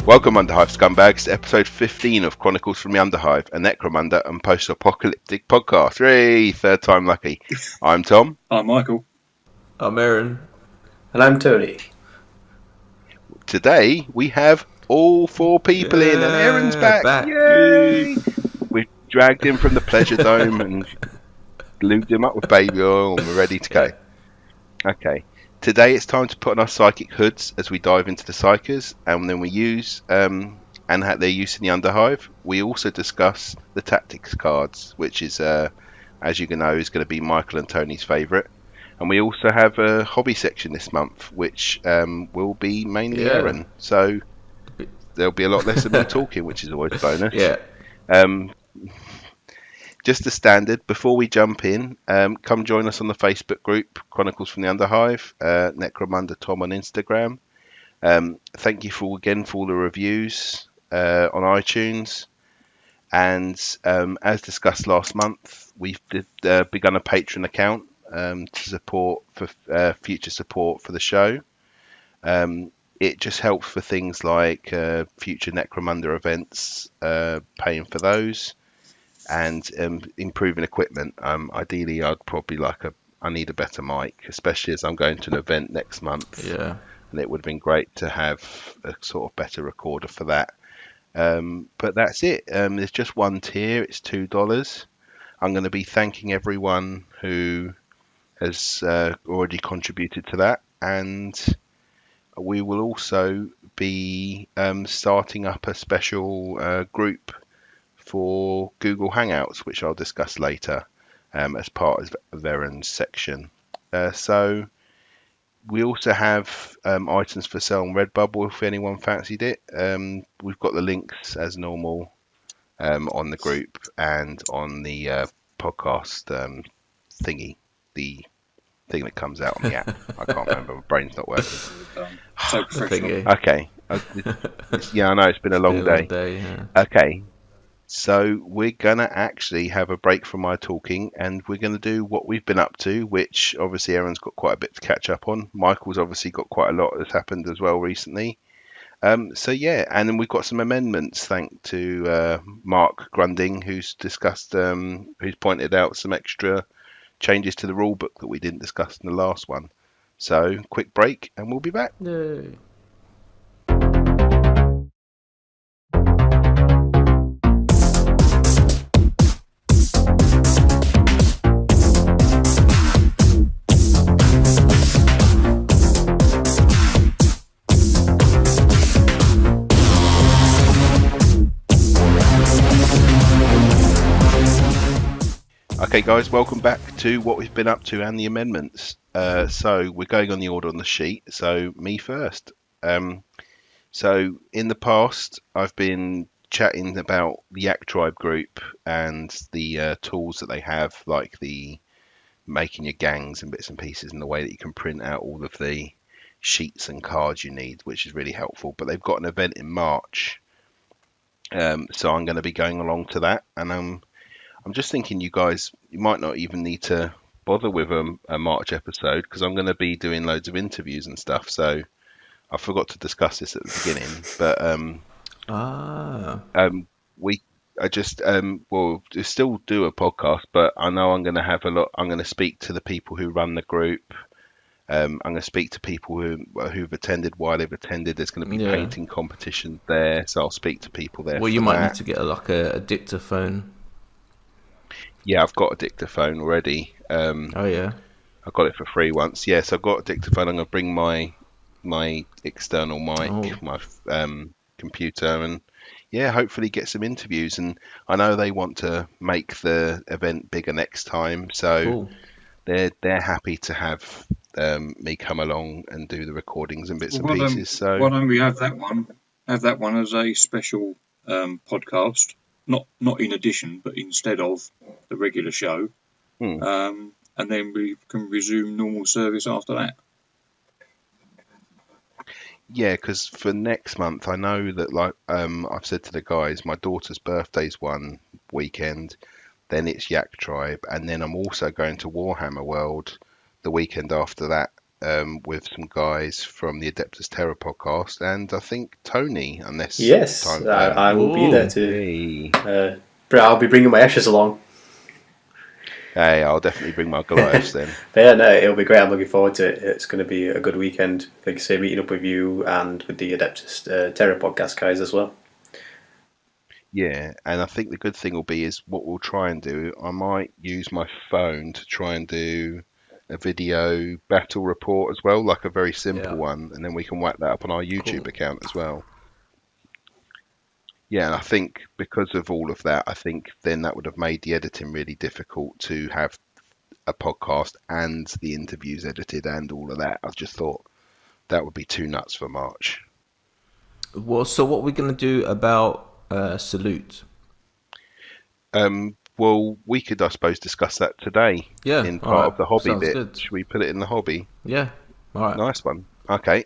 Welcome, Underhive scumbags, to episode 15 of Chronicles from the Underhive, a Necromunda and Post Apocalyptic podcast. Hooray! Third time lucky. I'm Tom. I'm Michael. I'm Eren. And I'm Tony. Today we have all four people in, and Eren's back. Yay! We've dragged him from the pleasure dome and lubed him up with baby oil, and we're ready to go. Okay. Today it's time to put on our psychic hoods as we dive into the Psykers, and then we use and their use in the Underhive. We also discuss the tactics cards, which is, as you can know, is going to be Michael and Tony's favourite. And we also have a hobby section this month, which will be mainly Eren. So there'll be a lot less of me talking, which is always a bonus. Yeah. Just the standard. Before we jump in, come join us on the Facebook group, Chronicles from the Underhive, Necromunda Tom on Instagram. Thank you for all the reviews on iTunes. And as discussed last month, we've begun a Patreon account to support for future support for the show. It just helps for things like future Necromunda events, paying for those. And improving equipment. Ideally, I'd probably I need a better mic, especially as I'm going to an event next month. Yeah. And it would have been great to have a sort of better recorder for that. But that's it. There's just one tier. It's $2. I'm going to be thanking everyone who has already contributed to that, and we will also be starting up a special group for Google Hangouts, which I'll discuss later as part of Eren's section. So we also have items for sale on Redbubble if anyone fancied it. We've got the links as normal on the group and on the podcast thingy, the thing that comes out on the app. I can't remember, my brain's not working. So professional. Okay. Yeah, I know, it's been a long day. Yeah. Okay. So we're going to actually have a break from my talking, and we're going to do what we've been up to, which obviously Eren's got quite a bit to catch up on. Michael's obviously got quite a lot that's happened as well recently. So yeah, and then we've got some amendments thanks to Mark Grunding, who's discussed, who's pointed out some extra changes to the rule book that we didn't discuss in the last one. So quick break, and we'll be back. Yay. Okay guys, welcome back to what we've been up to and the amendments. So we're going on the order on the sheet, so me first. So in the past, I've been chatting about the Yak Tribe group and the tools that they have, like the making your gangs and bits and pieces, and the way that you can print out all of the sheets and cards you need, which is really helpful. But they've got an event in March, so I'm going to be going along to that, and I'm just thinking you guys, you might not even need to bother with a March episode, because I'm going to be doing loads of interviews and stuff. So I forgot to discuss this at the beginning, but we'll still do a podcast, but I know I'm going to have I'm going to speak to the people who run the group. I'm going to speak to people who've attended, why they've attended. There's going to be painting competitions there, so I'll speak to people there. Well, you might need to get a dictaphone. Yeah, I've got a dictaphone already. Oh yeah, I got it for free once. Yes, I've got a dictaphone. I'm going to bring my external mic, my computer, and yeah, hopefully get some interviews. And I know they want to make the event bigger next time, so cool. they're happy to have me come along and do the recordings and bits and pieces. So why don't we have that one? Have that one as a special podcast. Not in addition, but instead of the regular show, and then we can resume normal service after that. Yeah, because for next month, I know that I've said to the guys, my daughter's birthday's one weekend, then it's Yak Tribe, and then I'm also going to Warhammer World the weekend after that. with some guys from the Adeptus Terra podcast, and I think Tony, unless Yes, I will be there too. Hey. But I'll be bringing my ashes along. Hey, I'll definitely bring my Goliaths then. But yeah, no, it'll be great. I'm looking forward to it. It's going to be a good weekend. Like I say, meeting up with you and with the Adeptus Terra podcast guys as well. Yeah, and I think the good thing will be is what we'll try and do. I might use my phone to try and do a video battle report as well, like a very simple one, and then we can whack that up on our YouTube account as well. Yeah, and I think because of all of that, I think then that would have made the editing really difficult to have a podcast and the interviews edited and all of that. I just thought that would be too nuts for March. Well, so what are we going to do about Salute? Well, we could, I suppose, discuss that today in part of the hobby bit. Good. Should we put it in the hobby? Yeah. All right. Nice one. Okay.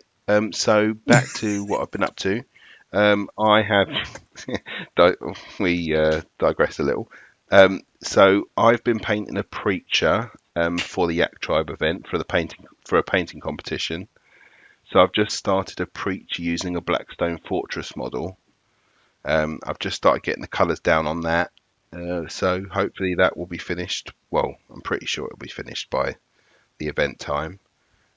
So back to what I've been up to. I have we digress a little. So I've been painting a preacher for the Yak Tribe event for a painting competition. So I've just started a preacher using a Blackstone Fortress model. I've just started getting the colours down on that. So hopefully that will be finished. Well, I'm pretty sure it'll be finished by the event time.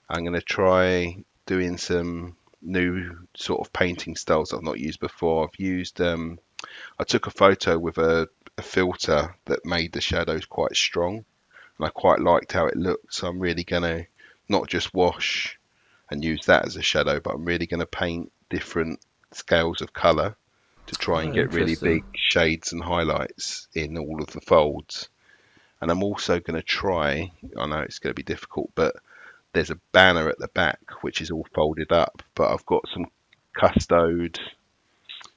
I'm going to try doing some new sort of painting styles I've not used before. I've used, I took a photo with a filter that made the shadows quite strong, and I quite liked how it looked. So I'm really going to not just wash and use that as a shadow, but I'm really going to paint different scales of colour to try and get really big shades and highlights in all of the folds. And I'm also going to try, I know it's going to be difficult, but there's a banner at the back which is all folded up, but I've got some custode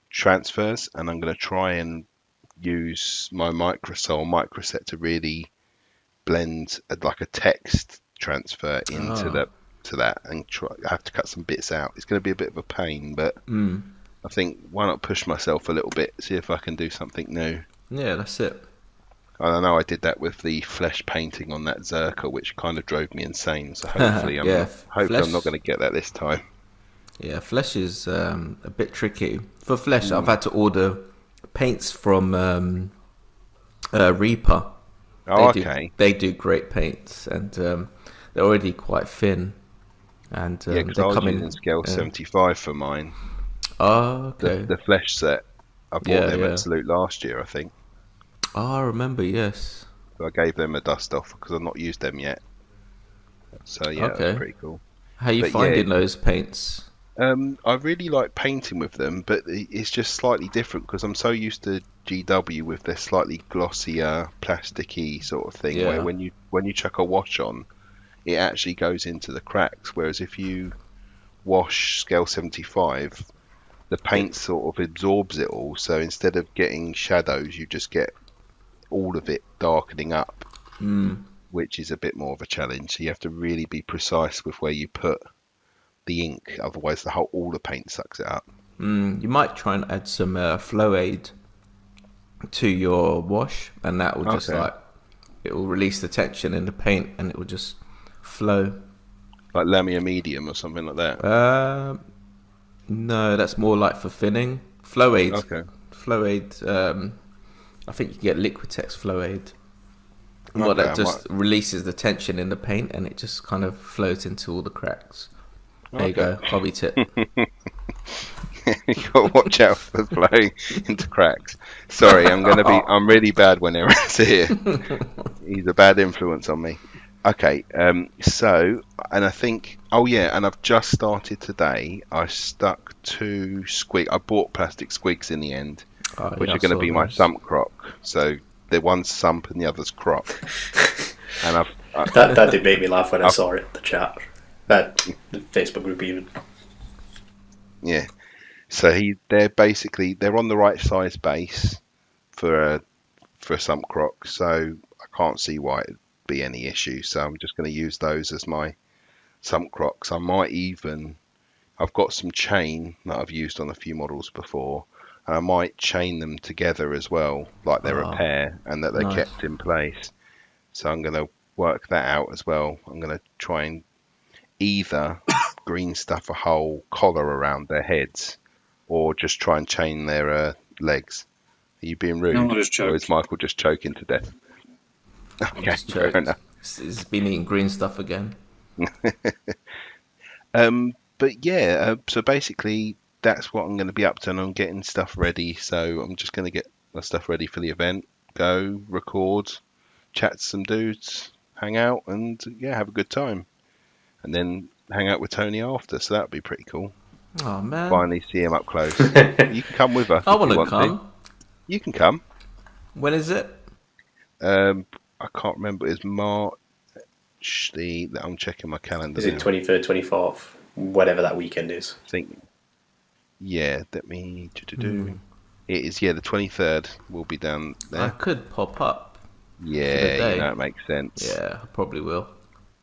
transfers, and I'm going to try and use my microset to really blend like a text transfer into that, and I have to cut some bits out. It's going to be a bit of a pain, but I think why not push myself a little bit, see if I can do something new. Yeah, that's it. I know I did that with the flesh painting on that Zerka, which kind of drove me insane. So hopefully, I'm not going to get that this time. Yeah, flesh is a bit tricky. For flesh, I've had to order paints from Reaper. They do great paints, and they're already quite thin. And yeah, because I was using scale 75 for mine. Oh, okay. The flesh set. I bought them at Salute last year, I think. Oh, I remember, yes. So I gave them a dust off because I've not used them yet. So yeah, that's pretty cool. How are you finding those paints? I really like painting with them, but it's just slightly different because I'm so used to GW with their slightly glossier, plasticky sort of thing, where when you chuck a wash on, it actually goes into the cracks. Whereas if you wash scale 75, the paint sort of absorbs it all. So instead of getting shadows, you just get all of it darkening up, which is a bit more of a challenge. So you have to really be precise with where you put the ink, otherwise all the paint sucks it up. You might try and add some flow aid to your wash, and that will just it will release the tension in the paint, and it will just flow. Like Lamia Medium or something like that. No, that's more like for thinning. Flow aid. Okay. Flow aid. I think you can get Liquitex flow aid. Well, that just releases the tension in the paint, and it just kind of flows into all the cracks. There you go, hobby tip. You got to watch out for flowing into cracks. Sorry, I'm really bad when Eren's here. He's a bad influence on me. Okay, so, and I think, and I've just started today. I stuck 2 I bought plastic squigs in the end, which are going to be my sump croc. So the one's sump and the other's croc. And that did make me laugh when I saw it in the chat. The Facebook group even. Yeah. So they're on the right size base for a sump croc. So I can't see why it'd be any issue. So I'm just going to use those as my sump crocs. I've got some chain that I've used on a few models before, and I might chain them together as well, like they're a pair, and that they're kept in place. So I'm going to work that out as well. I'm going to try and either green stuff a whole collar around their heads, or just try and chain their legs. Are you being rude? No, I just choked. Or is Michael just choking to death? Okay, Just fair choked. enough. He's been eating green stuff again. But yeah, so basically that's what I'm going to be up to, and I'm getting stuff ready. So I'm just going to get my stuff ready for the event, go record, chat to some dudes, hang out, and yeah, have a good time, and then hang out with Tony after. So that'd be pretty cool. Oh man! Finally see him up close. You can come with us. I want to come. You can come. When is it? I can't remember. It's March. I'm checking my calendar. Is it 23rd, 24th, whatever that weekend is? I think. Yeah, let me do. It is, the 23rd. We'll be down there. I could pop up. Yeah, it makes sense. Yeah, I probably will.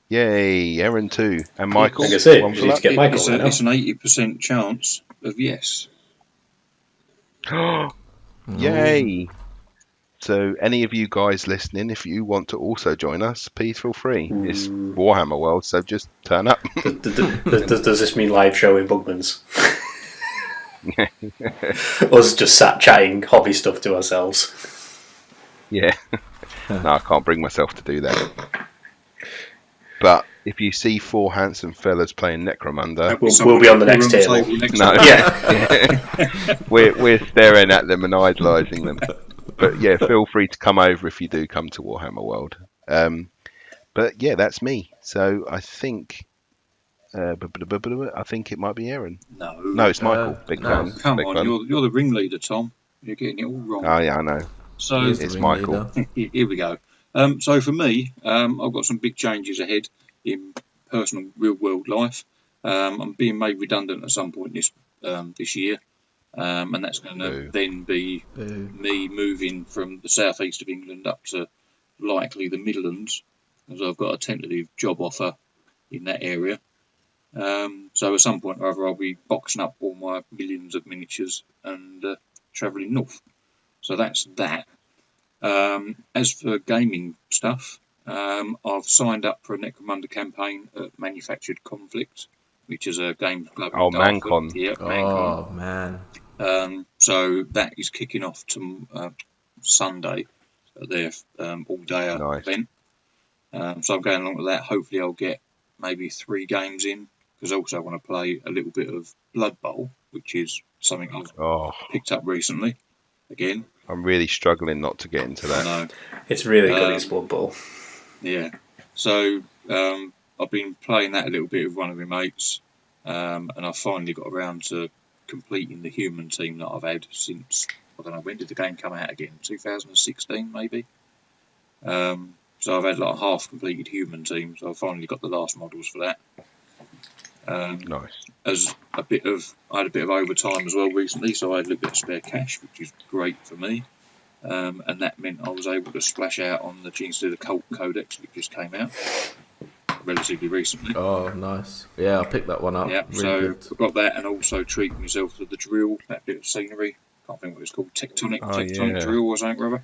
Yay, Eren too, and Michael. Like I say, you need to get Michael. It's an 80% chance of yes. Yay! So, any of you guys listening, if you want to also join us, please feel free. It's Warhammer World, so just turn up. Does this mean live show in Bugman's? Us just sat chatting hobby stuff to ourselves. Yeah. No, I can't bring myself to do that. But if you see four handsome fellas playing Necromunda, we'll be on the next table. We're staring at them and idolising them. But yeah, feel free to come over if you do come to Warhammer World. But yeah, that's me. So I think it might be Eren. No, it's Michael. Big fan. Come on, you're the ringleader, Tom. You're getting it all wrong. Oh yeah, I know. So it's Michael. Here we go. So for me, I've got some big changes ahead in personal real world life. I'm being made redundant at some point this year. And that's going to then be me moving from the southeast of England up to likely the Midlands, as I've got a tentative job offer in that area. So at some point or other, I'll be boxing up all my millions of miniatures and travelling north. So that's that. As for gaming stuff, I've signed up for a Necromunda campaign at Manufactured Conflict, which is a games club. Oh, ManCon. Yeah, ManCon. Oh, man. So that is kicking off to Sunday, their all-day event. So I'm going along with that. Hopefully I'll get maybe 3 games in, because I also want to play a little bit of Blood Bowl, which is something I've picked up recently. Again, I'm really struggling not to get into that. I know. It's really good, it's Blood Bowl. Yeah. So I've been playing that a little bit with one of my mates, and I finally got around to completing the human team that I've had since, I don't know, when did the game come out again? 2016 maybe? So I've had like a half completed human team, so I finally got the last models for that. Nice. I had a bit of overtime as well recently, so I had a little bit of spare cash, which is great for me. And that meant I was able to splash out on the Genestealer Cult Codex, which just came out relatively recently. Oh, nice. Yeah, I picked that one up. Yeah, really so good. I've got that, and also treating myself to the drill, that bit of scenery. Can't think what it's called, tectonic drill or something or other.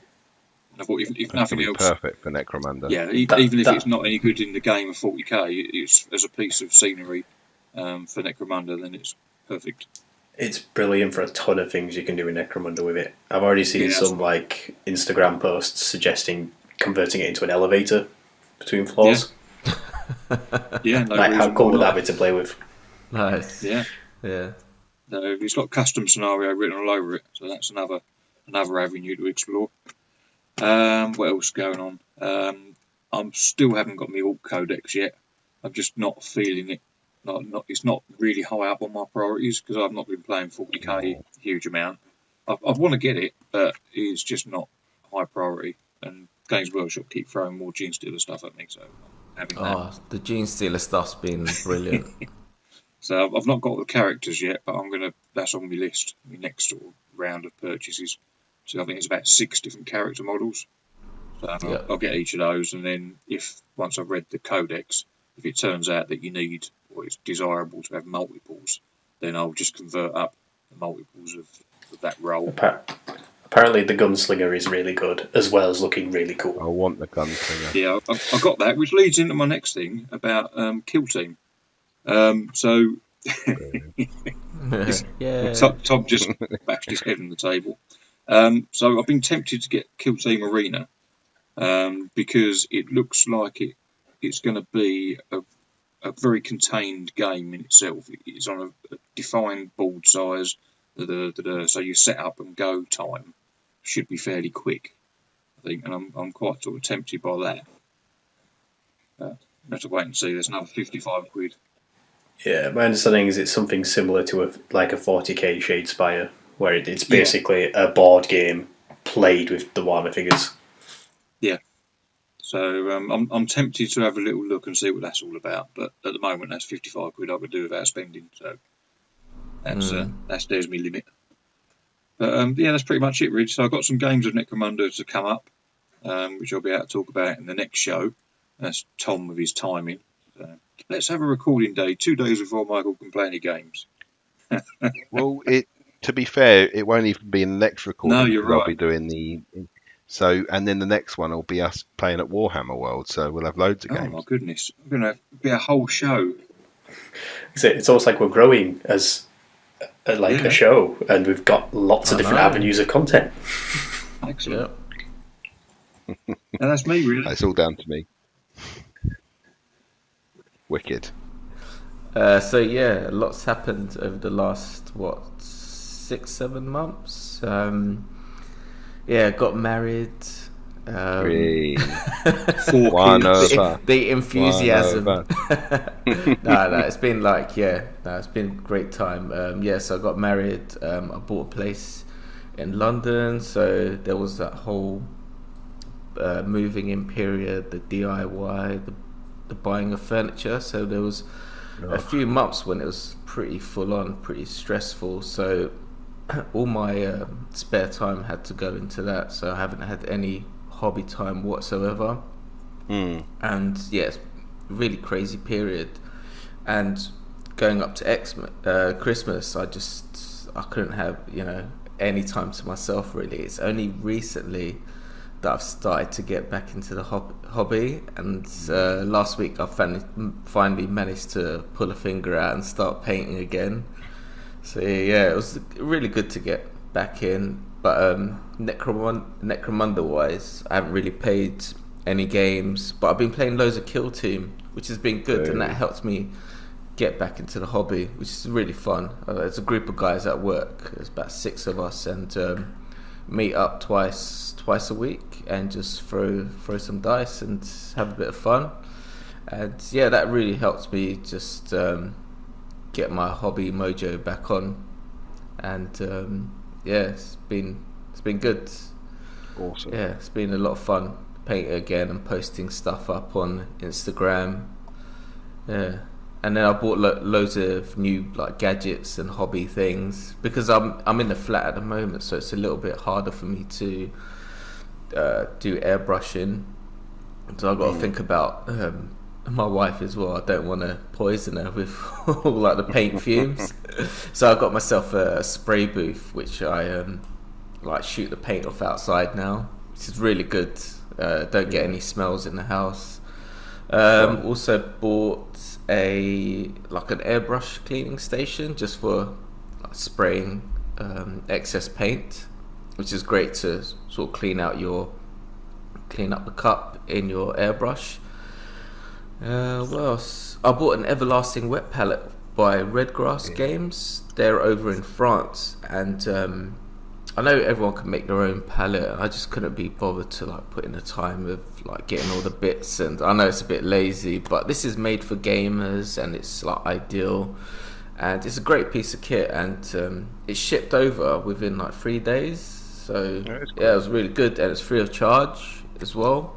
And I thought if nothing else, perfect for Necromunda. Yeah, even if it's not any good in the game of 40k, it's as a piece of scenery for Necromunda, then it's perfect. It's brilliant for a ton of things you can do in Necromunda with it. I've already seen some like Instagram posts suggesting converting it into an elevator between floors. Yeah, no like how cool would that be to play with? Nice. Yeah. So it's got custom scenario written all over it, so that's another avenue to explore. What else is going on? I still haven't got my Alt Codex yet. I'm just not feeling it. It's not really high up on my priorities because I've not been playing 40k a huge amount. I want to get it, but it's just not high priority. And Games Workshop keep throwing more Genestealer stuff at me, so I'm having that. The Genestealer stuff's been brilliant. So I've not got the characters yet, but that's on my list, my next sort of round of purchases. So I think it's about 6 different character models. So I'll get each of those, and then once I've read the codex, if it turns out that you need or it's desirable to have multiples, then I'll just convert up the multiples of that role. Apparently the Gunslinger is really good, as well as looking really cool. I want the Gunslinger. Yeah, I got that, which leads into my next thing about Kill Team. So yeah. Tom just bashed his head on the table. So I've been tempted to get Kill Team Arena because it looks like it's going to be a very contained game in itself. It's on a defined board size, so your setup and go time should be fairly quick, I think, and I'm quite sort of tempted by that. We'll have to wait and see. There's another 55 quid. Yeah, my understanding is it's something similar to a 40k Shadespire, where it's basically a board game played with the Warhammer figures. Yeah. So I'm tempted to have a little look and see what that's all about, but at the moment that's 55 quid I could do without spending, so there's my limit. But that's pretty much it, really. So I've got some games of Necromunda to come up, which I'll be able to talk about in the next show. That's Tom with his timing. So let's have a recording day, 2 days before Michael can play any games. Well, to be fair, it won't even be in the next recording. No, you're right. I'll be doing and then the next one will be us playing at Warhammer World, so we'll have loads of games. Oh my goodness, we're going to be a whole show. It's almost like we're growing as a show, and we've got lots of different avenues of content. Excellent. And that's me, really. It's all down to me. Wicked. Lots happened over the last 6-7 months. Got married. The enthusiasm. No, it's been it's been a great time. So I got married. I bought a place in London, so there was that whole moving in period, the DIY, the buying of furniture. So there was a few months when it was pretty full on, pretty stressful. So all my spare time had to go into that. So I haven't had any hobby time whatsoever. And it's a really crazy period. And going up to Christmas, I couldn't have any time to myself, really. It's only recently that I've started to get back into the hobby, and last week I finally managed to pull a finger out and start painting again. So it was really good to get back in. But Necromunda wise, I haven't really played any games, but I've been playing loads of Kill Team, which has been good, and that helped me get back into the hobby, which is really fun. There's a group of guys at work. There's about 6 of us, and meet up twice a week and just throw some dice and have a bit of fun. And that really helps me just get my hobby mojo back on. And it's been good. Awesome. It's been a lot of fun painting again and posting stuff up on Instagram. And then I bought loads of new gadgets and hobby things, because I'm in the flat at the moment, so it's a little bit harder for me to do airbrushing. So I've got to think about my wife as well. I don't want to poison her with all the paint fumes. So I got myself a spray booth, which I shoot the paint off outside now, which is really good. Don't get any smells in the house. Also bought an airbrush cleaning station just for spraying excess paint, which is great to sort of clean up the cup in your airbrush. What else? I bought an everlasting wet palette by Redgrass Games. They're over in France, and I know everyone can make their own palette. I just couldn't be bothered to put in the time of getting all the bits, and I know it's a bit lazy, but this is made for gamers and it's ideal, and it's a great piece of kit, and it shipped over within 3 days. So it was really good, and it's free of charge as well.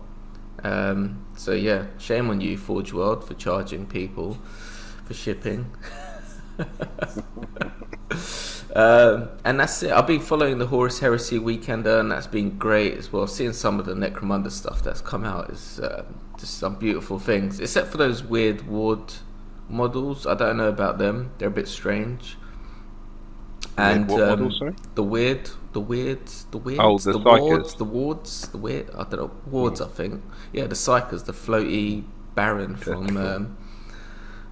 Shame on you, Forge World, for charging people for shipping. And that's it. I've been following the Horus Heresy Weekender, and that's been great as well. Seeing some of the Necromunda stuff that's come out is just some beautiful things, except for those weird ward models. I don't know about them. They're a bit strange. And what models, sorry? The weird. Oh, the Psykers. The weird. I don't know. Wards, I think. Yeah, the Psykers, the floaty Baron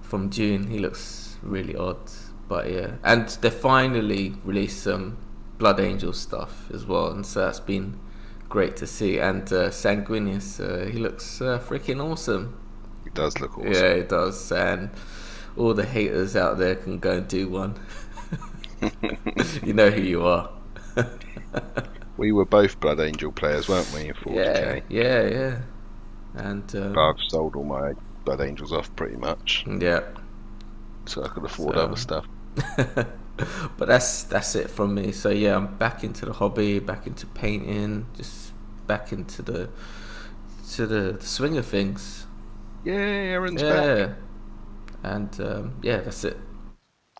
from June. He looks really odd, but yeah. And they finally released some Blood Angel stuff as well, and so that's been great to see. And Sanguinius, he looks freaking awesome. He does look awesome. Yeah, he does. And all the haters out there can go and do one. You know who you are. We were both Blood Angel players, weren't we, in 40k? Yeah. And I've sold all my Blood Angels off pretty much. Yeah. So I could afford other stuff. But that's it from me. So yeah, I'm back into the hobby, back into painting, just back into the swing of things. Yeah, Eren's back. And yeah, that's it.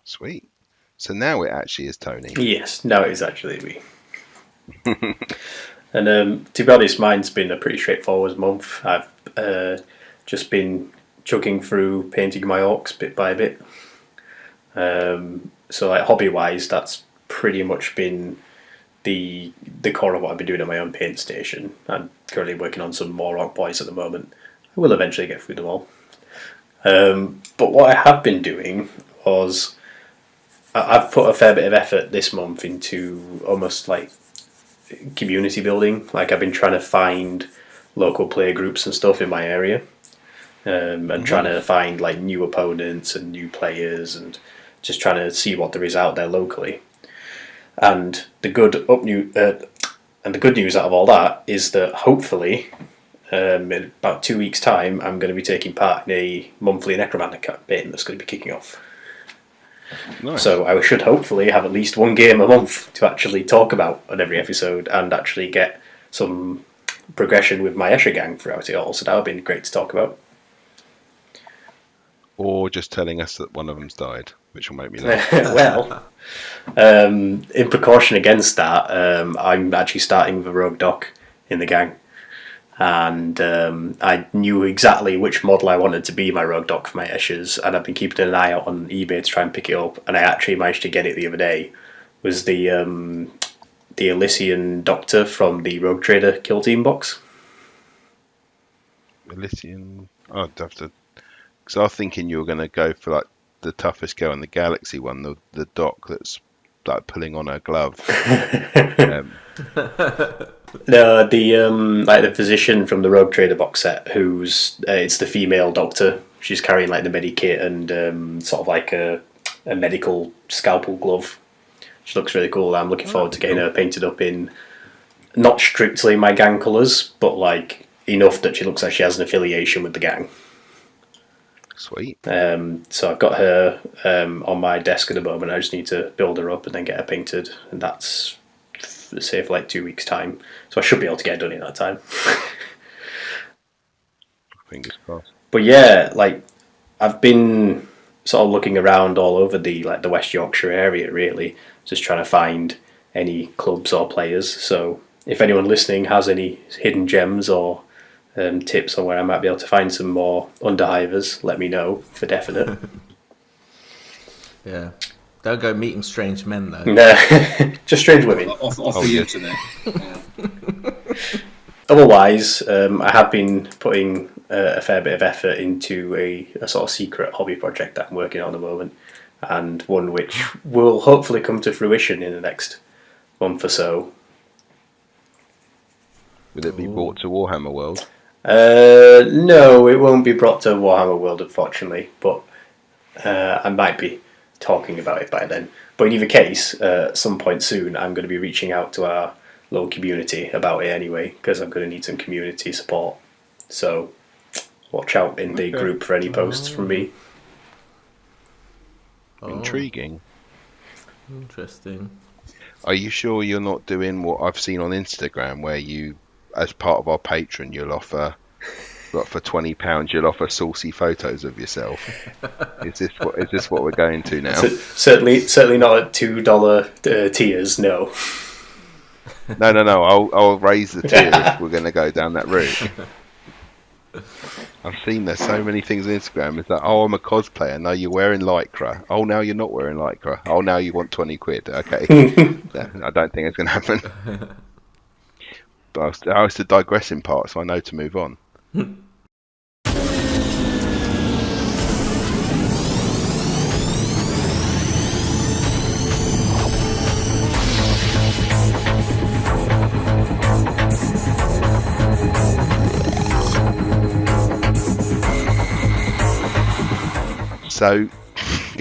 Sweet. So now it actually is Tony. Yes, now it is actually me. And to be honest, mine's been a pretty straightforward month. I've just been chugging through painting my orcs bit by bit. So like hobby-wise, that's pretty much been the core of what I've been doing at my own paint station. I'm currently working on some more orc boys at the moment. I will eventually get through them all. But what I have been doing was I've put a fair bit of effort this month into almost like community building. Like I've been trying to find local player groups and stuff in my area, and trying to find like new opponents and new players, and just trying to see what there is out there locally. And the good news out of all that is that hopefully, in about 2 weeks' time, I'm going to be taking part in a monthly Necromunda campaign that's going to be kicking off. Nice. So I should hopefully have at least one game a month to actually talk about on every episode, and actually get some progression with my Escher gang throughout it all. So that would be great to talk about. Or just telling us that one of them's died, which will make me laugh. Well, in precaution against that, I'm actually starting with a rogue doc in the gang. And I knew exactly which model I wanted to be my rogue doc for my Eschers, and I've been keeping an eye out on eBay to try and pick it up, and I actually managed to get it the other day. It was the Elysian Doctor from the Rogue Trader Kill Team box. Elysian... Oh, I'd have to... Because I was thinking you were going to go for like the toughest girl in the galaxy one, the doc that's like pulling on her glove. No, the physician from the Rogue Trader box set, who's it's the female doctor. She's carrying like the medikit and sort of like a medical scalpel glove. She looks really cool. I'm looking forward to getting her painted up in not strictly my gang colours, but like enough that she looks like she has an affiliation with the gang. Sweet. So I've got her on my desk at the moment. I just need to build her up and then get her painted, and that's say for like 2 weeks' time. So I should be able to get it done in that time. Fingers crossed. But yeah, like I've been sort of looking around all over the West Yorkshire area, really, just trying to find any clubs or players. So if anyone listening has any hidden gems or tips on where I might be able to find some more Underhivers, let me know for definite. Yeah. Don't go meeting strange men, though. No, just strange women. Off the internet. Yeah. Otherwise, I have been putting a fair bit of effort into a sort of secret hobby project that I'm working on at the moment, and one which will hopefully come to fruition in the next month or so. Will it be brought to Warhammer World? No, it won't be brought to Warhammer World, unfortunately, but I might be talking about it by then. But in either case, at some point soon, I'm going to be reaching out to our little community about it anyway, because I'm going to need some community support. So watch out in the group for any posts from me. Intriguing. Interesting. Are you sure you're not doing what I've seen on Instagram, where you, as part of our Patreon, you'll offer, like for £20, you'll offer saucy photos of yourself? Is this what we're going to now? Certainly not at $2 tiers. No. No. I'll raise the tier if we're going to go down that route. I've seen there's so many things on Instagram. It's like, oh, I'm a cosplayer. No, you're wearing lycra. Oh, now you're not wearing lycra. Oh, now you want 20 quid. Okay. I don't think it's going to happen. But I was the digressing part, so I know to move on. So,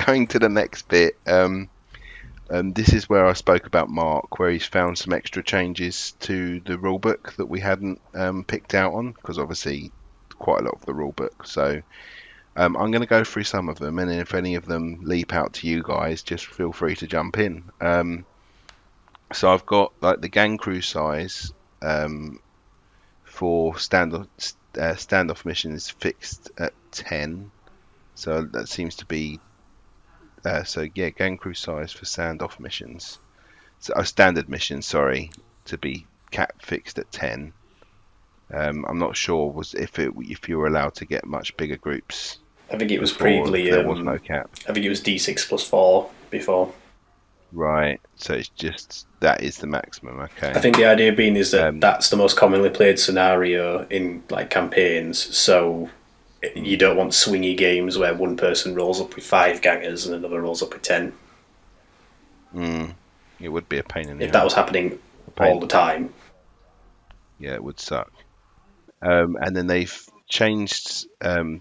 going to the next bit. This is where I spoke about Mark, where he's found some extra changes to the rulebook that we hadn't picked out on, because obviously quite a lot of the rulebook. So I'm going to go through some of them, and if any of them leap out to you guys, just feel free to jump in. So I've got like the gang crew size for standoff missions fixed at 10. So that seems to be gang crew size for standoff missions. So standard missions, sorry, to be cap fixed at 10. I'm not sure if you were allowed to get much bigger groups. I think it was previously there was no cap. I think it was D6 plus 4 before. Right, so it's just that is the maximum. Okay. I think the idea being is that that's the most commonly played scenario in like campaigns. So you don't want swingy games where one person rolls up with 5 gangers and another rolls up with 10. It would be a pain in the ass. If that was happening all the time. Yeah, it would suck. And then they've changed the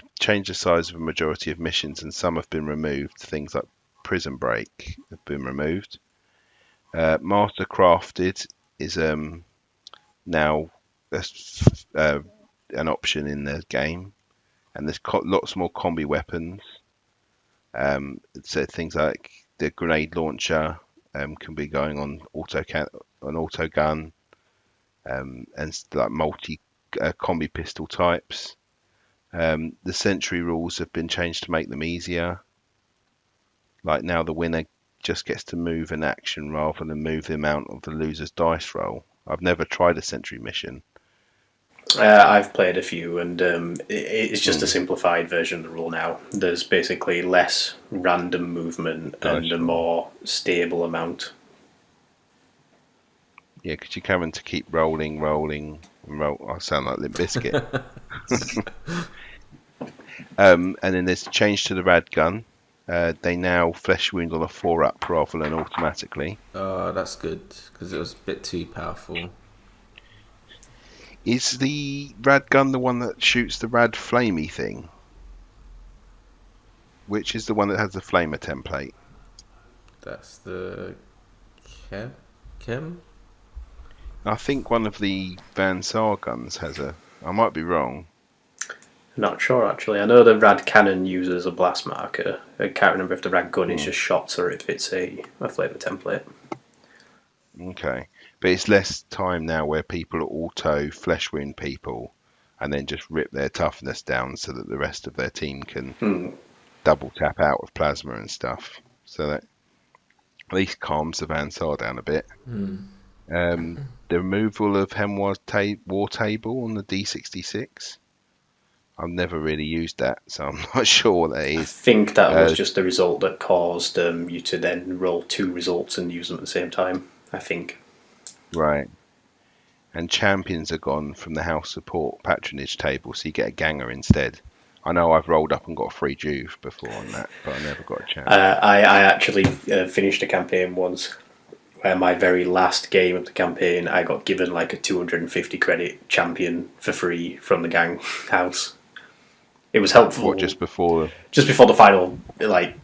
size of a majority of missions, and some have been removed. Things like Prison Break have been removed. Master Crafted is now an option in the game, and there's lots more combi weapons. So things like the grenade launcher can be going on auto gun, and like multi combi pistol types. The sentry rules have been changed to make them easier. Like now the winner just gets to move an action rather than move the amount of the loser's dice roll. I've never tried a sentry mission. I've played a few, and it's just a simplified version of the rule now. There's basically less random movement and a more stable amount. Yeah, because you're having to keep rolling, and roll. I sound like Limp Bizkit. And then there's change to the rad gun. They now flesh wound on a 4-up rather than automatically. Oh, that's good, because it was a bit too powerful. Is the rad gun the one that shoots the rad flamey thing? Which is the one that has the flamer template? That's the Chem? I think one of the Van Saar guns has a... I might be wrong. Not sure, actually. I know the rad cannon uses a blast marker. I can't remember if the rad gun is just shots or if it's a flavour template. Okay. But it's less time now where people auto flesh wound people and then just rip their toughness down so that the rest of their team can double tap out with plasma and stuff. So that at least calms the Van Saar down a bit. The removal of Hemwar's War Table on the D66. I've never really used that, so I'm not sure what that is. I think that was just the result that caused you to then roll 2 results and use them at the same time, I think. Right. And champions are gone from the house support patronage table, so you get a ganger instead. I know I've rolled up and got a free Juve before on that, but I never got a champion. I actually finished a campaign once where my very last game of the campaign, I got given like a 250 credit champion for free from the gang house. It was helpful. What, just before the final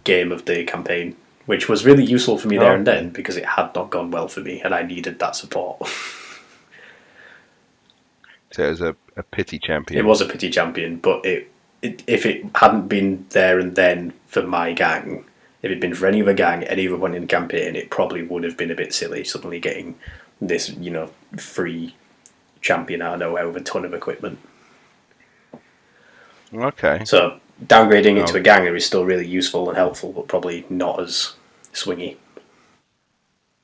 game of the campaign, which was really useful for me there and then because it had not gone well for me and I needed that support. So it was a pity champion. It was a pity champion, but if it hadn't been there and then for my gang, if it'd been for any other gang, any other one in the campaign, it probably would have been a bit silly suddenly getting this, free champion out of nowhere with a ton of equipment. Okay. So downgrading into a ganger is still really useful and helpful, but probably not as swingy.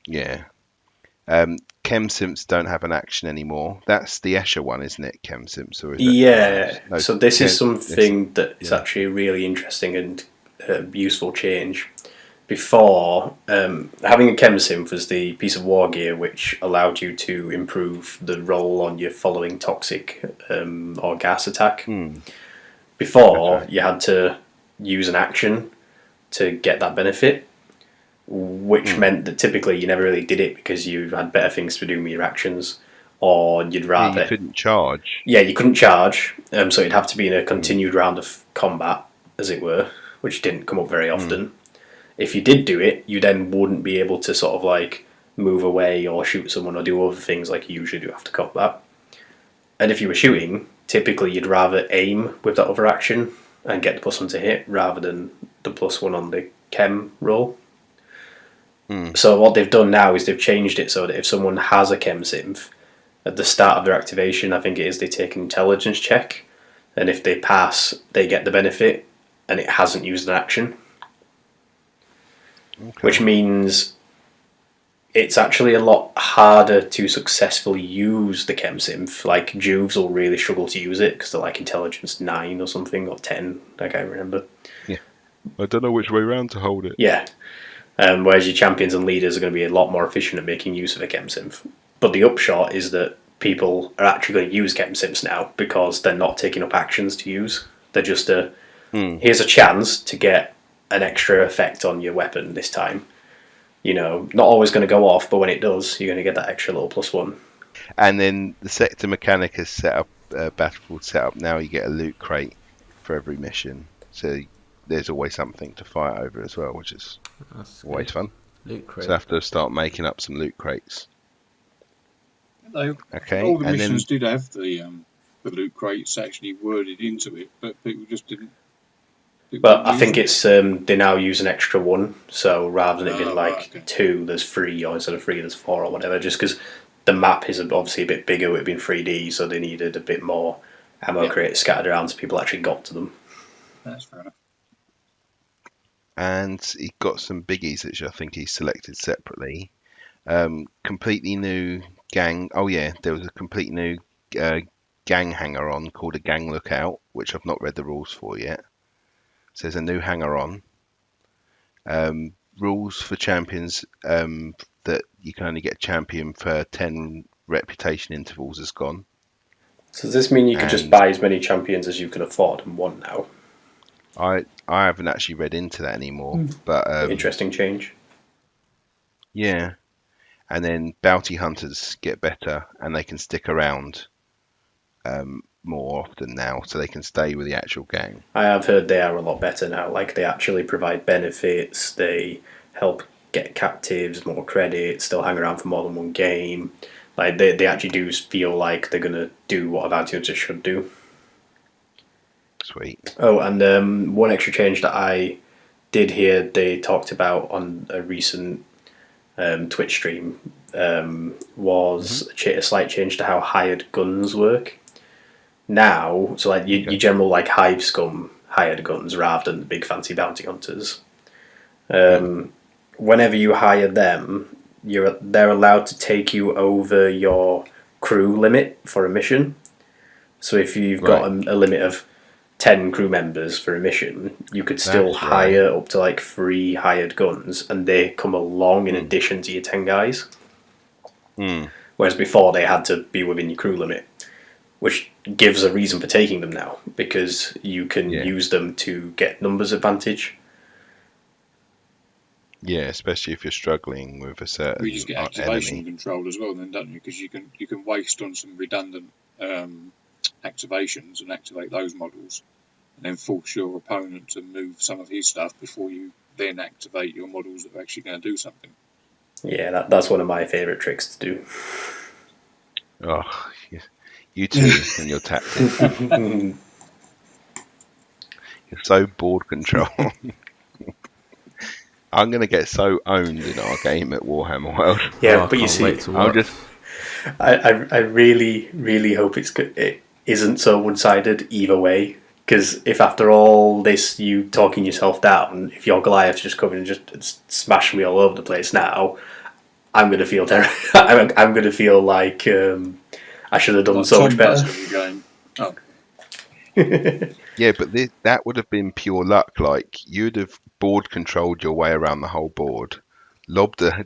Yeah. Chem Simps don't have an action anymore. That's the Escher one, isn't it? Chem Simps, or is it? No, so this is something that is actually a really interesting and useful change. Before, having a Chem Simp was the piece of war gear which allowed you to improve the roll on your following toxic or gas attack. Before, you had to use an action to get that benefit, which meant that typically you never really did it because you had better things to do with your actions, or you'd rather... You couldn't charge. Yeah, you couldn't charge, so it'd have to be in a continued round of combat, as it were. which didn't come up very often. If you did do it, you then wouldn't be able to sort of like move away or shoot someone or do other things like you usually do after combat. And if you were shooting, typically you'd rather aim with that other action and get the +1 to hit rather than the +1 on the chem roll. So what they've done now is they've changed it so that if someone has a chem synth, at the start of their activation, I think it is they take an intelligence check, and if they pass, they get the benefit, and it hasn't used an action. Okay. Which means it's actually a lot harder to successfully use the chem synth. Like, Juves will really struggle to use it because they're like intelligence 9 or something, or 10, I can't remember. Yeah. I don't know which way around to hold it. Yeah. Whereas your champions and leaders are going to be a lot more efficient at making use of a chem synth. But the upshot is that people are actually going to use chem synths now because they're not taking up actions to use. They're just here's a chance to get an extra effect on your weapon this time. You know, not always going to go off, but when it does, you're going to get that extra little +1. And then the sector mechanic is set up, Battlefield set up now. You get a loot crate for every mission, so there's always something to fight over as well, which is always fun. Loot crate. So I have to start making up some loot crates. Okay. All the missions did have the loot crates actually worded into it, but people just didn't. But I think it's they now use an extra 1, so rather than it being 2, there's 3, or instead of 3, there's 4 or whatever. Just because the map is obviously a bit bigger, it being 3D, so they needed a bit more ammo crates scattered around, so people actually got to them. That's fair enough. And he got some biggies, which I think he selected separately. Completely new gang. Oh yeah, there was a complete new gang hanger-on called a gang lookout, which I've not read the rules for yet. So there's a new hanger-on. Rules for champions that you can only get champion for 10 reputation intervals has gone. So does this mean you could just buy as many champions as you can afford and want now? I haven't actually read into that anymore, but interesting change. Yeah, and then bounty hunters get better, and they can stick around more often now, so they can stay with the actual gang. I have heard they are a lot better now. Like, they actually provide benefits. They help get captives, more credits. They'll hang around for more than one game. Like, they actually do feel like they're gonna do what a bounty hunter should do. Sweet. Oh, and one extra change that I did hear they talked about on a recent Twitch stream was a slight change to how hired guns work. Now, so like your general like hive scum hired guns rather than the big fancy bounty hunters. Whenever you hire them, they're allowed to take you over your crew limit for a mission. So if you've got a limit of 10 crew members for a mission, you could still hire up to like 3 hired guns, and they come along in addition to your 10 guys. Whereas before they had to be within your crew limit, which gives a reason for taking them now, because you can use them to get numbers advantage. Yeah, especially if you're struggling with a certain you just get activation control as well, then, don't you? Because you can waste on some redundant activations and activate those models, and then force your opponent to move some of his stuff before you then activate your models that are actually going to do something. Yeah, that's one of my favourite tricks to do. Oh, you too, and your tactics. You're so board control. I'm going to get so owned in our game at Warhammer World. Yeah, but you see, I really, really hope it isn't so one-sided either way. Because if after all this you talking yourself down, if your Goliath's just coming and just smash me all over the place now, I'm going to feel terrible. I'm going to feel like I should have done so much better. Yeah, but that would have been pure luck. Like, you'd have board controlled your way around the whole board, lobbed a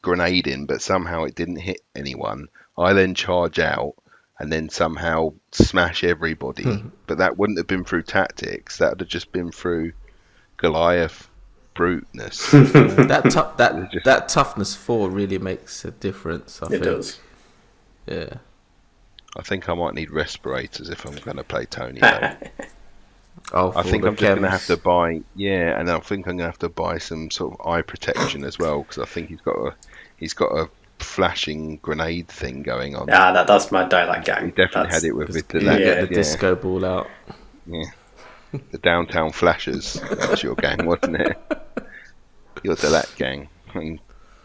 grenade in, but somehow it didn't hit anyone. I then charge out and then somehow smash everybody. But that wouldn't have been through tactics. That would have just been through Goliath bruteness. that toughness 4 really makes a difference. I think. It does. Yeah. I think I might need respirators if I'm going to play Tony. Though. I think I'm just going to have to buy, and I think I'm going to have to buy some sort of eye protection as well, because I think he's got a flashing grenade thing going on. That's my dialect gang. He definitely had it with the disco ball out. Yeah, the downtown flashers. That was your gang, wasn't it? Your Delat gang. I mean,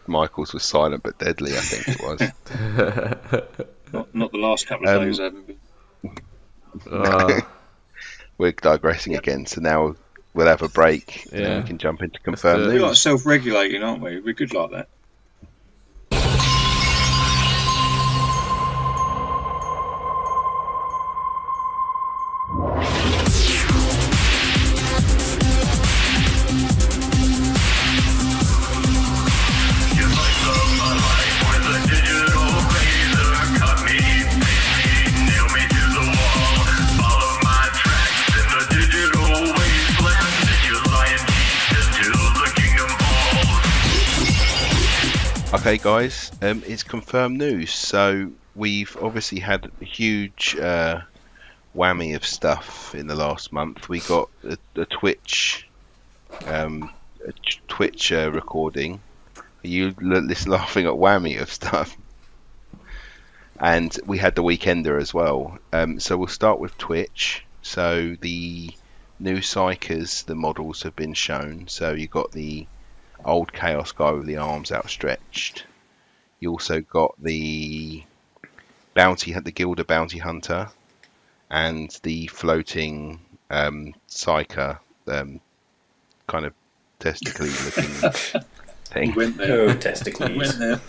Michael's was silent but deadly, I think it was. not the last couple of days, I haven't been. We're digressing again, so now we'll have a break and then we can jump into confirmed news. We're like self-regulating, aren't we? We're good like that. Okay, guys, it's confirmed news. So we've obviously had a huge whammy of stuff in the last month. We got a Twitch recording. Are you laughing at whammy of stuff? And we had the Weekender as well. So we'll start with Twitch. So the new Psykers, the models have been shown. So you got the old Chaos guy with the arms outstretched. You also got the Gilda Bounty Hunter, and the floating Psyker, kind of testically looking thing. Went there. Oh, testicles. Went there.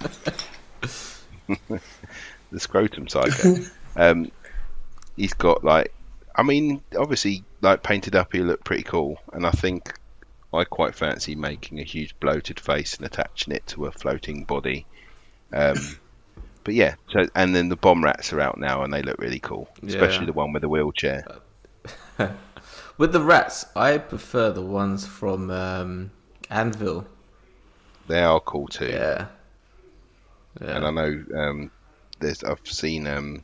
The scrotum Psyker. He's got obviously painted up, he looked pretty cool, and I think I quite fancy making a huge bloated face and attaching it to a floating body. But yeah, and then the bomb rats are out now and they look really cool, especially the one with the wheelchair. With the rats, I prefer the ones from Anvil. They are cool too. Yeah. And I know I've seen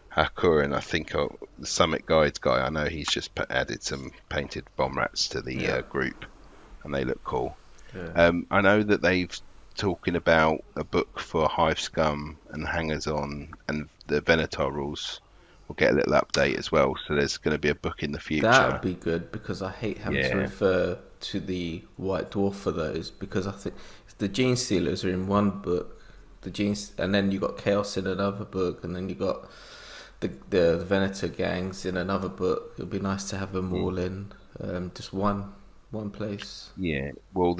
Hakur, and I think the Summit Guides guy, I know he's just added some painted bomb rats to the group, and they look cool. I know that they've talking about a book for Hive Scum and Hangers On, and the Venator rules will get a little update as well, so there's going to be a book in the future. That would be good, because I hate having to refer to the White Dwarf for those, because I think the Gene Stealers are in one book, and then you got Chaos in another book, and then you got the Venator gangs in another book. It would be nice to have them all in just one place. Yeah, well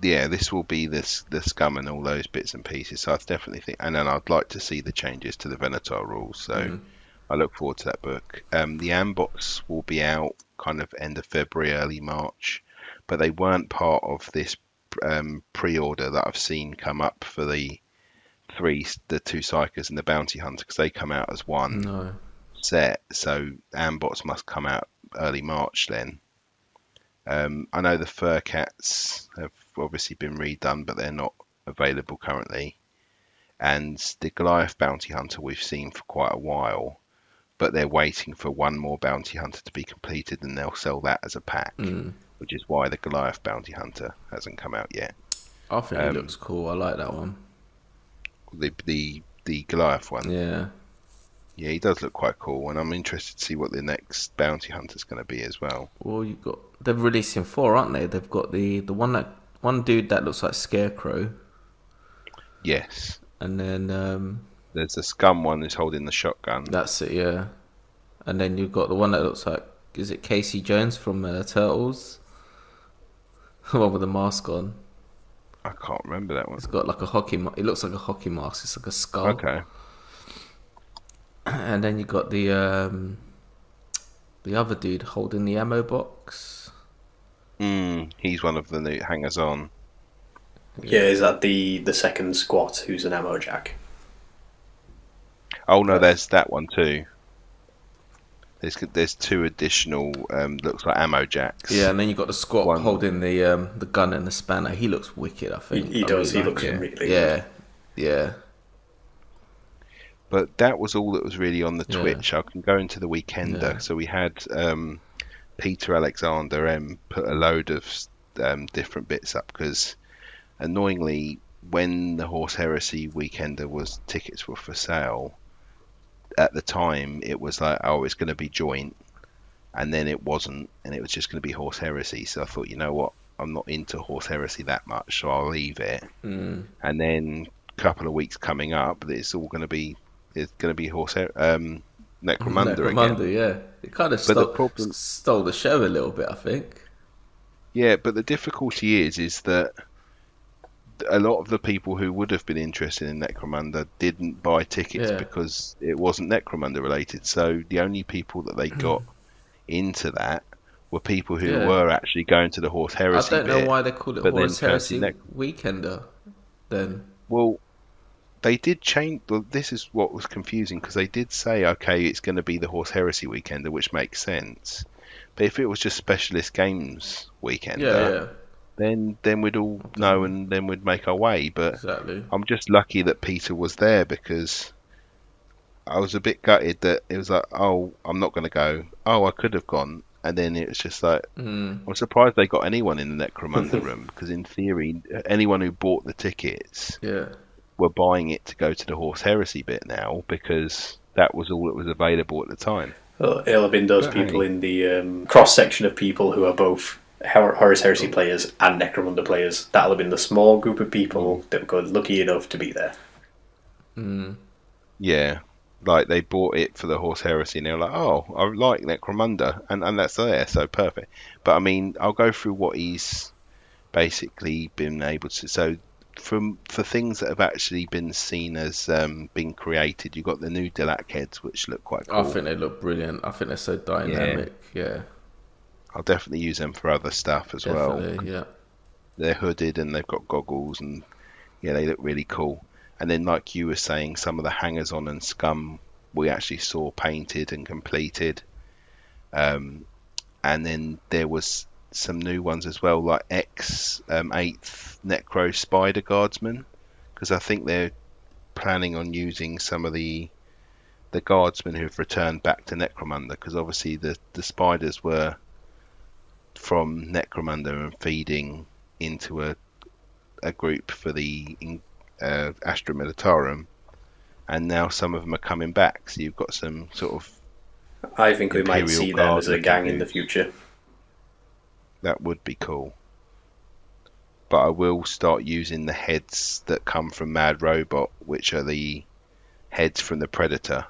this will be the Scum and all those bits and pieces, so I definitely think, and then I'd like to see the changes to the Venator rules, so I look forward to that book. The Ambots will be out kind of end of February, early March, but they weren't part of this pre-order that I've seen come up for the two Psykers and the Bounty Hunter, because they come out as one set, so Ambots must come out early March then. I know the Fur Cats have obviously been redone, but they're not available currently. And the Goliath Bounty Hunter we've seen for quite a while, but they're waiting for one more Bounty Hunter to be completed, and they'll sell that as a pack, which is why the Goliath Bounty Hunter hasn't come out yet. I think it looks cool. I like that one. The Goliath one. Yeah, he does look quite cool, and I'm interested to see what the next Bounty Hunter's going to be as well. Well, they're releasing 4, aren't they? They've got the one dude that looks like Scarecrow. Yes. And then there's the Scum one who's holding the shotgun. That's it, yeah. And then you've got the one that looks like, is it Casey Jones from Turtles? The one with the mask on. I can't remember that one. It's got like a hockey. It looks like a hockey mask. It's like a skull. Okay. And then you got the other dude holding the ammo box. He's one of the new hangers on. Yeah, is that the second squat who's an ammo jack? Oh no, there's that one too. There's 2 additional looks like ammo jacks. Yeah, and then you got the squat holding the gun and the spanner. He looks wicked, I think. He does. He looks really good. Yeah. But that was all that was really on the Twitch. I can go into the Weekender. So we had Peter Alexander M put a load of different bits up, because annoyingly, when the Horse Heresy Weekender tickets were for sale, at the time it was like, oh, it's going to be joint, and then it wasn't, and it was just going to be Horse Heresy. So I thought, you know what, I'm not into Horse Heresy that much, so I'll leave it. And then a couple of weeks coming up, it's going to be Necromunda again. Yeah, it kind of stole the show a little bit, I think. Yeah, but the difficulty is that a lot of the people who would have been interested in Necromunda didn't buy tickets because it wasn't Necromunda related. So the only people that they got into that were people who were actually going to the Horse Heresy. I don't know why they called it Horse Heresy Weekender then. Well, they did change. Well, this is what was confusing, because they did say, okay, it's going to be the Horse Heresy Weekender, which makes sense. But if it was just Specialist Games Weekender, then we'd all know, and then we'd make our way. But exactly. I'm just lucky that Peter was there, because I was a bit gutted that it was like, oh, I'm not going to go. Oh, I could have gone. And then it was just like, I'm surprised they got anyone in the Necromunda room, because in theory, anyone who bought the tickets were buying it to go to the Horse Heresy bit now, because that was all that was available at the time. Well, it'll have been those people in the cross-section of people who are both Horus Heresy players and Necromunda players. That'll have been the small group of people that got lucky enough to be there. Yeah, like they bought it for the Horse Heresy and they were like, oh, I like Necromunda, and that's there, so perfect. But I mean, I'll go through what he's basically been able to. So for things that have actually been seen as being created, you've got the new Delac heads, which look quite cool. I think they look brilliant. I think they're so dynamic. Yeah. I'll definitely use them for other stuff as well. Yeah. They're hooded and they've got goggles, and they look really cool. And then, like you were saying, some of the hangers-on and scum we actually saw painted and completed. And then there was some new ones as well, like X8th Necro Spider Guardsman, because I think they're planning on using some of the guardsmen who've returned back to Necromunda, because obviously the spiders were from Necromunda and feeding into a group for the Astra Militarum, and now some of them are coming back, so you've got some sort of I think we might see them as a gang in the future. That would be cool. But I will start using the heads that come from Mad Robot, which are the heads from the Predator.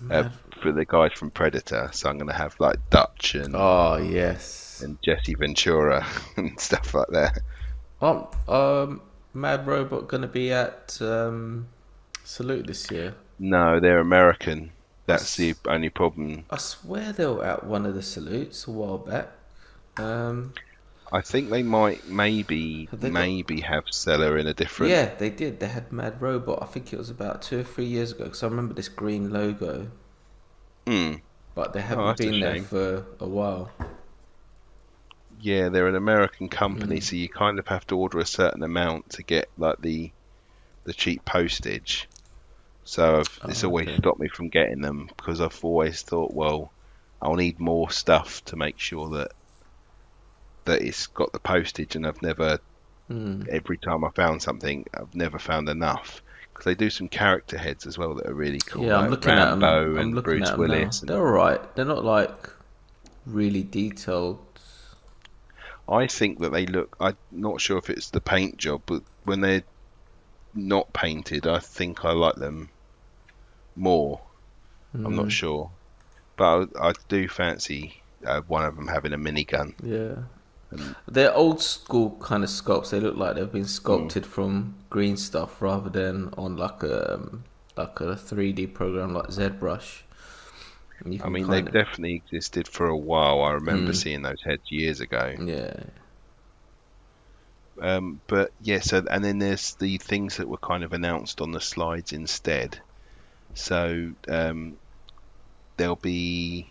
For the guys from Predator. So I'm going to have like Dutch and and Jesse Ventura and stuff like that. Mad Robot going to be at Salute this year? No, they're American. That's the only problem. I swear they were at one of the Salutes a while back. I think they might maybe have Seller in a different... Yeah, they did. They had Mad Robot. I think it was about 2 or 3 years ago, because I remember this green logo. But they haven't been there for a while. Yeah, they're an American company, so you kind of have to order a certain amount to get like the cheap postage. So it's always stopped me from getting them, because I've always thought, well, I'll need more stuff to make sure that it's got the postage, and I've never, every time I found something, I've never found enough. Because they do some character heads as well that are really cool. Yeah, like I'm looking Rambo at them. and Bruce Willis. They're alright. They're not like really detailed. I think that they look, I'm not sure if it's the paint job, but when they're not painted, I think I like them more. I'm not sure. But I do fancy one of them having a minigun. Yeah. They're old school kind of sculpts. They look like they've been sculpted from green stuff rather than on like a 3D program like ZBrush. I mean, they've definitely existed for a while. I remember seeing those heads years ago. Yeah. But yeah, so and then there's the things that were kind of announced on the slides instead. So there'll be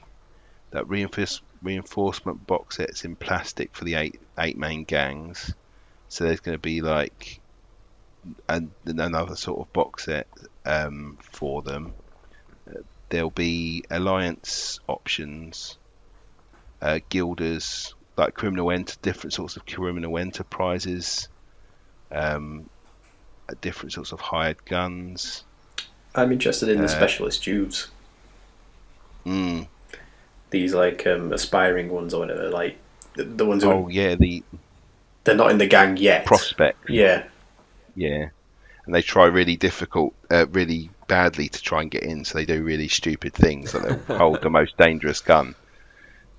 that reinforcement box sets in plastic for the eight main gangs. So there's going to be like another sort of box set for them. There'll be alliance options guilders, like different sorts of criminal enterprises, different sorts of hired guns. I'm interested in the specialist Jews. These like aspiring ones or whatever, like the ones who they're not in the gang yet. Prospects. Yeah. And they try really badly to try and get in, so they do really stupid things, like they'll hold the most dangerous gun.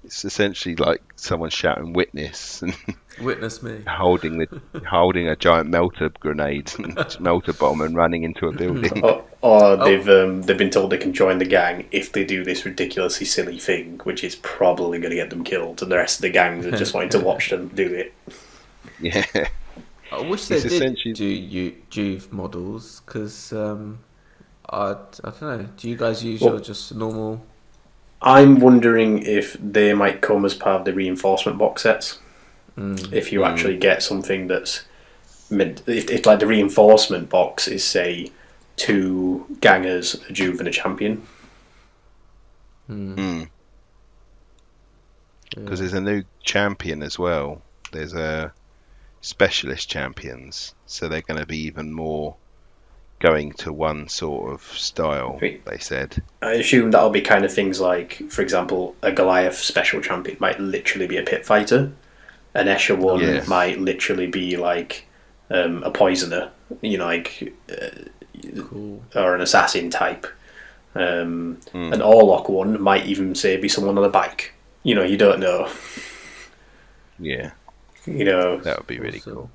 It's essentially like someone shouting "witness" and witness me, holding a giant melter grenade, melter bomb, and running into a building. Or they've been told they can join the gang if they do this ridiculously silly thing, which is probably going to get them killed, and the rest of the gangs are just wanting to watch them do it. Yeah. I wish they did do Juve models, because I don't know. Do you guys use your just normal? I'm wondering if they might come as part of the reinforcement box sets. If you actually get something that's meant, if like the reinforcement box is say 2 gangers, a Juve, and a champion. Because there's a new champion as well. There's a specialist champions, so they're going to be even more going to one sort of style, they said. I assume that'll be kind of things like, for example, a Goliath special champion might literally be a pit fighter. An Escher one might literally be like a poisoner, like cool. Or an assassin type. An Orlok one might even say be someone on a bike. You don't know. Yeah. That would be really cool.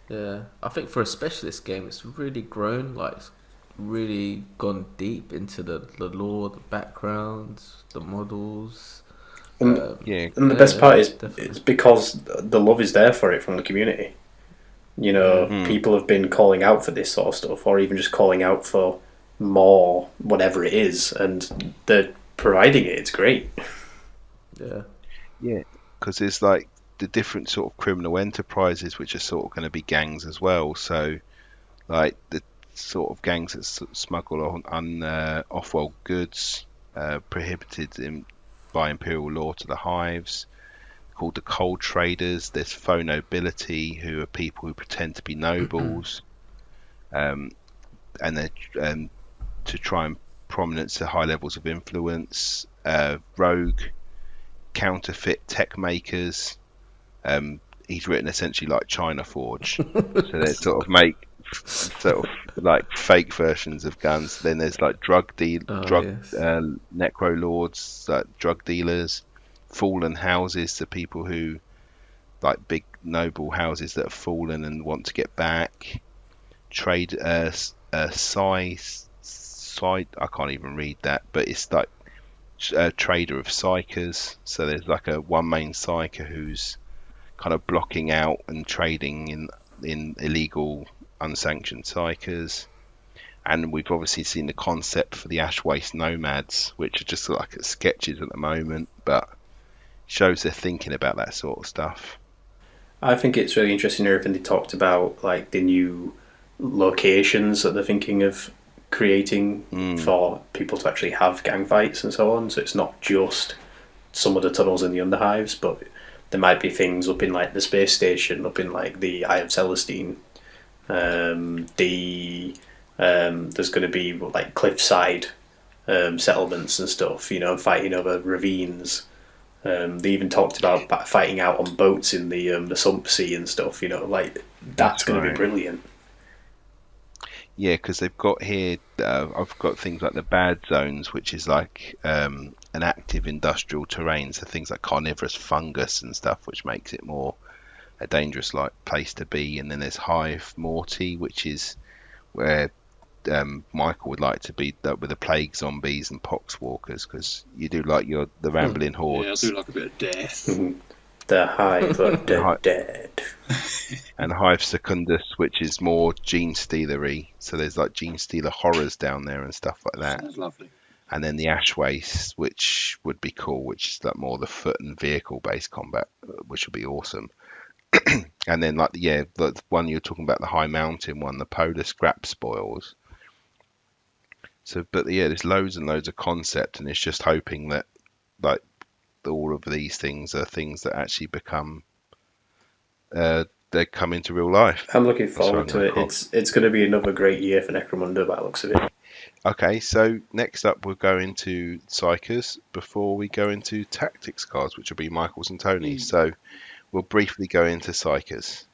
Yeah, I think for a specialist game, it's really grown, like really gone deep into the lore, the backgrounds, the models. And the best part is it's because the love is there for it from the community. People have been calling out for this sort of stuff, or even just calling out for more, whatever it is, and they're providing it. It's great. Yeah, because there's like the different sort of criminal enterprises which are sort of going to be gangs as well. So like the sort of gangs that smuggle on off-world goods, prohibited by imperial law to the hives, called the cold traders. There's faux nobility, who are people who pretend to be nobles, and they're to try and prominence to high levels of influence. Rogue, counterfeit tech makers. He's written essentially like China Forge, so they sort of make like fake versions of guns. Then there's like necro lords, like drug dealers, fallen houses, so people who like big noble houses that have fallen and want to get back. Trade I can't even read that, but it's like a trader of Psykers. So there's like one main Psyker who's kind of blocking out and trading in illegal, unsanctioned Psykers. And we've obviously seen the concept for the Ash Waste Nomads, which are just like sketches at the moment, but shows they're thinking about that sort of stuff. I think it's really interesting everything they talked about, like the new locations that they're thinking of creating for people to actually have gang fights and so on. So it's not just some of the tunnels in the Underhives, but there might be things up in like the space station, up in like the Eye of Celestine. There's going to be like cliffside settlements and stuff, fighting over ravines. They even talked about fighting out on boats in the Sump Sea and stuff. That's going to be brilliant. Yeah, because they've got here, I've got things like the bad zones, which is like an active industrial terrain, so things like carnivorous fungus and stuff, which makes it more a dangerous place to be. And then there's Hive Morty, which is where Michael would like to be, with the plague zombies and pox walkers, because you do like the rambling hordes. Yeah, I do like a bit of death. The Hive of the Dead. And Hive Secundus, which is more gene stealery. So there's like gene stealer horrors down there and stuff like that. Sounds lovely. And then the Ash Waste, which would be cool, which is like more the foot and vehicle based combat, which would be awesome. And then the one you're talking about, the High Mountain one, the Polar Scrap Spoils. So, but yeah, there's loads and loads of concept, and it's just hoping that all of these things are things that actually become they come into real life. I'm looking forward to it. It's going to be another great year for Necromunda by the looks of it. Okay, so next up we'll go into Psykers before we go into Tactics cards, which will be Michael's and Tony's. So we'll briefly go into Psykers.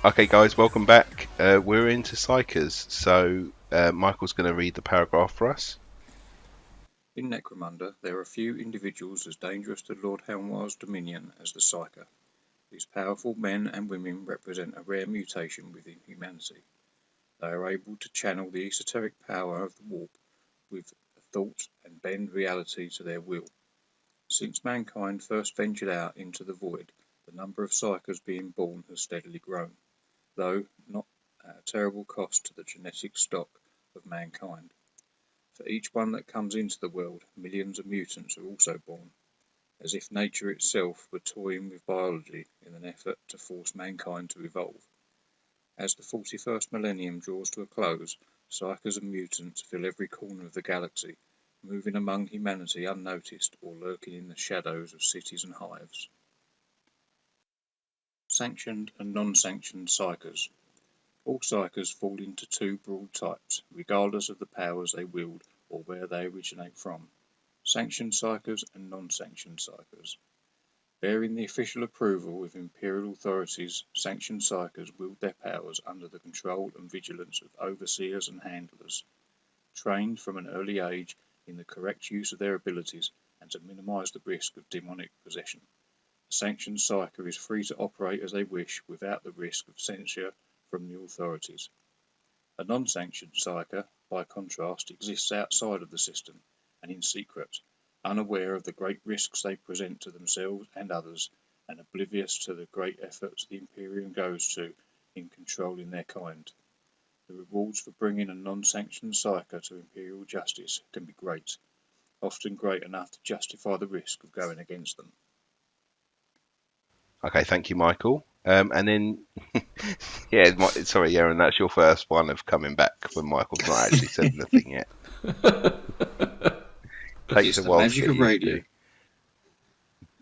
Okay guys, welcome back. We're into Psykers, so Michael's going to read the paragraph for us. In Necromunda, there are few individuals as dangerous to Lord Helmwar's dominion as the Psyker. These powerful men and women represent a rare mutation within humanity. They are able to channel the esoteric power of the warp with thought and bend reality to their will. Since mankind first ventured out into the void, the number of Psykers being born has steadily grown, though not at a terrible cost to the genetic stock of mankind. For each one that comes into the world, millions of mutants are also born, as if nature itself were toying with biology in an effort to force mankind to evolve. As the 41st millennium draws to a close, Psykers and mutants fill every corner of the galaxy, moving among humanity unnoticed or lurking in the shadows of cities and hives. Sanctioned and non-sanctioned Psykers. All Psykers fall into two broad types, regardless of the powers they wield or where they originate from: sanctioned Psykers and non-sanctioned Psykers. Bearing the official approval of imperial authorities, sanctioned Psykers wield their powers under the control and vigilance of overseers and handlers, trained from an early age in the correct use of their abilities and to minimise the risk of demonic possession. A sanctioned Psyker is free to operate as they wish without the risk of censure from the authorities. A non-sanctioned Psyker, by contrast, exists outside of the system and in secret, unaware of the great risks they present to themselves and others, and oblivious to the great efforts the Imperium goes to in controlling their kind. The rewards for bringing a non-sanctioned Psyker to Imperial justice can be great, often great enough to justify the risk of going against them. Okay, thank you, Michael. And then, sorry, Eren, that's your first one of coming back when Michael's not actually said anything yet. Takes a while. Magic of radio.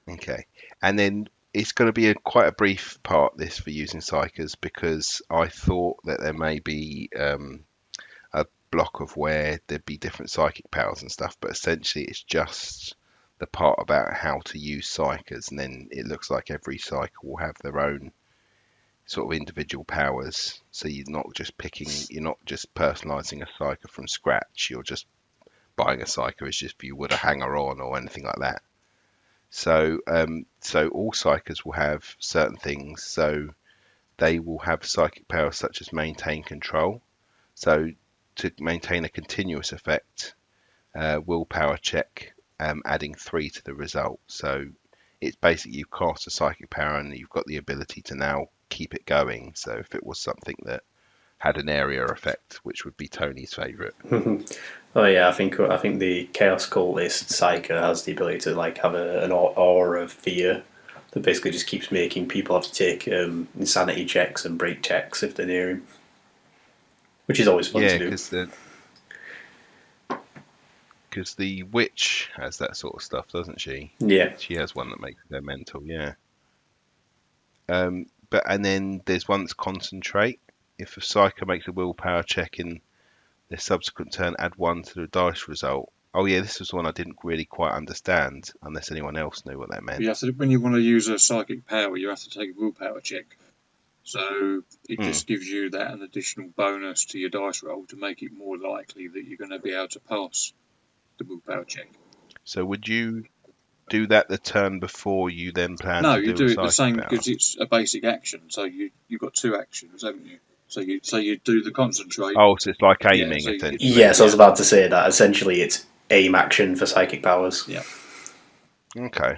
Okay, and then it's going to be quite a brief part, this, for using Psykers, because I thought that there may be a block of where there'd be different psychic powers and stuff, but essentially it's just the part about how to use Psykers, and then it looks like every Psyker will have their own sort of individual powers. So you're not just personalising a Psyker from scratch. You're just buying a Psyker as if you would a hanger-on or anything like that. So all Psykers will have certain things. So they will have psychic powers such as maintain control. So to maintain a continuous effect, willpower check, adding 3 to the result. So it's basically you cast a psychic power and you've got the ability to now keep it going. So if it was something that had an area effect, which would be Tony's favourite. Oh yeah, I think the Chaos Cultist Psyker has the ability to have an aura of fear that basically just keeps making people have to take insanity checks and break checks if they're near him, which is always fun to do. Because the witch has that sort of stuff, doesn't she? Yeah. She has one that makes her mental, yeah. And then there's one that's concentrate. If a Psyker makes a willpower check in the subsequent turn, add 1 to the dice result. Oh yeah, this was one I didn't really quite understand, unless anyone else knew what that meant. When you want to use a psychic power, you have to take a willpower check. So it just gives you that an additional bonus to your dice roll to make it more likely that you're going to be able to pass the willpower check. So would you do that the turn before you then plan No, to do you do it the same power? because it's a basic action. So you've got 2 actions, haven't you? So you do the concentrate. Oh, so it's like aiming, essentially. Yes, I was about to say that. Essentially, it's aim action for psychic powers. Yeah. Okay,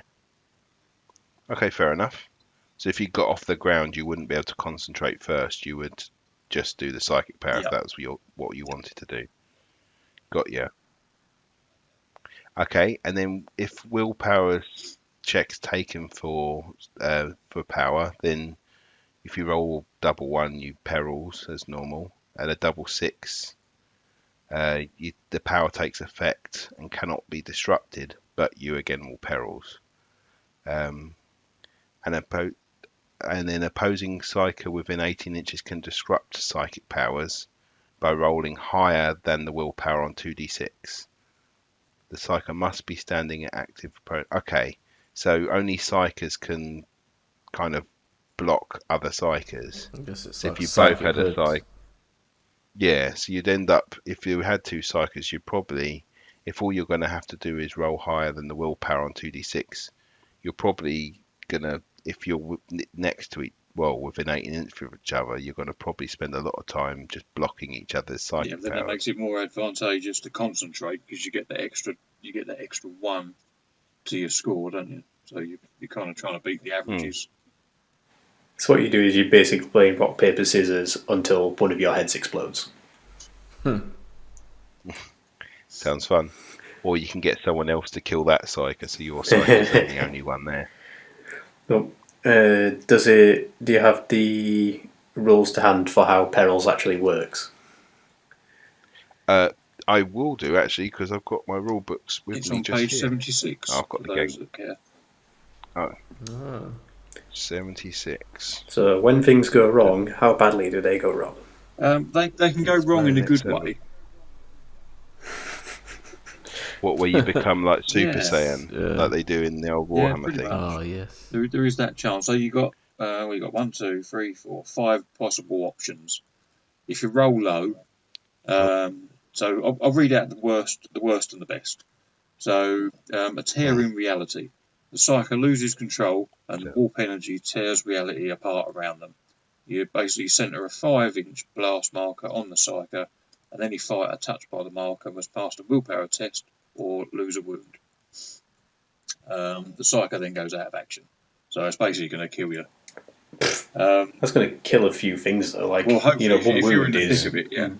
fair enough. So if you got off the ground, you wouldn't be able to concentrate first. You would just do the psychic power if that was what you wanted to do. Got you. Okay, and then if willpower checks taken for power, then if you roll double 1, you perils as normal. At a double 6, the power takes effect and cannot be disrupted, but you again will perils. And then opposing Psyker within 18 inches can disrupt psychic powers by rolling higher than the willpower on 2d6. The Psyker must be standing at active. Okay, so only Psykers can kind of block other Psykers. I guess it's so like if you both had hoods. a Psyker, yeah, so you'd end up, if you had 2 Psykers, you'd probably, if all you're going to have to do is roll higher than the willpower on 2d6, you're probably going to, if you're next to within 18 inches of each other, you're going to probably spend a lot of time just blocking each other's psychic powers. Then that makes it more advantageous to concentrate because you get that extra 1 to your score, don't you? So you're kind of trying to beat the averages. So what you do is you basically play rock, paper, scissors until one of your heads explodes. Sounds fun. Or you can get someone else to kill that Psyker, so your Psyker's the only one there. So, do you have the rules to hand for how perils actually works? I will do, actually, because I've got my rule books with it's me on just page here. 76. I've got the game. Oh. 76. So when things go wrong, how badly do they go wrong? They can go wrong in a good way. What, where you become like Super Yes. Saiyan, like they do in the old Warhammer thing? Oh, yes. There is that chance. So you got 1, 2, 3, 4, 5 possible options. If you roll low, so I'll read out the worst and the best. So a tear in reality. The Psyker loses control and the warp energy tears reality apart around them. You basically centre a 5-inch blast marker on the Psyker, and any fighter touched by the marker must pass a willpower test or lose a wound. The Psyker then goes out of action. So it's basically going to kill you. That's going to kill a few things, though. Like, well, hopefully, one if you're in wound the is. thick of it, yeah.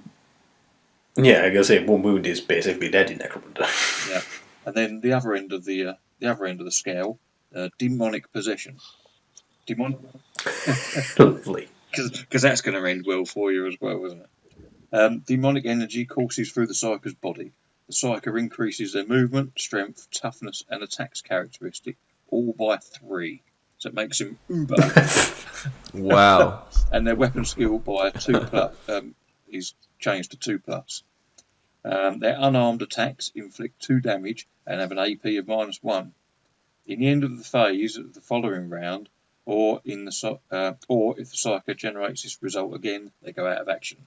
Yeah, I was going to say, one wound is basically dead in Necromunda. Yeah. And then the other end of the scale, demonic possession. Lovely. Because that's going to end well for you as well, isn't it? Demonic energy courses through the Psyker's body. The Psyker increases their movement, strength, toughness, and attacks characteristic, all by 3. So it makes him uber. Wow. And their weapon skill by 2+ is changed to 2+. Their unarmed attacks inflict 2 damage and have an AP of -1. In the end of the phase of the following round, or if the Psyker generates this result again, they go out of action.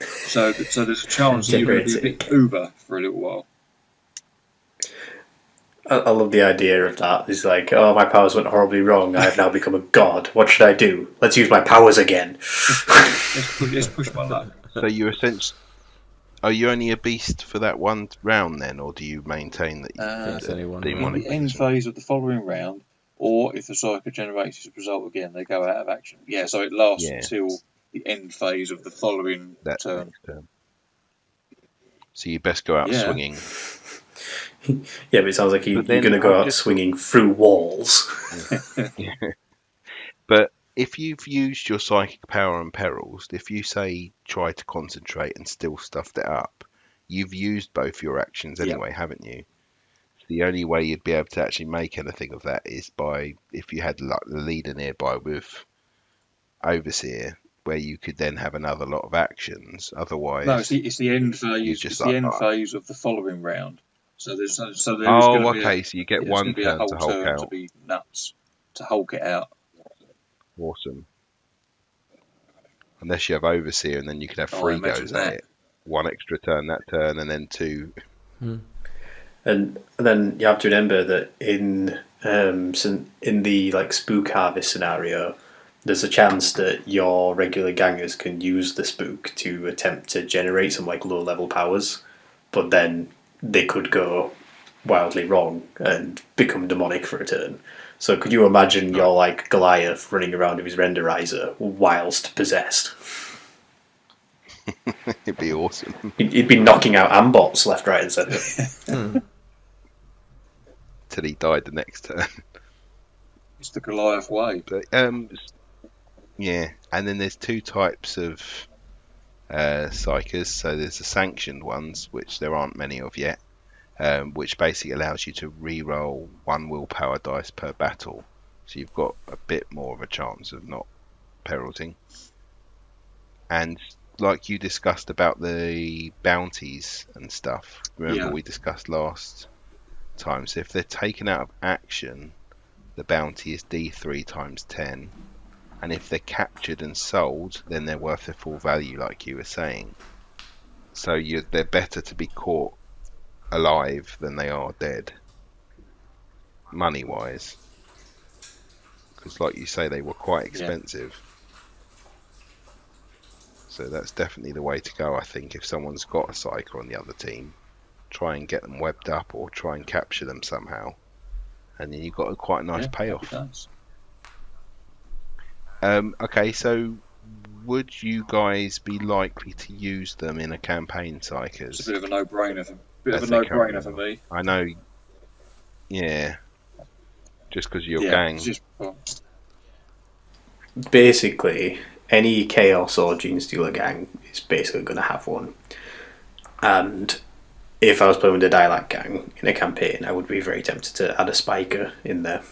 So there's a chance that you're going to be a bit uber for a little while. I love the idea of that. It's like, oh, my powers went horribly wrong. I have now become a god. What should I do? Let's use my powers again. Let's push my luck. So you're essentially... Are you only a beast for that one round then, or do you maintain that you're demonic? In the end phase of the following round, or if the Psyker generates its result again, they go out of action. Yeah, so it lasts until the end phase of the following turn. So you best go out swinging. Yeah, but it sounds like you're going to go out swinging through walls. Yeah. But if you've used your psychic power and perils, if you say try to concentrate and still stuffed it up, you've used both your actions anyway, haven't you? The only way you'd be able to actually make anything of that is by if you had the leader nearby with Overseer, where you could then have another lot of actions. Otherwise, no, it's the end phase. It's the end phase of the following round. So there's going to be so you get one turn to Hulk out. To be nuts to Hulk it out. Awesome. Unless you have Overseer, and then you could have 3 goes at it. 1 extra turn that turn, and then 2. And then you have to remember that in the like spook harvest scenario, there's a chance that your regular gangers can use the spook to attempt to generate some like low level powers, but then they could go wildly wrong and become demonic for a turn. So could you imagine you're like Goliath running around with his renderizer whilst possessed? It'd be awesome. He'd be knocking out ambots left, right, and centre. till he died the next turn. It's the Goliath way. But, yeah, and then there's two types of Psykers. So there's the sanctioned ones, which there aren't many of yet, which basically allows you to re-roll 1 willpower dice per battle. So you've got a bit more of a chance of not perilting. And like you discussed about the bounties and stuff, remember we discussed last time, so if they're taken out of action, the bounty is D3 times 10, and if they're captured and sold, then they're worth their full value, like you were saying. So they're better to be caught alive than they are dead, money wise, because like you say, they were quite expensive. So that's definitely the way to go, I think. If someone's got a Psyker on the other team, try and get them webbed up or try and capture them somehow, and then you've got quite a nice payoff. Okay, so would you guys be likely to use them in a campaign, Psykers? It's a bit of a no-brainer for me. I know. Yeah. Just because of your gang. Basically, any Chaos or Genestealer gang is basically going to have one. And if I was playing with a Dialect gang in a campaign, I would be very tempted to add a Psyker in there.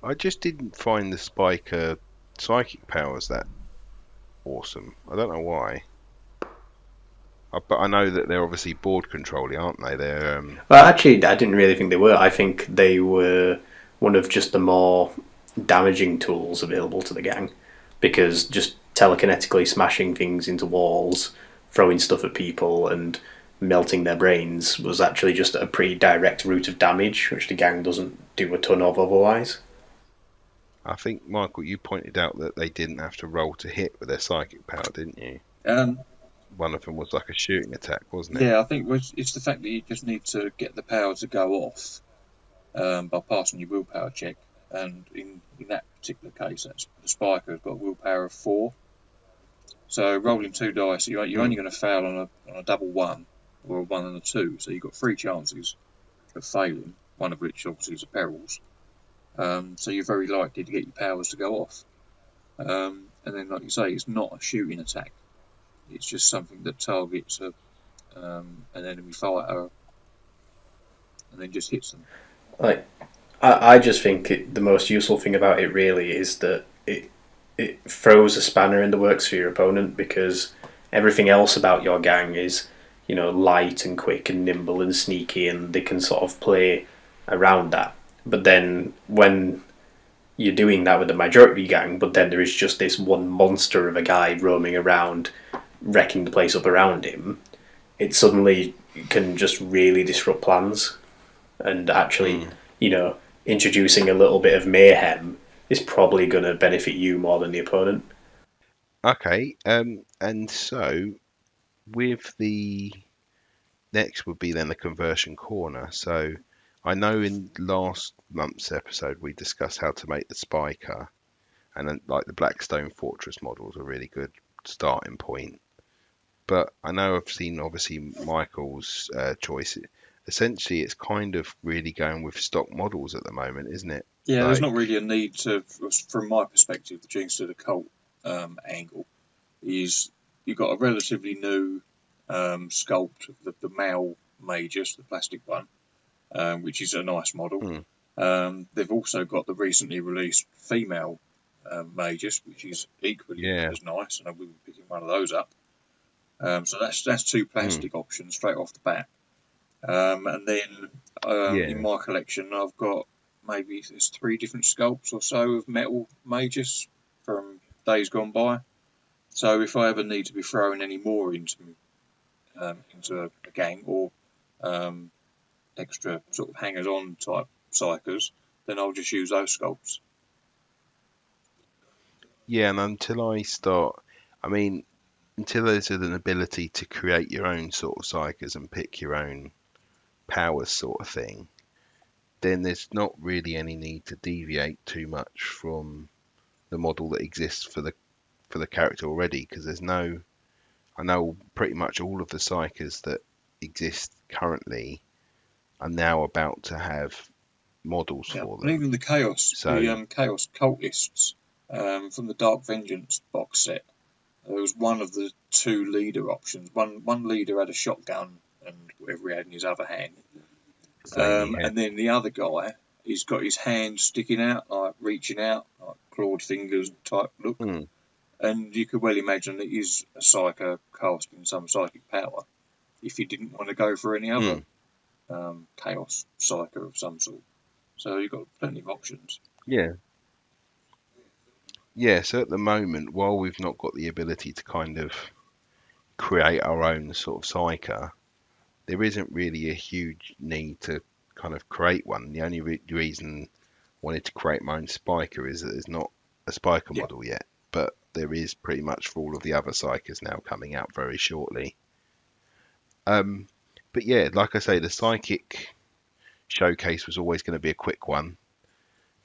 I just didn't find the Psyker psychic powers that awesome. I don't know why. But I know that they're obviously board controlling, aren't they? They're Well, actually, I didn't really think they were. I think they were one of just the more damaging tools available to the gang, because just telekinetically smashing things into walls, throwing stuff at people, and melting their brains was actually just a pretty direct route of damage, which the gang doesn't do a ton of otherwise. I think, Michael, you pointed out that they didn't have to roll to hit with their psychic power, didn't you? One of them was like a shooting attack, wasn't it? Yeah, I think it's the fact that you just need to get the power to go off by passing your willpower check. And in that particular case, the Spiker has got a willpower of 4. So rolling 2 dice, you're only going to fail on a double 1 or a 1 and a 2. So you've got 3 chances of failing, one of which obviously is a perils. So you're very likely to get your powers to go off. And then, like you say, it's not a shooting attack. It's just something that targets an enemy fighter and then just hits them. I just think the most useful thing about it really is that it throws a spanner in the works for your opponent, because everything else about your gang is, light and quick and nimble and sneaky, and they can sort of play around that. But then when you're doing that with the majority gang, but then there is just this one monster of a guy roaming around, wrecking the place up around him, it suddenly can just really disrupt plans. And actually, introducing a little bit of mayhem is probably going to benefit you more than the opponent. Okay, and so with the next would be then the conversion corner. So I know in last month's episode we discussed how to make the Spiker, and then like the Blackstone Fortress model is a really good starting point. But I know I've seen obviously Michael's choice. Essentially, it's kind of really going with stock models at the moment, isn't it? Yeah, there's not really a need to, from my perspective, the Jinx to the Cult angle is you've got a relatively new sculpt of the male Magus, the plastic one, which is a nice model. They've also got the recently released female Magus, which is equally as nice, and I will be picking one of those up. So that's 2 plastic options straight off the bat. And then in my collection, I've got maybe there's 3 different sculpts or so of metal Magus from days gone by. So if I ever need to be throwing any more into a gang or extra sort of hangers-on type Psykers, then I'll just use those sculpts. Yeah, and until there's an ability to create your own sort of Psykers and pick your own powers sort of thing, then there's not really any need to deviate too much from the model that exists for the character already, because I know pretty much all of the Psykers that exist currently are now about to have models for them. And even the Chaos, the Chaos Cultists from the Dark Vengeance box set. There was one of the 2 leader options. One leader had a shotgun and whatever he had in his other hand. And then the other guy, he's got his hand sticking out, like reaching out, like clawed fingers type look. And you could well imagine that he's a Psyker casting some psychic power if he didn't want to go for any other Chaos Psyker of some sort. So you've got plenty of options. Yeah, so at the moment, while we've not got the ability to kind of create our own sort of Psyker, there isn't really a huge need to kind of create one. The only reason I wanted to create my own Spiker is that there's not a Spiker model yet, but there is pretty much for all of the other Psykers now coming out very shortly. But yeah, like I say, the Psychic showcase was always going to be a quick one,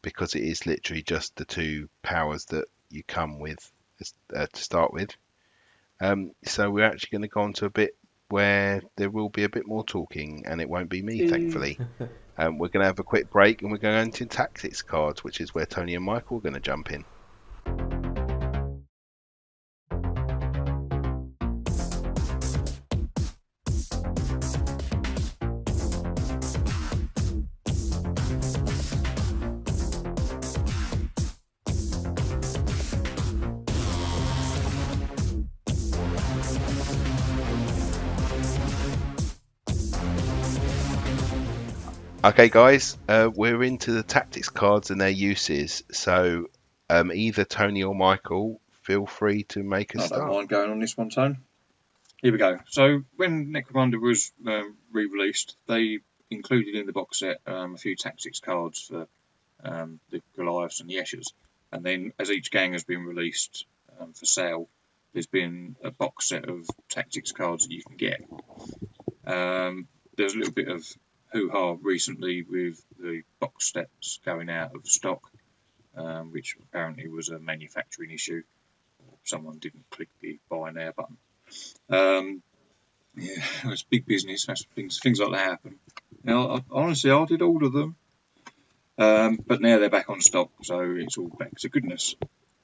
because it is literally just the 2 powers that you come with to start with. So we're actually going to go on to a bit where there will be a bit more talking, and it won't be me, thankfully. We're going to have a quick break, and we're going into tactics cards, which is where Tony and Michael are going to jump in. Okay, guys, we're into the tactics cards and their uses. So either Tony or Michael, feel free to make a start. I don't mind going on this one, Tony. Here we go. So when Necromunda was re-released, they included in the box set a few tactics cards for the Goliaths and the Eschers. And then as each gang has been released for sale, there's been a box set of tactics cards that you can get. There's a little bit of hoo-ha recently with the box sets going out of stock, which apparently was a manufacturing issue. Someone didn't click the buy now button. It's big business. Things like that happen. Now, honestly, I did order them, but now they're back on stock, so it's all back to goodness.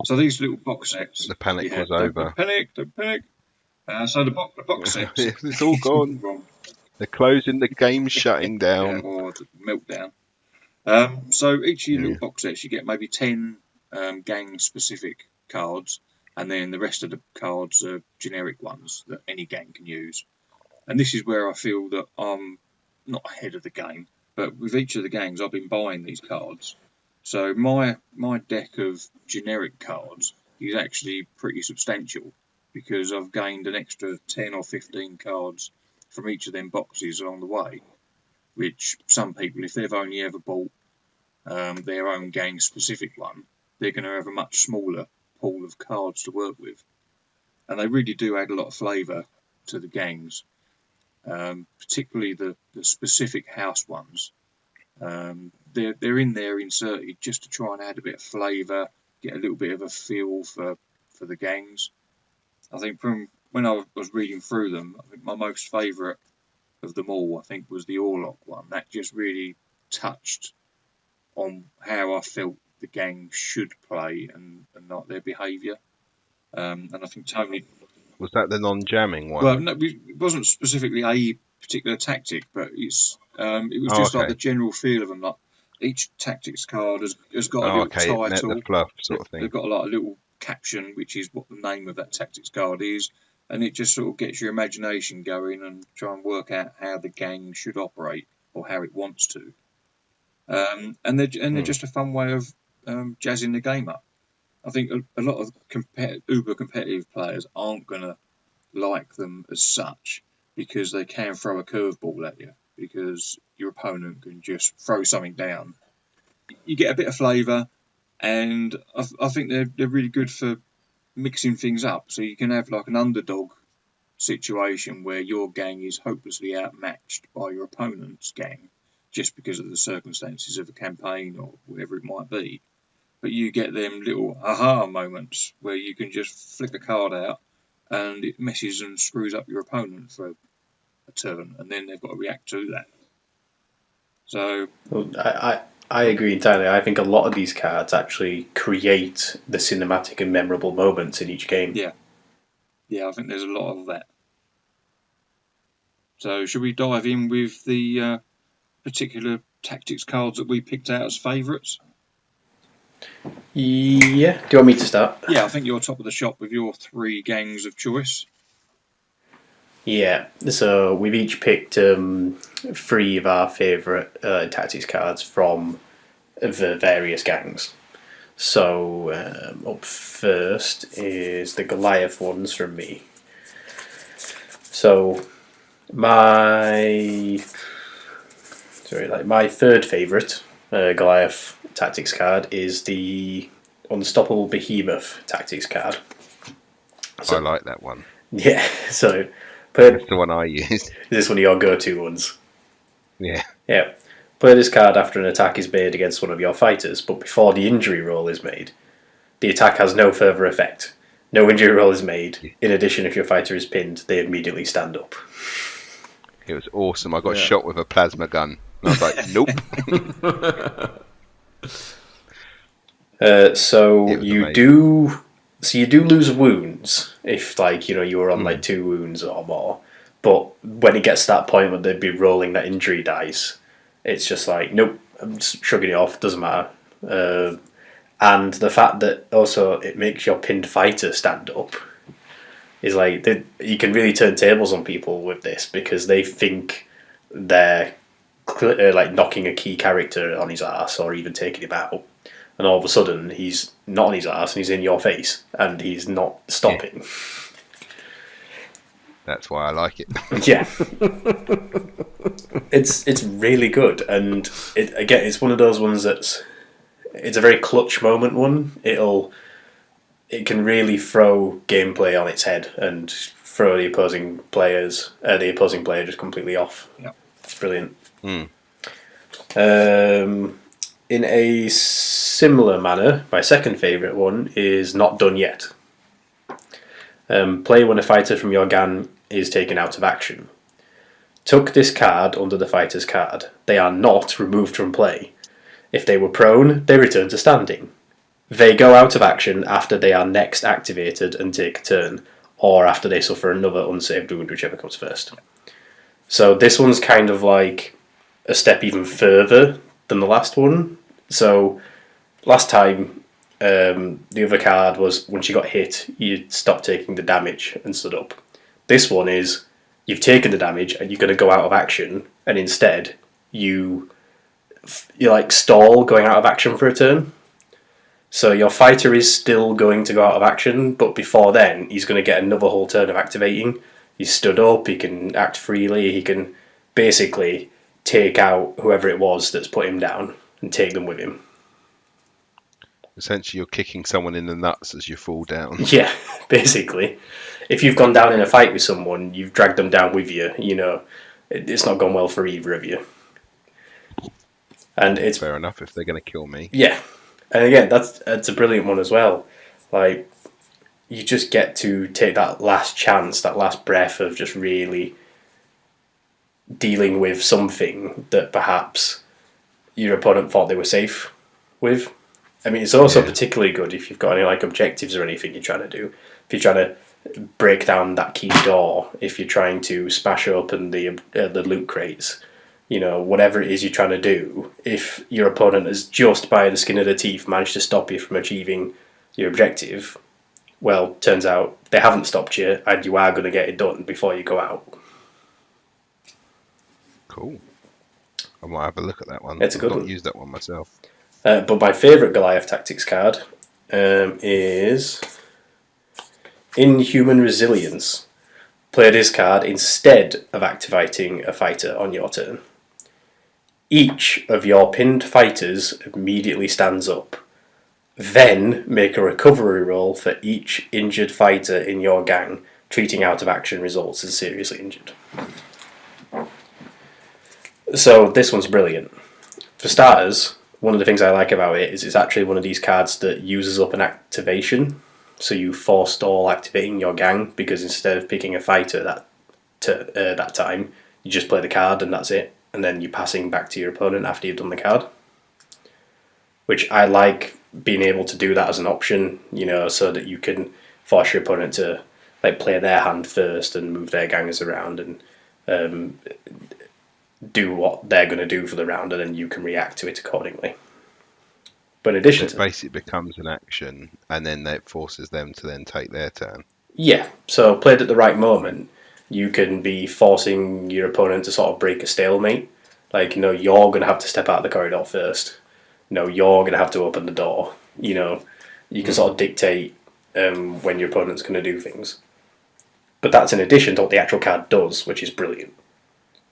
So these little box sets. The panic was over. Don't panic. So the box sets. It's all gone. They're closing, the game's shutting down. Or the meltdown. So each of your little box sets, you get maybe 10 gang-specific cards, and then the rest of the cards are generic ones that any gang can use. And this is where I feel that I'm not ahead of the game, but with each of the gangs, I've been buying these cards. So my deck of generic cards is actually pretty substantial, because I've gained an extra 10 or 15 cards from each of them boxes along the way, which some people, if they've only ever bought their own gang specific one, they're going to have a much smaller pool of cards to work with. And they really do add a lot of flavour to the gangs, particularly the specific house ones. They're in there inserted just to try and add a bit of flavour, get a little bit of a feel for the gangs. I think from when I was reading through them, I think my most favourite of them all, I think, was the Orlok one. That just really touched on how I felt the gang should play and not their behaviour. And I think Tony... Was that the non-jamming one? Well, no, it wasn't specifically a particular tactic, but it was just like the general feel of them. Like each tactics card has got a little title. Net the fluff sort of thing. They've got like a little caption, which is what the name of that tactics card is. And it just sort of gets your imagination going and try and work out how the gang should operate or how it wants to. And they're just a fun way of jazzing the game up. I think a lot of uber competitive players aren't going to like them as such, because they can throw a curveball at you, because your opponent can just throw something down. You get a bit of flavour, and I think they're really good for mixing things up. So you can have like an underdog situation where your gang is hopelessly outmatched by your opponent's gang just because of the circumstances of a campaign or whatever it might be. But you get them little aha moments where you can just flick a card out and it messes and screws up your opponent for a turn, and then they've got to react to that. So I agree entirely. I think a lot of these cards actually create the cinematic and memorable moments in each game. Yeah, I think there's a lot of that. So should we dive in with the particular tactics cards that we picked out as favourites? Yeah. Do you want me to start? Yeah, I think you're top of the shop with your 3 gangs of choice. Yeah, so we've each picked 3 of our favourite tactics cards from the various gangs. So up first is the Goliath ones from me. So my third favourite Goliath tactics card is the Unstoppable Behemoth tactics card. So, I like that one. Yeah, so that's the one I use. Is this one of your go-to ones? Yeah. Yeah. Play this card after an attack is made against one of your fighters, but before the injury roll is made. The attack has no further effect. No injury roll is made. In addition, if your fighter is pinned, they immediately stand up. It was awesome. I got shot with a plasma gun. And I was like, nope. So you do lose wounds if, like, you were on like 2 wounds or more. But when it gets to that point where they'd be rolling that injury dice, it's just like, nope, I'm just shrugging it off, doesn't matter. And the fact that also it makes your pinned fighter stand up is like, you can really turn tables on people with this, because they think they're like knocking a key character on his ass or even taking him out. And all of a sudden, he's not on his ass and he's in your face and he's not stopping. Yeah. That's why I like it. Yeah. It's really good, and it's one of those ones it's a very clutch moment one. It can really throw gameplay on its head and throw the opposing player just completely off. Yeah. It's brilliant. In a similar manner, my second favourite one is Not Done Yet. Play when a fighter from your gang is taken out of action. Tuck this card under the fighter's card. They are not removed from play. If they were prone, they return to standing. They go out of action after they are next activated and take a turn, or after they suffer another unsaved wound, whichever comes first. So this one's kind of like a step even further than the last one. So last time, the other card was once you got hit, you stopped taking the damage and stood up. This one is, you've taken the damage and you're going to go out of action, and instead you like stall going out of action for a turn. So your fighter is still going to go out of action, but before then he's going to get another whole turn of activating. He's stood up, he can act freely, he can basically take out whoever it was that's put him down and take them with him. Essentially, you're kicking someone in the nuts as you fall down. Yeah, basically. If you've gone down in a fight with someone, you've dragged them down with you, it's not gone well for either of you. And it's fair enough if they're going to kill me. Yeah. And again, that's a brilliant one as well. Like, you just get to take that last chance, that last breath of just really dealing with something that perhaps your opponent thought they were safe with. I mean, it's also particularly good if you've got any like objectives or anything you're trying to do. If you're trying to break down that key door, if you're trying to smash open the loot crates, whatever it is you're trying to do, if your opponent has just by the skin of their teeth managed to stop you from achieving your objective, well, turns out they haven't stopped you and you are going to get it done before you go out. Cool. I might have a look at that one. It's a good one. I've not used that one myself. But my favourite Goliath Tactics card is Inhuman Resilience. Play this card instead of activating a fighter on your turn. Each of your pinned fighters immediately stands up. Then make a recovery roll for each injured fighter in your gang. Treating out of action results as seriously injured. So this one's brilliant. For starters, one of the things I like about it is it's actually one of these cards that uses up an activation. So you forestall activating your gang, because instead of picking a fighter that time, you just play the card and that's it. and then you're passing back to your opponent after you've done the card. Which I like being able to do that as an option, so that you can force your opponent to play their hand first and move their gangers around and do what they're going to do for the round, and then you can react to it accordingly. But in addition to basically becomes an action, and then that forces them to then take their turn. Yeah, so played at the right moment, you can be forcing your opponent to sort of break a stalemate. You're going to have to step out of the corridor first. You're going to have to open the door. You can sort of dictate when your opponent's going to do things. But that's in addition to what the actual card does, which is brilliant.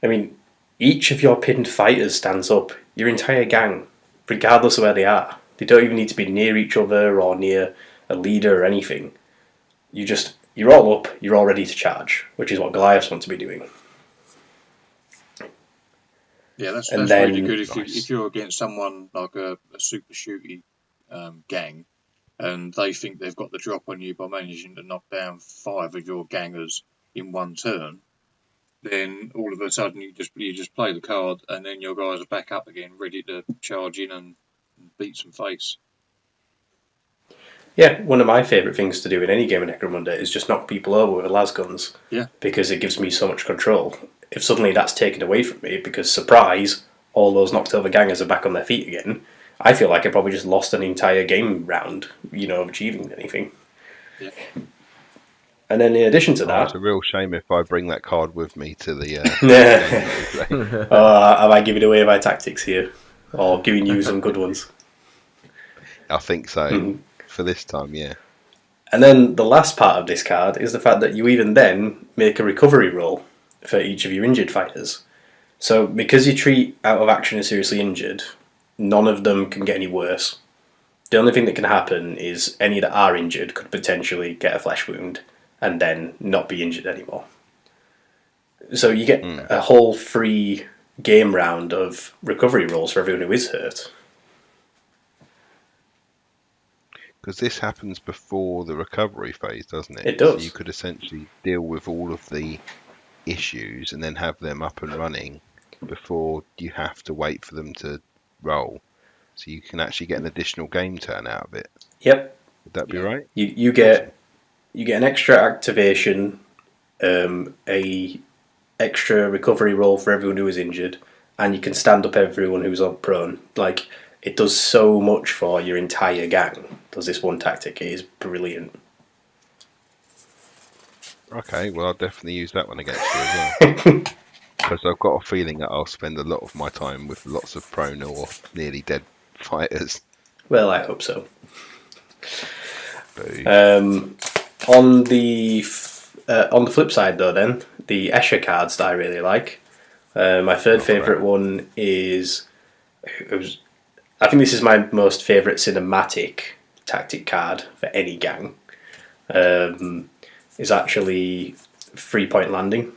I mean, each of your pinned fighters stands up, your entire gang, regardless of where they are. They don't even need to be near each other or near a leader or anything. You're all up, you're all ready to charge, which is what Goliaths want to be doing. Yeah, that's really good if you're against someone like a super shooty gang, and they think they've got the drop on you by managing to knock down 5 of your gangers in one turn. Then all of a sudden you just play the card, and then your guys are back up again, ready to charge in and beat some face. Yeah, one of my favourite things to do in any game of Necromunda is just knock people over with las guns. Yeah. Because it gives me so much control. If suddenly that's taken away from me, because surprise, all those knocked over gangers are back on their feet again, I feel like I probably just lost an entire game round, of achieving anything. Yeah. And then in addition to that... It's a real shame if I bring that card with me to the... am I giving away my tactics here? Or giving you some good ones? I think so. For this time, yeah. And then the last part of this card is the fact that you even then make a recovery roll for each of your injured fighters. So because you treat out of action as seriously injured, none of them can get any worse. The only thing that can happen is any that are injured could potentially get a flesh wound and then not be injured anymore. So you get a whole free game round of recovery rolls for everyone who is hurt. Because this happens before the recovery phase, doesn't it? It does. So you could essentially deal with all of the issues and then have them up and running before you have to wait for them to roll. So you can actually get an additional game turn out of it. Yep. Would that be right? You get an extra activation, a extra recovery roll for everyone who is injured, and you can stand up everyone who's on prone. It does so much for your entire gang. Does this one tactic? It is brilliant. Okay, well I'll definitely use that one against you as well. Because I've got a feeling that I'll spend a lot of my time with lots of prone or nearly dead fighters. Well, I hope so. On the flip side, though, then the Escher cards that I really like. My third favourite one is. I think this is my most favourite cinematic tactic card for any gang. Is actually 3-point landing.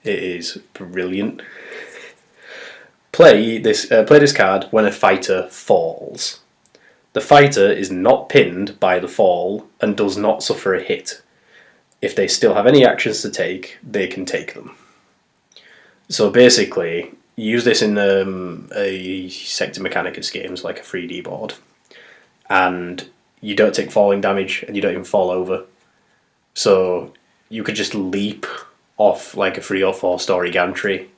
It is brilliant. Play this card when a fighter falls. The fighter is not pinned by the fall and does not suffer a hit. If they still have any actions to take, they can take them. So basically, you use this in a Sector Mechanicus games, like a 3D board, and you don't take falling damage and you don't even fall over. So you could just leap off like a 3 or 4 story gantry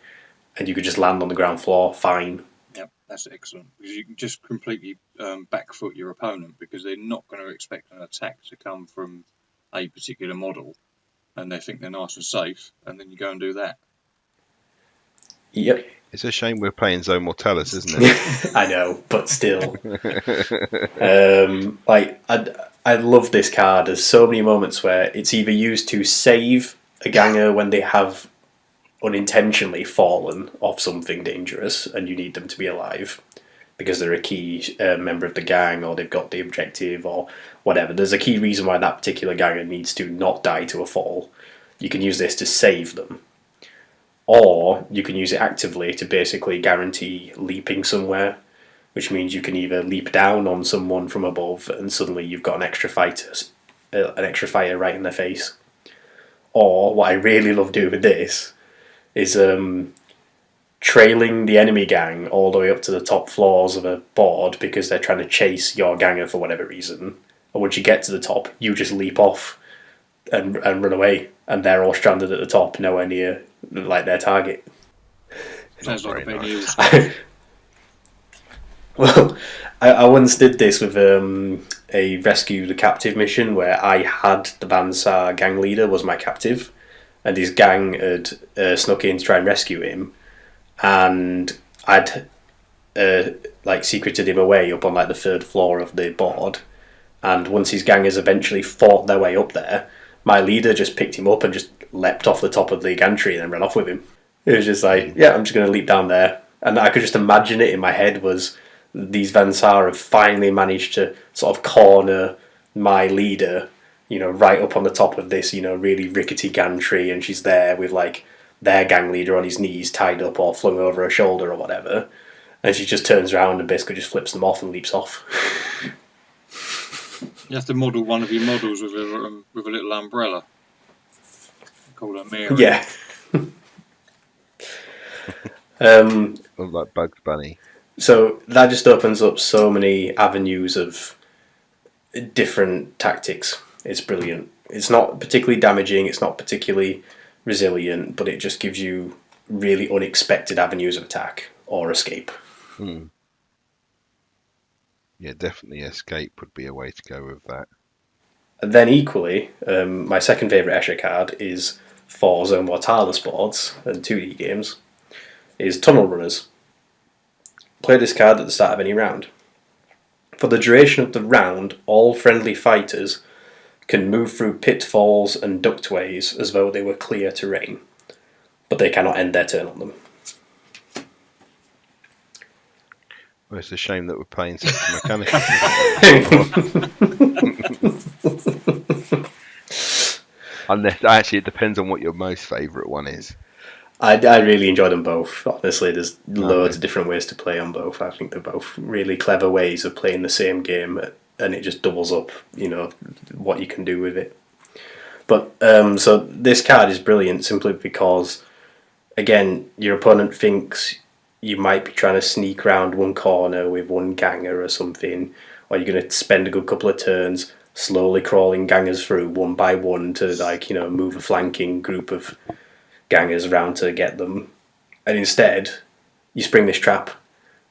and you could just land on the ground floor fine. Yep, that's excellent. Because you can just completely backfoot your opponent because they're not going to expect an attack to come from a particular model and they think they're nice and safe, and then you go and do that. Yep. It's a shame we're playing Zone Mortalis, isn't it? I know, but still. I love this card. There's so many moments where it's either used to save a ganger when they have unintentionally fallen off something dangerous and you need them to be alive because they're a key member of the gang or they've got the objective or whatever. There's a key reason why that particular ganger needs to not die to a fall. You can use this to save them. Or you can use it actively to basically guarantee leaping somewhere, which means you can either leap down on someone from above and suddenly you've got an extra fighter right in their face. Or what I really love doing with this is trailing the enemy gang all the way up to the top floors of a board because they're trying to chase your ganger for whatever reason. And once you get to the top, you just leap off and run away, and they're all stranded at the top, nowhere near like their target. Sounds like a very nice. Well, I once did this with a rescue the captive mission where I had the Bansar gang leader was my captive, and his gang had snuck in to try and rescue him, and I'd like secreted him away up on like the third floor of the board, and once his gangers eventually fought their way up there, my leader just picked him up and just leapt off the top of the gantry and then ran off with him. It was just like, yeah, I'm just going to leap down there, and I could just imagine it in my head was these Vansar have finally managed to sort of corner my leader, right up on the top of this, really rickety gantry, and she's there with like their gang leader on his knees tied up or flung over her shoulder or whatever, and she just turns around and basically just flips them off and leaps off. You have to model one of your models with a little umbrella. Call her Mary. Yeah. Like Bugs Bunny. So that just opens up so many avenues of different tactics. It's brilliant. It's not particularly damaging, it's not particularly resilient, but it just gives you really unexpected avenues of attack or escape. Yeah, definitely escape would be a way to go with that. And then equally, my second favourite Escher card is for Zone Mortalis boards and 2D games, is Tunnel Runners. Play this card at the start of any round. For the duration of the round, all friendly fighters can move through pitfalls and ductways as though they were clear terrain, but they cannot end their turn on them. Well, it's a shame that we're playing such a mechanical. Unless, actually, it depends on what your most favourite one is. I really enjoy them both. Honestly, there's loads of different ways to play on both. I think they're both really clever ways of playing the same game, and it just doubles up, what you can do with it. But so this card is brilliant simply because, again, your opponent thinks you might be trying to sneak around one corner with one ganger or something, or you're going to spend a good couple of turns slowly crawling gangers through one by one to move a flanking group of gangers around to get them, and instead you spring this trap.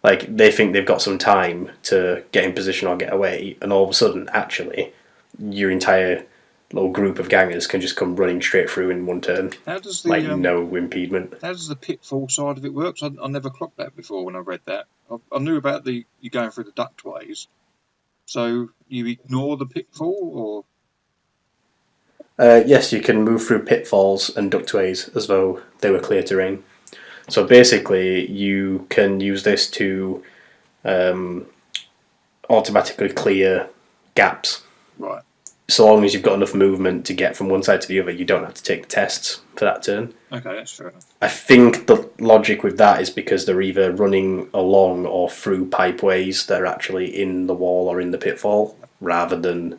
Like, they think they've got some time to get in position or get away, and all of a sudden actually your entire little group of gangers can just come running straight through in one turn. How does the no impediment? How does the pitfall side of it work? I never clocked that before when I read that. I knew about you going through the ductways, so you ignore the pitfall, or yes, you can move through pitfalls and ductways as though they were clear terrain. So basically, you can use this to automatically clear gaps. Right. So long as you've got enough movement to get from one side to the other, you don't have to take the tests for that turn. Okay, that's fair enough. I think the logic with that is because they're either running along or through pipeways that are actually in the wall or in the pitfall, rather than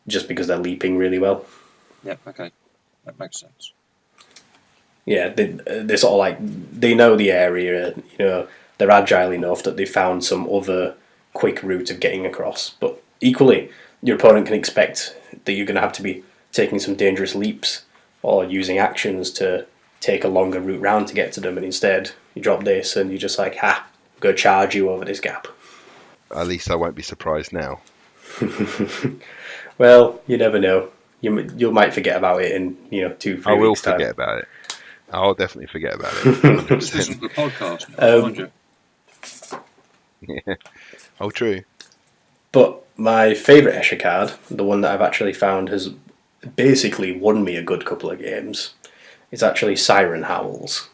just because they're leaping really well. Yep, okay. That makes sense. Yeah, they sort of like, they know the area, they're agile enough that they found some other quick route of getting across. But equally, your opponent can expect that you're going to have to be taking some dangerous leaps or using actions to take a longer route round to get to them, and instead you drop this and you're just like, I'm going to charge you over this gap. At least I won't be surprised now. Well, you never know. You might forget about it in 2-3 weeks time. I will forget about it. I'll definitely forget about it. This isn't the podcast now, mind you. Yeah. Oh, true. But my favourite Escher card, the one that I've actually found has basically won me a good couple of games, is actually Siren Howls.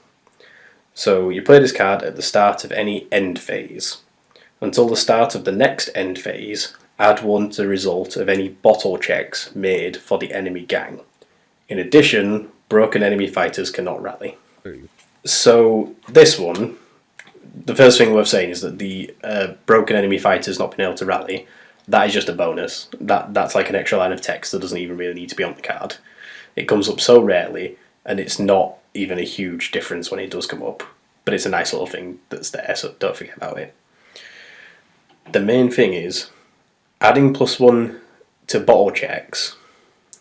So you play this card at the start of any end phase. Until the start of the next end phase, add 1 to the result of any bottle checks made for the enemy gang. In addition, broken enemy fighters cannot rally. Ooh. So this one, the first thing worth saying is that the broken enemy fighters not being able to rally, that is just a bonus. That's like an extra line of text that doesn't even really need to be on the card. It comes up so rarely, and it's not even a huge difference when it does come up. but it's a nice little thing that's there, so don't forget about it. The main thing is, adding +1 to bottle checks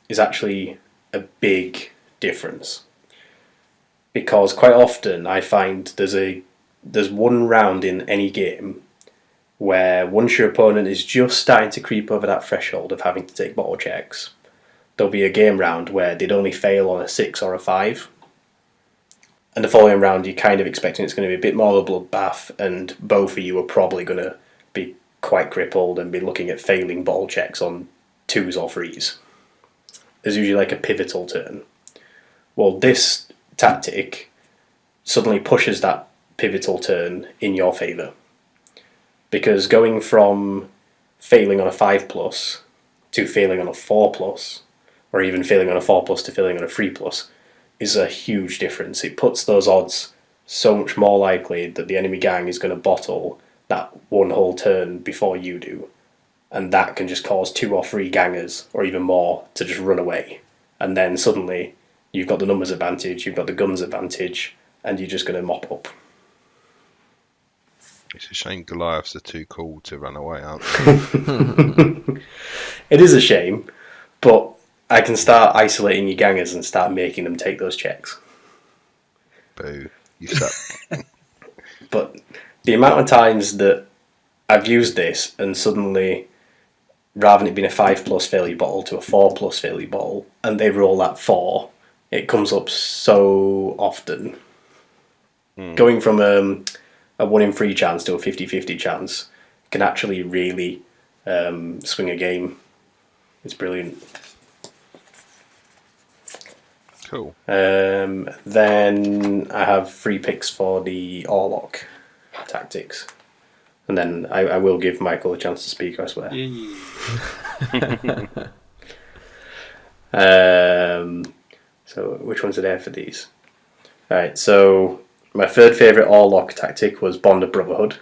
is actually a big difference. Because quite often I find there's one round in any game where once your opponent is just starting to creep over that threshold of having to take bottle checks, there'll be a game round where they'd only fail on a 6 or a 5. And the following round you're kind of expecting it's going to be a bit more of a bloodbath, and both of you are probably going to be quite crippled and be looking at failing bottle checks on 2s or 3s. There's usually like a pivotal turn. Well, this tactic suddenly pushes that pivotal turn in your favour. Because going from failing on a 5+ to failing on a 4+, or even failing on a 4+ to failing on a 3+, is a huge difference. It puts those odds so much more likely that the enemy gang is going to bottle that one whole turn before you do. And that can just cause 2 or 3 gangers, or even more, to just run away. And then suddenly you've got the numbers advantage, you've got the guns advantage, and you're just going to mop up. It's a shame Goliaths are too cool to run away, aren't they? It is a shame, but I can start isolating your gangers and start making them take those checks. Boo. You suck. But the amount of times that I've used this and suddenly, rather than it being a 5+ failure bottle to a 4+ failure bottle, and they roll that 4, it comes up so often. Going from a 1 in 3 chance to a 50-50 chance can actually really swing a game. It's brilliant. Cool. Then I have 3 picks for the Orlok tactics. And then I will give Michael a chance to speak, I swear. So which ones are there for these? Alright, so my third favourite Orlok tactic was Bond of Brotherhood.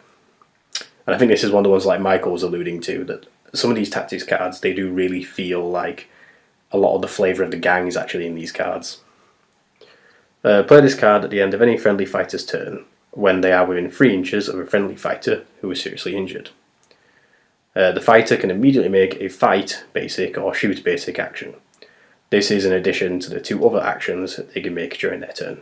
And I think this is one of the ones like Michael was alluding to, that some of these tactics cards, they do really feel like a lot of the flavour of the gang is actually in these cards. Play this card at the end of any friendly fighter's turn, when they are within 3 inches of a friendly fighter who is seriously injured. The fighter can immediately make a fight basic or shoot basic action. This is in addition to the 2 other actions that they can make during their turn.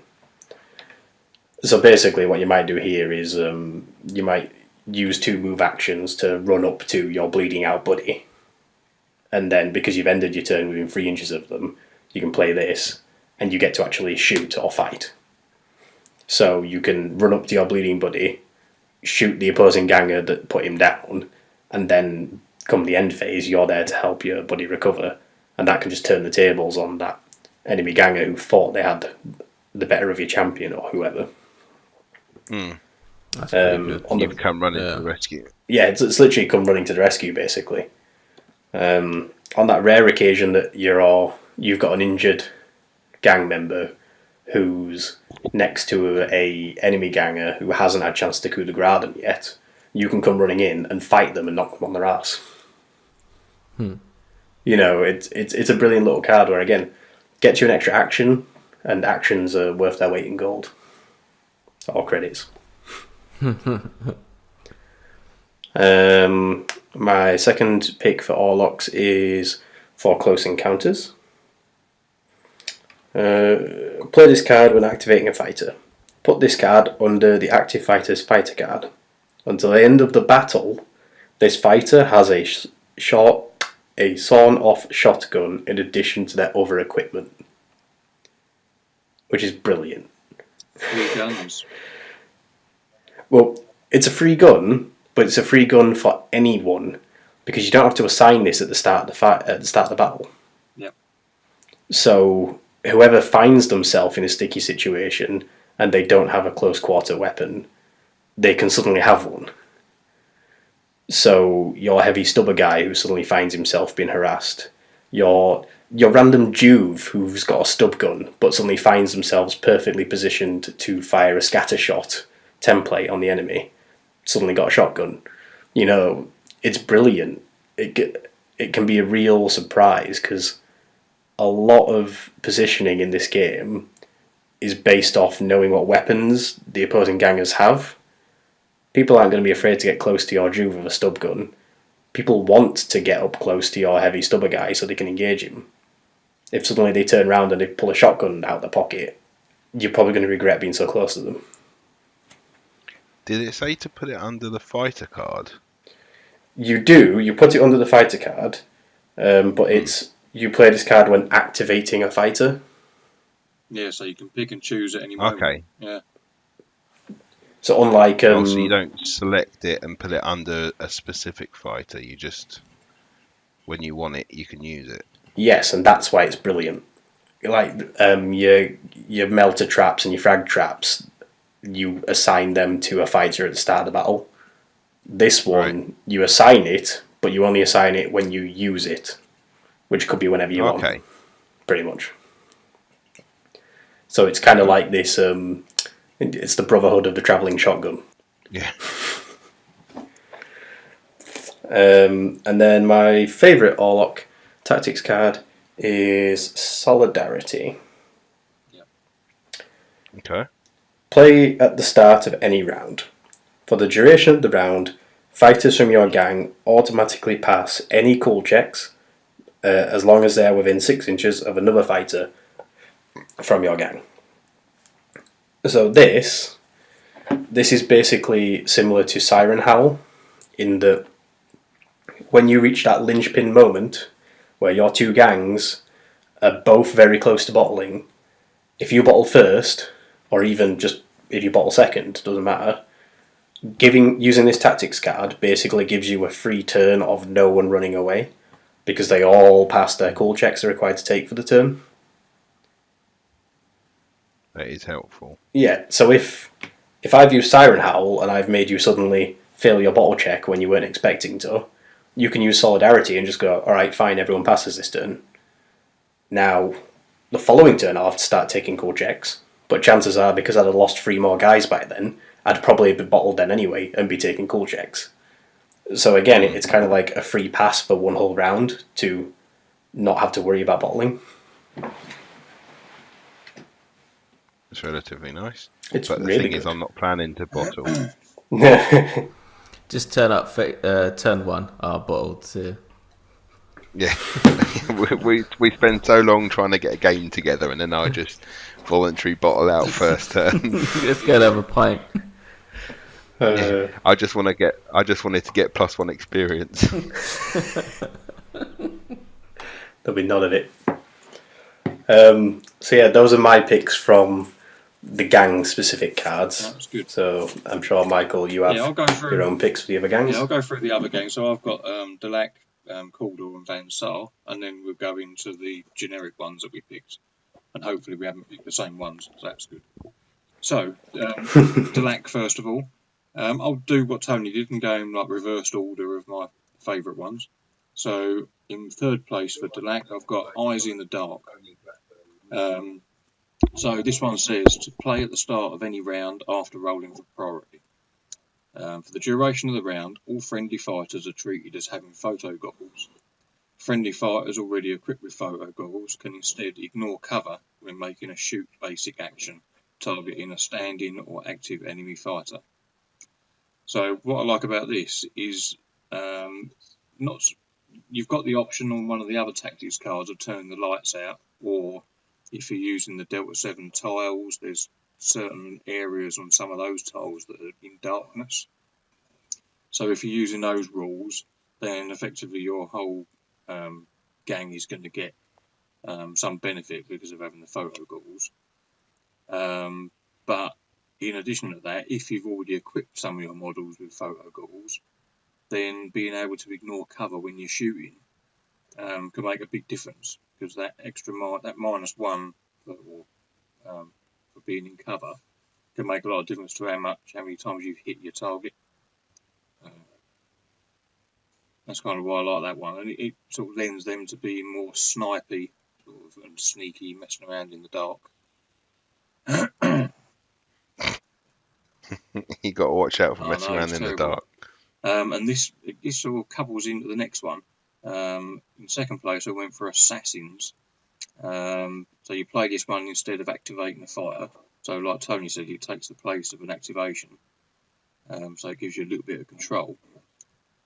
So basically what you might do here is you might use 2 move actions to run up to your bleeding out buddy. And then because you've ended your turn within 3 inches of them, you can play this and you get to actually shoot or fight. So you can run up to your bleeding buddy, shoot the opposing ganger that put him down, and then come the end phase, you're there to help your buddy recover. And that can just turn the tables on that enemy ganger who thought they had the better of your champion or whoever. That's pretty good. You come running to the rescue. Yeah, it's literally come running to the rescue, basically. On that rare occasion that you've got an injured gang member who's next to a enemy ganger who hasn't had a chance to coup de grace them yet, you can come running in and fight them and knock them on their ass. You know, it's a brilliant little card where, again, gets you an extra action, and actions are worth their weight in gold. Or credits. My second pick for Orloks is for Close Encounters. Play this card when activating a fighter. Put this card under the active fighter's fighter card. Until the end of the battle, this fighter has a sawn-off shotgun in addition to their other equipment. Which is brilliant. 3 guns. Well, it's a free gun, but it's a free gun for anyone, because you don't have to assign this at the start of the battle. Yep. So whoever finds themselves in a sticky situation and they don't have a close quarter weapon, they can suddenly have one. So your heavy stubber guy who suddenly finds himself being harassed, your random Juve who's got a stub gun but suddenly finds themselves perfectly positioned to fire a scatter shot template on the enemy, suddenly got a shotgun. You know, it's brilliant. It can be a real surprise, because a lot of positioning in this game is based off knowing what weapons the opposing gangers have. People aren't going to be afraid to get close to your Juve with a stub gun. People want to get up close to your heavy stubber guy so they can engage him. If suddenly they turn around and they pull a shotgun out of their pocket, you're probably going to regret being so close to them. Did it say to put it under the fighter card? You do. You put it under the fighter card, but it's you play this card when activating a fighter. Yeah, so you can pick and choose at any moment. Okay. Yeah. So unlike... so you don't select it and put it under a specific fighter. You just, when you want it, you can use it. Yes, and that's why it's brilliant. Like your melter traps and your frag traps, you assign them to a fighter at the start of the battle. This one, you assign it, but you only assign it when you use it, which could be whenever you want. Pretty much. So it's kind of like this... it's the Brotherhood of the Travelling Shotgun. Yeah. And then my favourite Orlok tactics card is Solidarity. Yep. Okay. Play at the start of any round. For the duration of the round, fighters from your gang automatically pass any cool checks as long as they are within 6 inches of another fighter from your gang. So this is basically similar to Siren Howl in that when you reach that linchpin moment where your two gangs are both very close to bottling, if you bottle first, or even just if you bottle second, doesn't matter, using this tactics card basically gives you a free turn of no one running away, because they all pass their cool checks they're required to take for the turn. That is helpful. Yeah, so if I've used Siren Howl and I've made you suddenly fail your bottle check when you weren't expecting to, you can use Solidarity and just go, alright, fine, everyone passes this turn. Now, the following turn I'll have to start taking cool checks, but chances are, because I'd have lost 3 more guys by then, I'd probably be bottled then anyway and be taking cool checks. So again, it's kind of like a free pass for one whole round to not have to worry about bottling. It's relatively nice. It's but the really thing good. is, I'm not planning to bottle. Just turn up turn 1, our bottle to... Yeah. we spend so long trying to get a game together, and then I just voluntary bottle out first turn. Let's go and have a pint. Yeah. I just wanted to get +1 experience. There'll be none of it. So yeah, those are my picks from the gang specific cards. That's good. So I'm sure, Michael, you have your own picks for the other gangs. Yeah, I'll go through the other gangs. So I've got Delac, Caldor and Van Saar, and then we'll go into the generic ones that we picked. And hopefully we haven't picked the same ones, so that's good. So, Delac first of all. I'll do what Tony did and go in like reversed order of my favourite ones. So in third place for Delac, I've got Eyes in the Dark. So this one says to play at the start of any round after rolling for priority. For the duration of the round, all friendly fighters are treated as having photo goggles. Friendly fighters already equipped with photo goggles can instead ignore cover when making a shoot basic action, targeting a standing or active enemy fighter. So what I like about this is you've got the option on one of the other tactics cards of turning the lights out, or if you're using the Delta 7 tiles, there's certain areas on some of those tiles that are in darkness. So if you're using those rules, then effectively your whole gang is going to get some benefit because of having the photo goggles. But in addition to that, if you've already equipped some of your models with photo goggles, then being able to ignore cover when you're shooting can make a big difference, because that extra that -1 for being in cover can make a lot of difference to how many times you've hit your target. That's kind of why I like that one, and it sort of lends them to being more snipey sort of, and sneaky, messing around in the dark. You got to watch out for messing around in the dark. And this sort of couples into the next one. In second place, I went for Assassins. So you play this one instead of activating the fire. So like Tony said, it takes the place of an activation. So it gives you a little bit of control.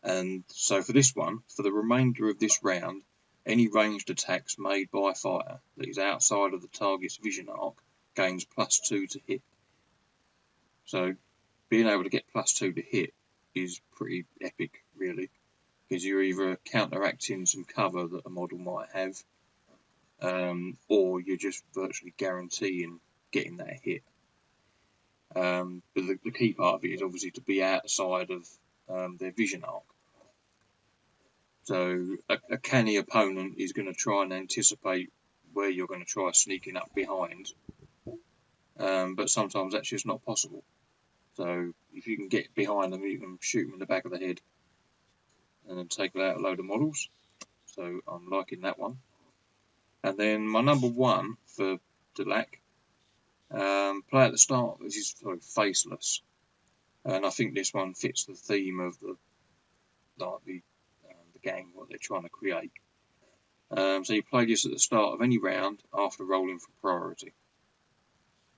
And so for this one, for the remainder of this round, any ranged attacks made by fire that is outside of the target's vision arc gains +2 to hit. So being able to get +2 to hit is pretty epic, really, because you're either counteracting some cover that a model might have, or you're just virtually guaranteeing getting that hit. But the key part of it is obviously to be outside of their vision arc. So a canny opponent is going to try and anticipate where you're going to try sneaking up behind, but sometimes that's just not possible. So if you can get behind them, you can shoot them in the back of the head and then take out a load of models. So I'm liking that one. And then my number one for Delac, play at the start. This is Faceless, and I think this one fits the theme of the game, what they're trying to create. So you play this at the start of any round after rolling for priority.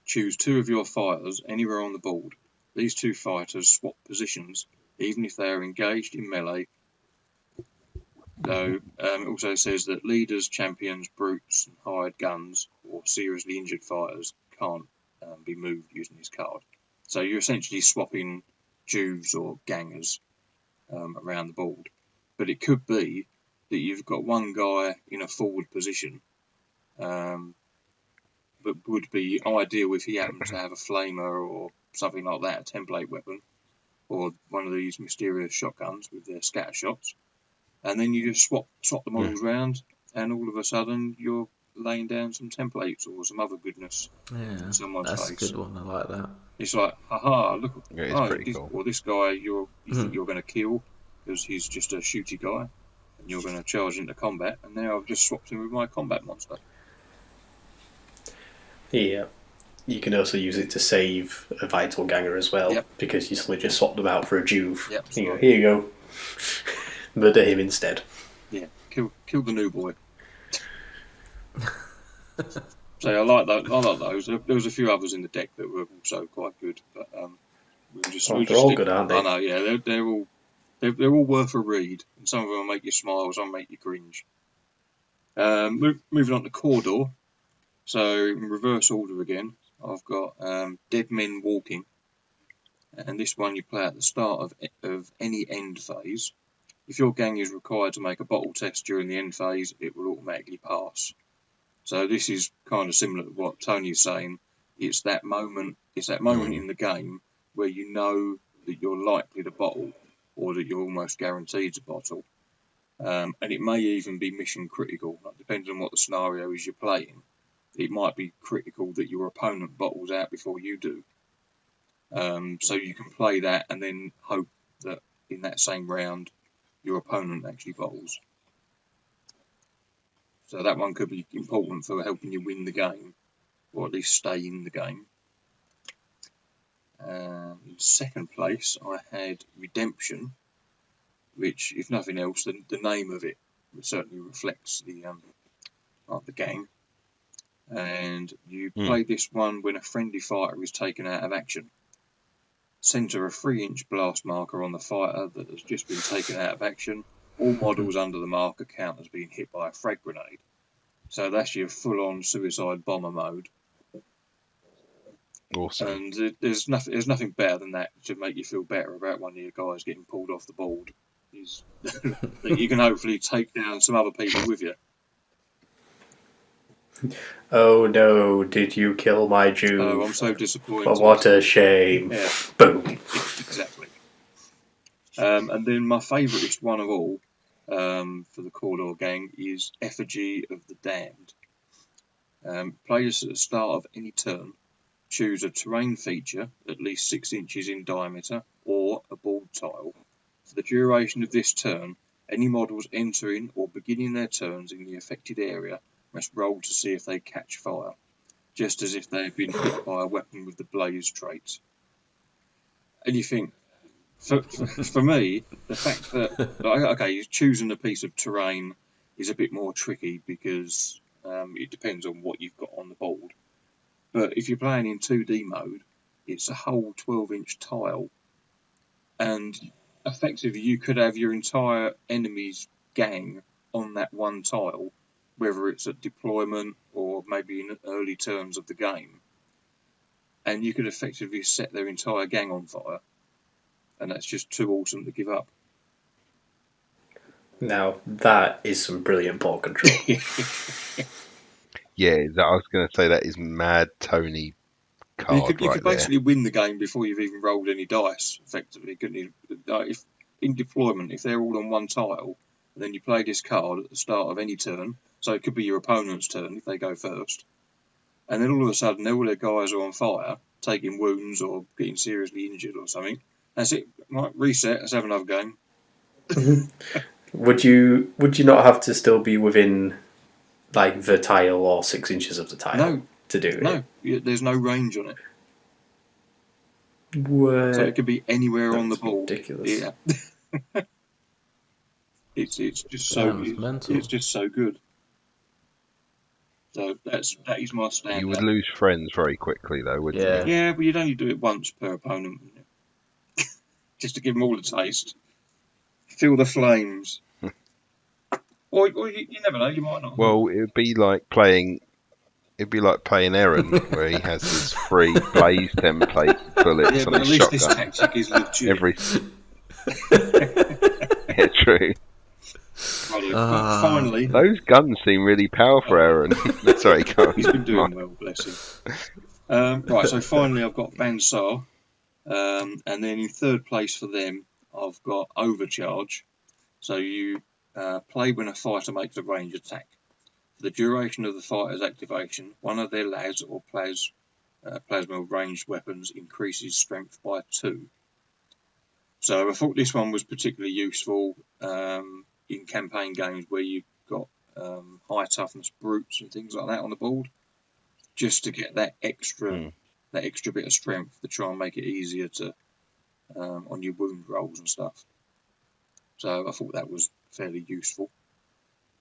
Choose 2 of your fighters anywhere on the board. These 2 fighters swap positions, even if they are engaged in melee. So it also says that leaders, champions, brutes, and hired guns, or seriously injured fighters can't be moved using this card. So you're essentially swapping Jews or gangers around the board. But it could be that you've got one guy in a forward position that would be ideal if he happened to have a flamer or something like that, a template weapon, or one of these mysterious shotguns with their scatter shots. And then you just swap the models around, and all of a sudden you're laying down some templates or some other goodness in someone's face. That's a good one. I like that. It's like, haha, look, it's pretty cool. Or this guy you think you're going to kill because he's just a shooty guy, and you're going to charge into combat, and now I've just swapped him with my combat monster. Yeah. You can also use it to save a vital ganger as well, because you suddenly just swap them out for a Juve. Yep, here you go. Murder him instead. Yeah, kill the new boy. So I like those. There was a few others in the deck that were also quite good, but they're all good, aren't they? I know, yeah, they're all worth a read, and some of them will make you smile, some make you cringe. Moving on to Cawdor. So in reverse order again, I've got Dead Men Walking, and this one you play at the start of any end phase. If your gang is required to make a bottle test during the end phase, it will automatically pass. So this is kind of similar to what Tony's saying. It's that moment in the game where you know that you're likely to bottle, or that you're almost guaranteed to bottle. And it may even be mission critical, depending on what the scenario is you're playing. It might be critical that your opponent bottles out before you do. So you can play that and then hope that in that same round your opponent actually bottles. So that one could be important for helping you win the game, or at least stay in the game. In second place, I had Redemption, which, if nothing else, the name of it certainly reflects the game. And you play this one when a friendly fighter is taken out of action. Centre a 3-inch blast marker on the fighter that has just been taken out of action. All models under the marker count as being hit by a frag grenade. So that's your full-on suicide bomber mode. Awesome. And there's nothing better than that to make you feel better about one of your guys getting pulled off the board. Is that you can hopefully take down some other people with you. Oh no, did you kill my Jew? Oh, I'm so disappointed. Oh, what a shame. Yeah. Boom. Exactly. And then my favouriteest one of all for the Cawdor gang is Effigy of the Damned. Players at the start of any turn choose a terrain feature at least 6 inches in diameter or a board tile. For the duration of this turn, any models entering or beginning their turns in the affected area must roll to see if they catch fire, just as if they have been hit by a weapon with the blaze trait. And you think, for me, the fact that, okay, choosing a piece of terrain is a bit more tricky because It depends on what you've got on the board. But if you're playing in 2D mode, it's a whole 12-inch tile. And effectively, you could have your entire enemy's gang on that one tile, whether it's at deployment or maybe in early turns of the game. And you could effectively set their entire gang on fire. And that's just too awesome to give up. Now, that is some brilliant ball control. Yeah, I was going to say that is mad Tony card. You could basically win the game before you've even rolled any dice, effectively, couldn't you? If in deployment, if they're all on one tile, then you play this card at the start of any turn, so it could be your opponent's turn if they go first, and then all of a sudden all their guys are on fire, taking wounds or getting seriously injured or something. That's it. Right, reset. Let's have another game. Would you not have to still be within like the tile or 6 inches of the tile to do it? No, there's no range on it. So it could be anywhere on the board. Ridiculous. Yeah. it's just so it's just so good. So that is my standard. You would lose friends very quickly, though, wouldn't you? Yeah, but you'd only do it once per opponent, just to give them all a taste. Feel the flames. or you never know, you might not. Well, it'd be like playing Eren, where he has his free blaze template bullets on his shotgun. This tactic is legit. Yeah, true. Finally, those guns seem really powerful, Eren. Sorry, he's been doing well, bless him. Right, so finally I've got Bansar, and then in third place for them I've got Overcharge. So you play when a fighter makes a range attack. For the duration of the fighter's activation, one of their lads or plasma ranged weapons increases strength by 2. So I thought this one was particularly useful in campaign games where you've got high toughness brutes and things like that on the board, just to get that extra bit of strength to try and make it easier to on your wound rolls and stuff. So I thought that was fairly useful.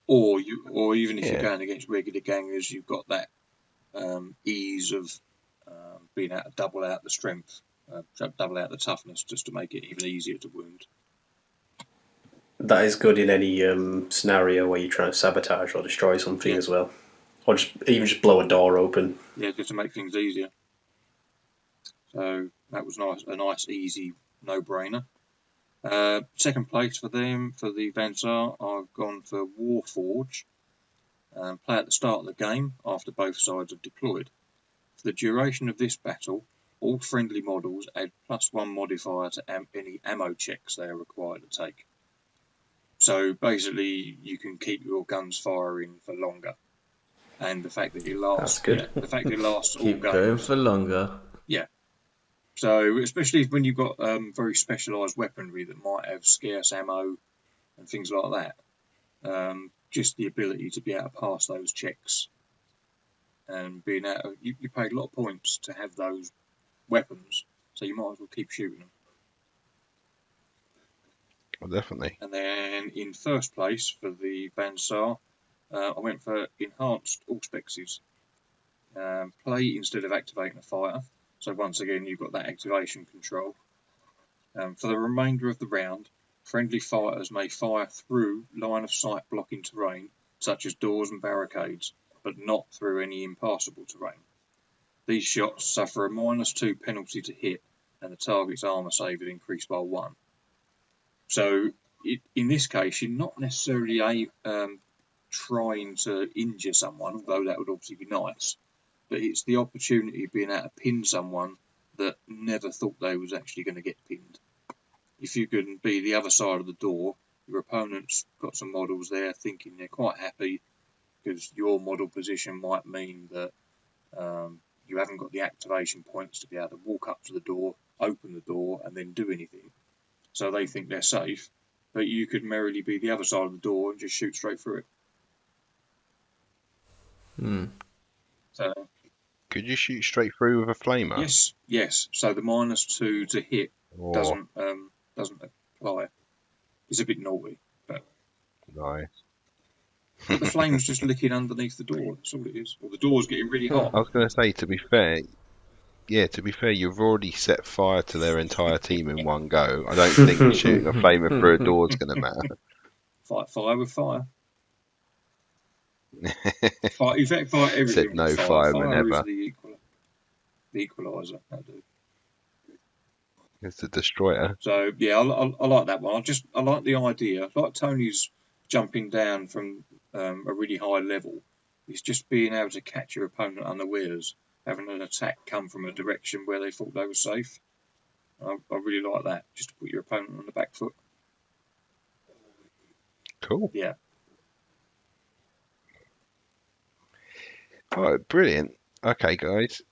Or even if you're going against regular gangers, you've got that ease of being able to double out the strength, double out the toughness, just to make it even easier to wound. That is good in any scenario where you're trying to sabotage or destroy something as well. Or just blow a door open. Yeah, just to make things easier. So that was nice, a nice, easy, no-brainer. Second place for them, for the Bansar, I've gone for Warforge. Play at the start of the game, after both sides have deployed. For the duration of this battle, all friendly models add +1 modifier to any ammo checks they are required to take. So basically, you can keep your guns firing for longer, and the fact that it lasts. That's good. The fact that it lasts all Keep games. going for longer. Yeah. So especially when you've got very specialised weaponry that might have scarce ammo and things like that, just the ability to be able to pass those checks and being able, you paid a lot of points to have those weapons, so you might as well keep shooting them. Well, definitely. And then in first place for the Bansar, I went for Enhanced Auspexes. Play instead of activating a fighter. So once again, you've got that activation control. For the remainder of the round, friendly fighters may fire through line of sight blocking terrain, such as doors and barricades, but not through any impassable terrain. These shots suffer a -2 penalty to hit, and the target's armour save is increased by 1. So in this case, you're not necessarily trying to injure someone, although that would obviously be nice. But it's the opportunity of being able to pin someone that never thought they was actually going to get pinned. If you can be the other side of the door, your opponent's got some models there thinking they're quite happy because your model position might mean that you haven't got the activation points to be able to walk up to the door, open the door, and then do anything. So they think they're safe, but you could merrily be the other side of the door and just shoot straight through it. So, could you shoot straight through with a flamer? Yes. So the -2 to hit doesn't apply. It's a bit naughty, but nice. But the flame's just licking underneath the door. That's all it is. Or the door's getting really hot. I was going to say, to be fair, you've already set fire to their entire team in one go. I don't think shooting a flamer through a door is going to matter. Fight fire with fire. In fact, fight everything. Said no with fire whenever. Is the equaliser. It's a destroyer. So yeah, I like that one. I like the idea. I like Tony's jumping down from a really high level. It's just being able to catch your opponent unawares, having an attack come from a direction where they thought they were safe. I really like that. Just to put your opponent on the back foot. Cool. Yeah. All right, brilliant. Okay, guys.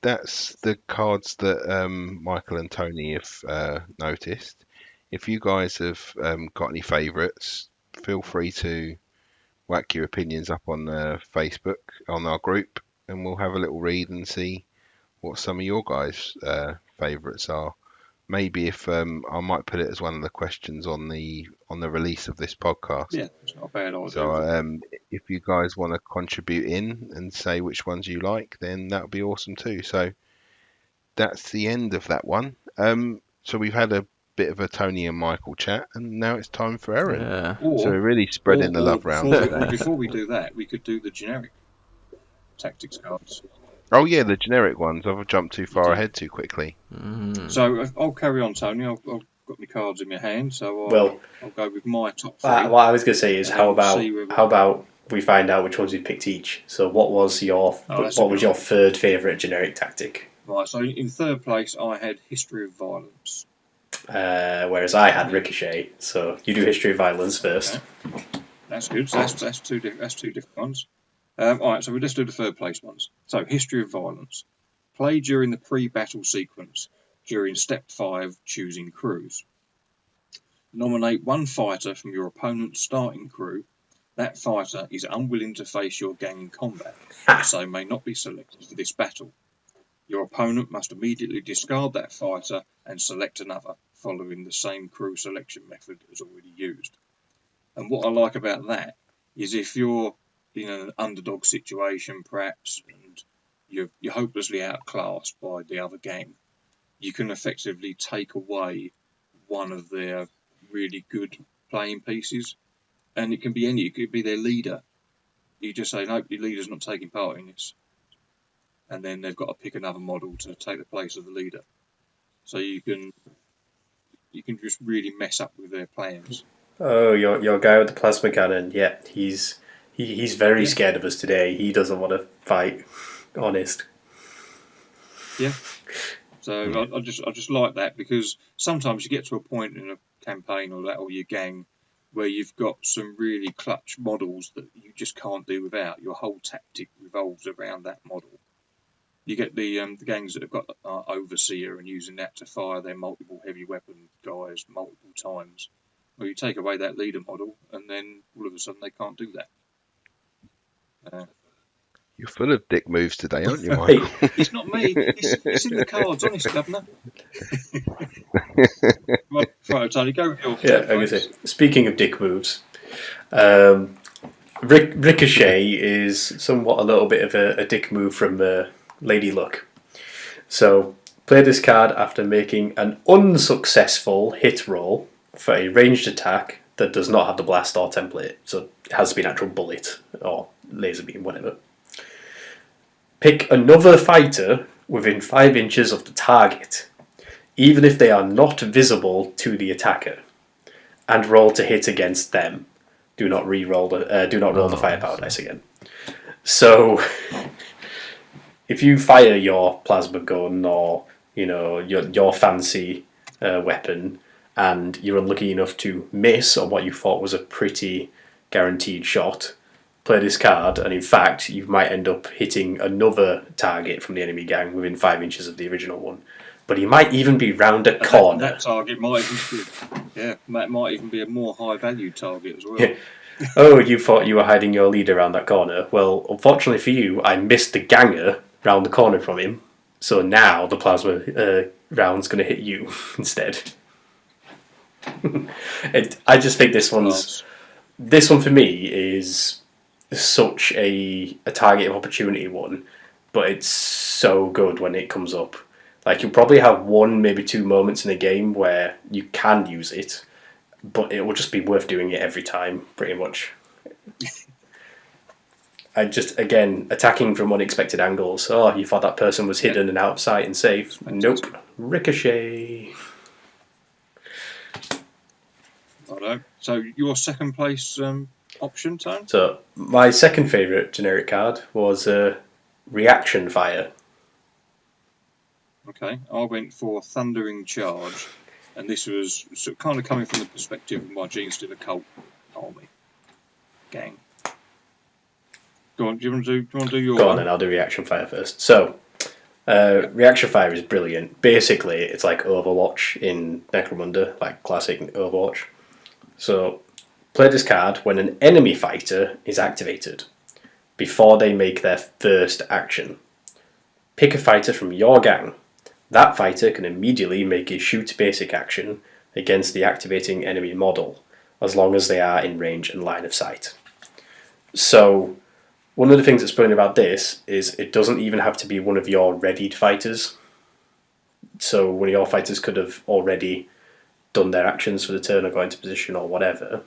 That's the cards that Michael and Tony have noticed. If you guys have got any favourites, feel free to whack your opinions up on Facebook on our group, and we'll have a little read and see what some of your guys' favourites are. Maybe if I might put it as one of the questions on the release of this podcast. Yeah, it's not a bad idea. So if you guys want to contribute in and say which ones you like, then that would be awesome too. So that's the end of that one. So we've had a bit of a Tony and Michael chat, and now it's time for Eren. Yeah. So we're really spreading the love round today. Before we do that, we could do the generic tactics cards. Oh yeah, the generic ones. I've jumped too far ahead too quickly. So I'll carry on, Tony. I've got my cards in my hand, so I'll go with my top three. What I was going to say is, how about we find out which ones we picked each? So what was your third favourite generic tactic? Right. So in third place, I had History of Violence. Whereas I had Ricochet. So you do History of Violence first. Okay. That's good. So that's two different ones. All right, so we'll just do the third place ones. So, History of Violence. Play during the pre-battle sequence, during Step 5, choosing crews. Nominate one fighter from your opponent's starting crew. That fighter is unwilling to face your gang in combat, so may not be selected for this battle. Your opponent must immediately discard that fighter and select another, following the same crew selection method as already used. And what I like about that is if you're in an underdog situation, perhaps, and you're hopelessly outclassed by the other gang, you can effectively take away one of their really good playing pieces, and it can be it could be their leader. You just say, nope, your leader's not taking part in this, and then they've got to pick another model to take the place of the leader. So you can just really mess up with their plans. Oh, your guy with the plasma cannon, yeah, he's very scared of us today. He doesn't want to fight. Honest. Yeah. So I just like that, because sometimes you get to a point in a campaign or your gang where you've got some really clutch models that you just can't do without. Your whole tactic revolves around that model. You get the gangs that have got Overseer and using that to fire their multiple heavy weapon guys multiple times. Well, you take away that leader model, and then all of a sudden they can't do that. You're full of dick moves today, aren't you, Michael? It's not me. It's in the cards, honest, Governor. Right, Tony, go with your. Yeah, I was going to say, speaking of dick moves, Ricochet is somewhat a little bit of a dick move from Lady Luck. So, play this card after making an unsuccessful hit roll for a ranged attack that does not have the blast or template. So, it has to be an actual bullet or laser beam, whatever. Pick another fighter within 5 inches of the target, even if they are not visible to the attacker, and roll to hit against them. Do not roll the firepower dice again. So, if you fire your plasma gun or your fancy weapon, and you're unlucky enough to miss on what you thought was a pretty guaranteed shot, play this card, and in fact, you might end up hitting another target from the enemy gang within 5 inches of the original one. But he might even be round a corner. That target might even be a more high-value target as well. Yeah. Oh, you thought you were hiding your leader around that corner? Well, unfortunately for you, I missed the ganger round the corner from him. So now the plasma round's going to hit you instead. I just think this one's this one for me is such a target of opportunity one, but it's so good when it comes up. Like, you'll probably have one, maybe two moments in a game where you can use it, but it will just be worth doing it every time, pretty much. I just, again, attacking from unexpected angles. Oh, you thought that person was hidden and out of sight and safe. Nope. Ricochet. Righto. So your second place option, Tone? So my second favourite generic card was Reaction Fire. Okay, I went for Thundering Charge, and this was kind of coming from the perspective of my Genestealer Cult army gang. Go on, do you want to do your Go on then, I'll do Reaction Fire first. So, Reaction Fire is brilliant. Basically, it's like Overwatch in Necromunda, like classic Overwatch. So, play this card when an enemy fighter is activated, before they make their first action. Pick a fighter from your gang. That fighter can immediately make a shoot basic action against the activating enemy model, as long as they are in range and line of sight. So, one of the things that's brilliant about this is it doesn't even have to be one of your readied fighters. So one of your fighters could have already done their actions for the turn or got into position or whatever.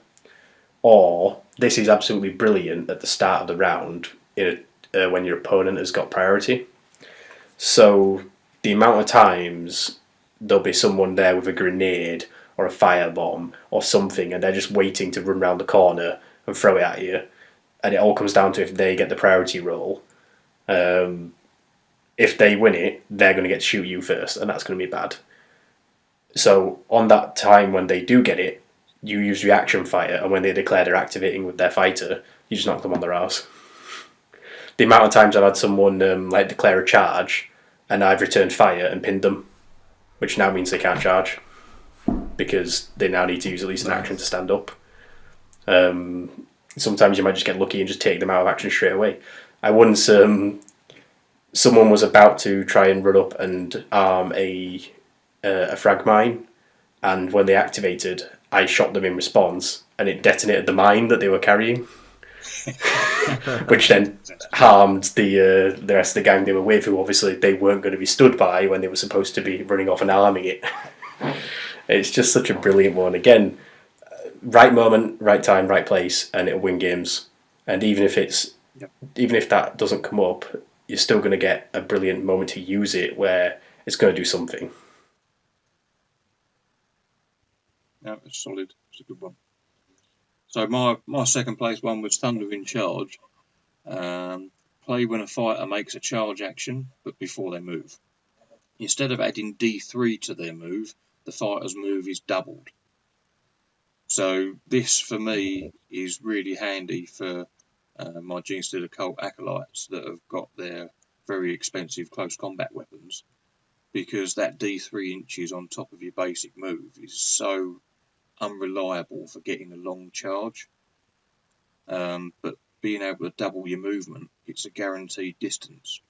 Or this is absolutely brilliant at the start of the round when your opponent has got priority. So the amount of times there'll be someone there with a grenade or a firebomb or something, and they're just waiting to run around the corner and throw it at you. And it all comes down to if they get the priority roll. If they win it, they're going to get to shoot you first, and that's going to be bad. So on that time when they do get it, you use Reaction Fire, and when they declare they're activating with their fighter, you just knock them on their arse. The amount of times I've had someone declare a charge, and I've returned fire and pinned them, which now means they can't charge, because they now need to use at least an action to stand up. Sometimes you might just get lucky and just take them out of action straight away. I once, someone was about to try and run up and arm a frag mine, and when they activated, I shot them in response, and it detonated the mine that they were carrying, which then harmed the rest of the gang they were with, who obviously they weren't going to be stood by when they were supposed to be running off and arming it. It's just such a brilliant one. Again, right moment, right time, right place, and it'll win games. And even if that doesn't come up, you're still going to get a brilliant moment to use it where it's going to do something. Yeah, it's solid. It's a good one. So my second place one was Thunder in Charge. Play when a fighter makes a charge action, but before they move. Instead of adding D3 to their move, the fighter's move is doubled. So this, for me, is really handy for my Genestealer Cult acolytes that have got their very expensive close combat weapons, because that D3 inches on top of your basic move is so unreliable for getting a long charge. But being able to double your movement, it's a guaranteed distance,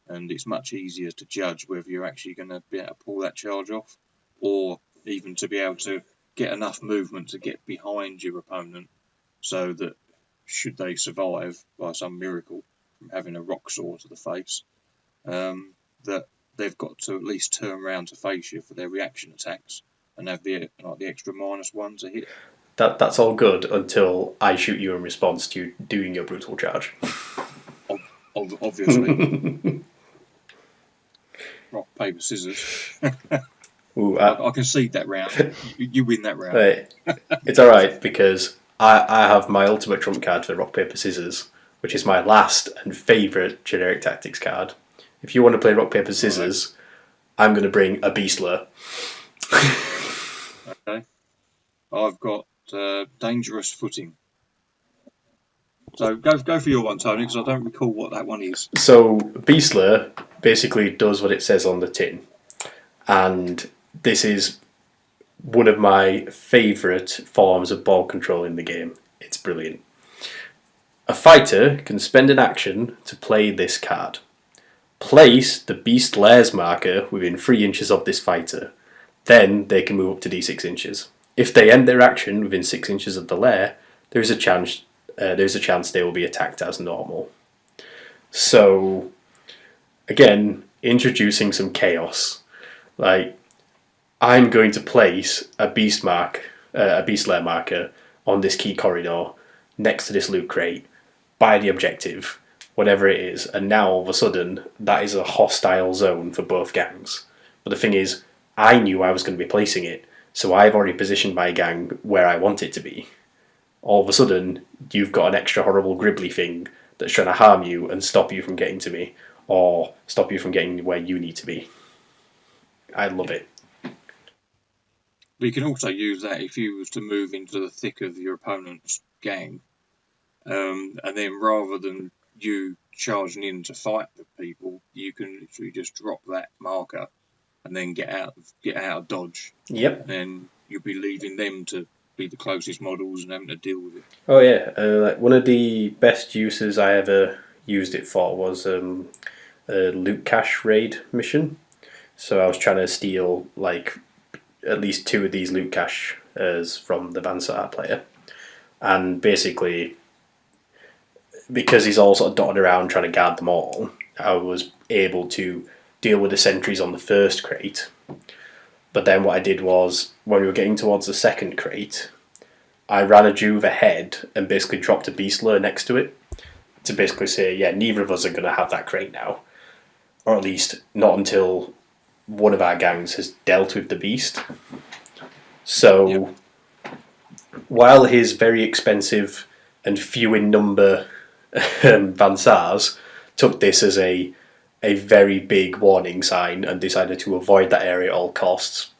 and it's much easier to judge whether you're actually going to be able to pull that charge off, or even to be able to get enough movement to get behind your opponent, so that should they survive by some miracle from having a rock saw to the face, that they've got to at least turn around to face you for their reaction attacks and have the extra -1 to hit. That's all good until I shoot you in response to you doing your brutal charge. Obviously. Rock, paper, scissors. Ooh, I concede that round. You win that round. Right. It's alright, because I have my ultimate trump card for rock, paper, scissors, which is my last and favourite generic tactics card. If you want to play rock, paper, scissors, I'm going to bring a Beastler. Okay. I've got Dangerous Footing. So go for your one, Tony, because I don't recall what that one is. So Beastler basically does what it says on the tin, and this is one of my favourite forms of ball control in the game. It's brilliant. A fighter can spend an action to play this card. Place the Beast Lair's marker within 3 inches of this fighter. Then they can move up to D6 inches. If they end their action within 6 inches of the lair, there's a chance they will be attacked as normal. So, again, introducing some chaos. Like, I'm going to place a beast lair marker on this key corridor next to this loot crate by the objective, whatever it is, and now all of a sudden that is a hostile zone for both gangs. But the thing is, I knew I was going to be placing it, so I've already positioned my gang where I want it to be. All of a sudden, you've got an extra horrible gribbly thing that's trying to harm you and stop you from getting to me, or stop you from getting where you need to be. I love it. But you can also use that if you was to move into the thick of your opponent's gang, and then rather than you charging in to fight the people, you can literally just drop that marker and then get out of dodge. Yep. And then you'll be leaving them to be the closest models and having to deal with it. Oh yeah, like one of the best uses I ever used it for was a loot cache raid mission. So I was trying to steal like at least 2 of these loot caches from the Vansar player, and basically because he's all sort of dotted around trying to guard them all, I was able to deal with the sentries on the first crate. But then what I did was, when we were getting towards the second crate, I ran a Juve ahead and basically dropped a beast lure next to it to basically say, yeah, neither of us are going to have that crate now. Or at least not until one of our gangs has dealt with the beast. So, while his very expensive and few in number Vansars took this as a very big warning sign and decided to avoid that area at all costs,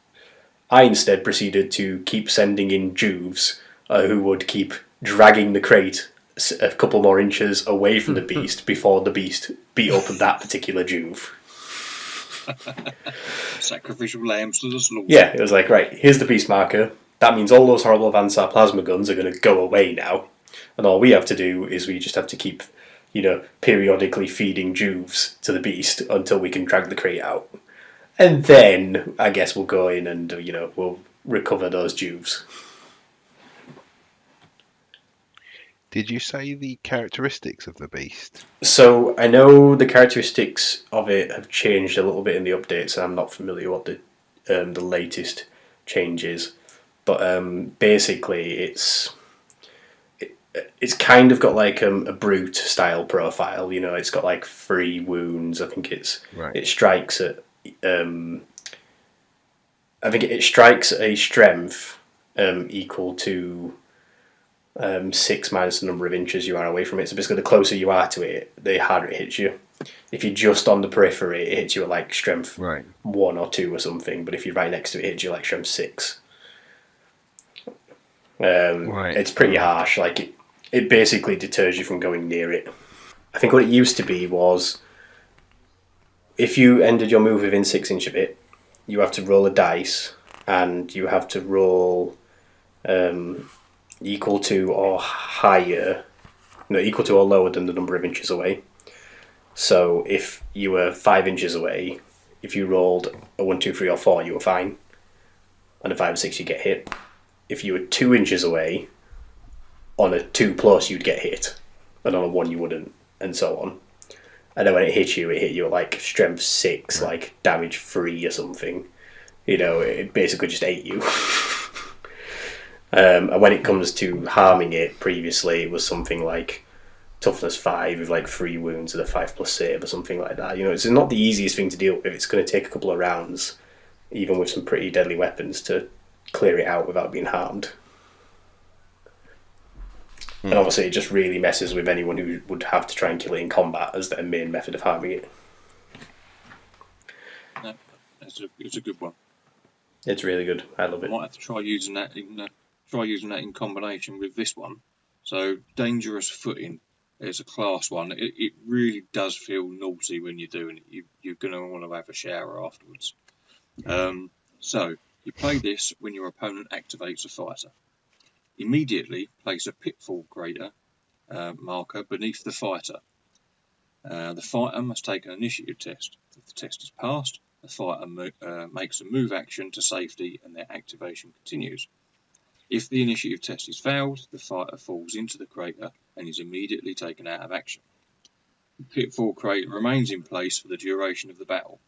I instead proceeded to keep sending in Juves who would keep dragging the crate a couple more inches away from the beast before the beast beat up that particular Juve. Sacrificial lambs to the slaughter. Yeah, it was like, right, here's the beast marker. That means all those horrible Vansar plasma guns are going to go away now. And all we have to do is we just have to keep, periodically feeding Juves to the beast until we can drag the crate out. And then, I guess we'll go in and, we'll recover those Juves. Did you say the characteristics of the beast? So, I know the characteristics of it have changed a little bit in the updates, and I'm not familiar what the latest change is. But basically, it's kind of got like a brute style profile. It's got like 3 wounds. I think it strikes at it strikes a strength equal to 6 minus the number of inches you are away from it. So basically, the closer you are to it, the harder it hits you. If you're just on the periphery, it hits you at like strength 1 or 2 or something. But if you're right next to it, it hits you like strength 6. It's pretty harsh. Like it basically deters you from going near it. I think what it used to be was, if you ended your move within 6 inches of it, you have to roll a dice, and you have to roll equal to or lower than the number of inches away. So if you were 5 inches away, if you rolled a 1, 2, 3, or 4, you were fine. On a 5 or 6, you get hit. If you were 2 inches away, on a 2+, you'd get hit, and on a 1, you wouldn't, and so on. And then when it hit you at like strength 6, like damage 3 or something. It basically just ate you. And when it comes to harming it, previously it was something like toughness 5 with like 3 wounds and a 5+ save or something like that. It's not the easiest thing to deal with. It's going to take a couple of rounds, even with some pretty deadly weapons, to clear it out without being harmed. And obviously it just really messes with anyone who would have to try and kill it in combat as their main method of harming it. No, it's a good one. It's really good. I love it. I might have to try using that in combination with this one. So, Dangerous Footing is a class one. It really does feel naughty when you're doing it. You're going to want to have a shower afterwards. So, you play this when your opponent activates a fighter. Immediately place a Pitfall Crater marker beneath the fighter. The fighter must take an initiative test. If the test is passed, the fighter makes a move action to safety and their activation continues. If the initiative test is failed, the fighter falls into the crater and is immediately taken out of action. The pitfall crater remains in place for the duration of the battle.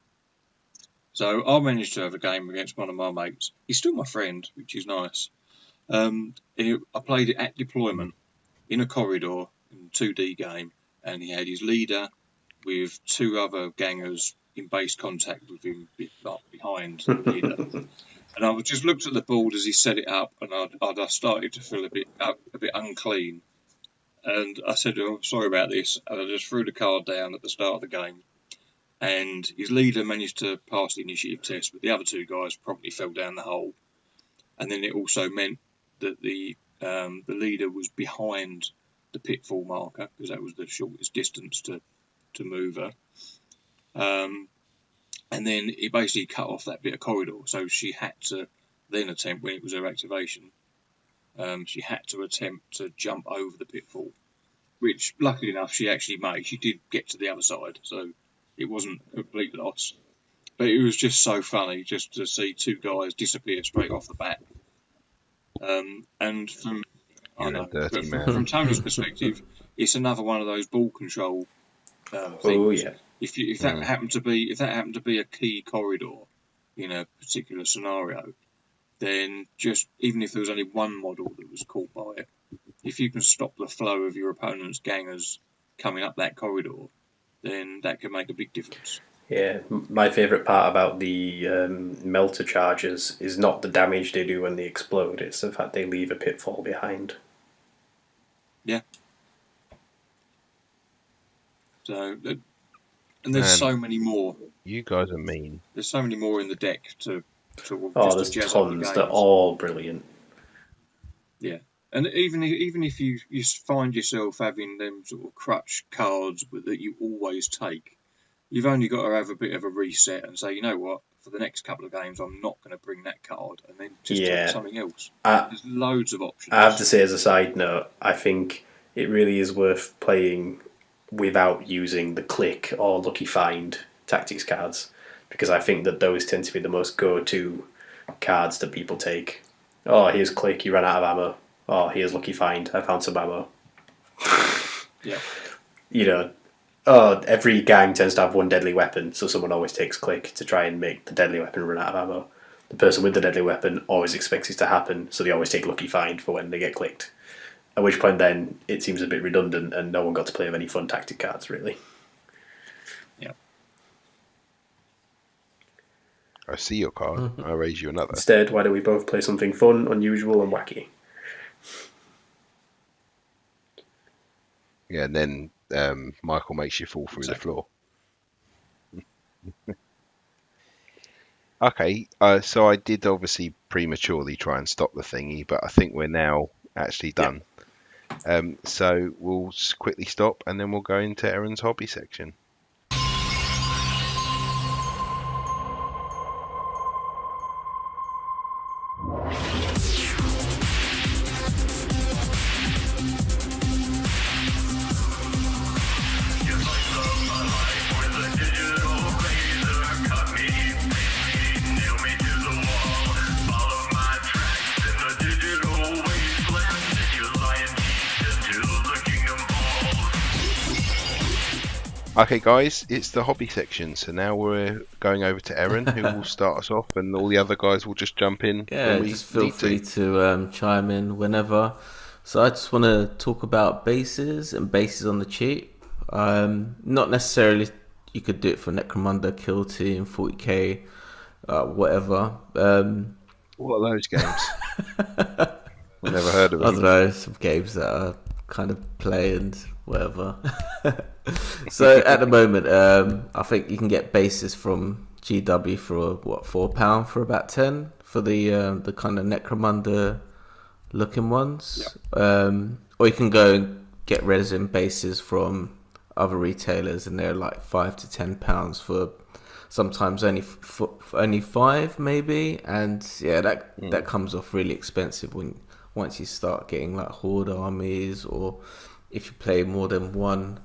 So I managed to have a game against one of my mates. He's still my friend, which is nice. I played it at deployment in a corridor in a 2D game, and he had his leader with 2 other gangers in base contact with him behind the leader. And I just looked at the board as he set it up, and I started to feel a bit unclean. And I said, "Oh, sorry about this." And I just threw the card down at the start of the game. And his leader managed to pass the initiative test, but the other 2 guys promptly fell down the hole. And then it also meant that the leader was behind the pitfall marker, because that was the shortest distance to move her. And then it basically cut off that bit of corridor, so she had to then attempt, when it was her activation, she had to attempt to jump over the pitfall, which luckily enough she actually made. She did get to the other side, so it wasn't a complete loss. But it was just so funny just to see 2 guys disappear straight off the bat. And from Tony's perspective, it's another one of those ball control things. Oh yeah. If that happened to be a key corridor in a particular scenario, then just even if there was only one model that was caught by it, if you can stop the flow of your opponent's gangers coming up that corridor, then that can make a big difference. Yeah, my favourite part about the melter charges is not the damage they do when they explode, it's the fact they leave a pitfall behind. Yeah. So, and there's so many more. You guys are mean. There's so many more in the deck to there's tons. They're all brilliant. Yeah. And even if you find yourself having them sort of crutch cards that you always take, you've only got to have a bit of a reset and say, you know what, for the next couple of games, I'm not going to bring that card, and then just take something else. There's loads of options. I have to say, as a side note, I think it really is worth playing without using the click or lucky find tactics cards, because I think that those tend to be the most go-to cards that people take. Oh, here's click, you ran out of ammo. Oh, here's lucky find, I found some ammo. Yeah. You know, every gang tends to have one deadly weapon, so someone always takes click to try and make the deadly weapon run out of ammo. The person with the deadly weapon always expects it to happen, so they always take lucky find for when they get clicked. At which point then it seems a bit redundant and no one got to play with any fun tactic cards, really. Yeah. I see your card. Mm-hmm. I'll raise you another. Instead, why don't we both play something fun, unusual and wacky? Yeah, and then Michael makes you fall through the floor. Okay, so I did obviously prematurely try and stop the thingy, but I think we're now actually done. So we'll quickly stop and then we'll go into Eren's hobby section. Okay guys, it's the hobby section, so now we're going over to Eren, who will start us off, and all the other guys will just jump in. Yeah, just feel free to chime in whenever. So I just want to talk about bases and bases on the cheap. Not necessarily you could do it for Necromunda, Kill Team, 40k, whatever. What are those games? I've never heard of them. I don't know, some games that are kind of play and whatever. So at the moment, I think you can get bases from GW for £4 for about 10 for the kind of Necromunda looking ones. Yep. Or you can go and get resin bases from other retailers, and they're like £5 to £10 for sometimes only 5 maybe. And yeah, that comes off really expensive once you start getting like horde armies, or if you play more than one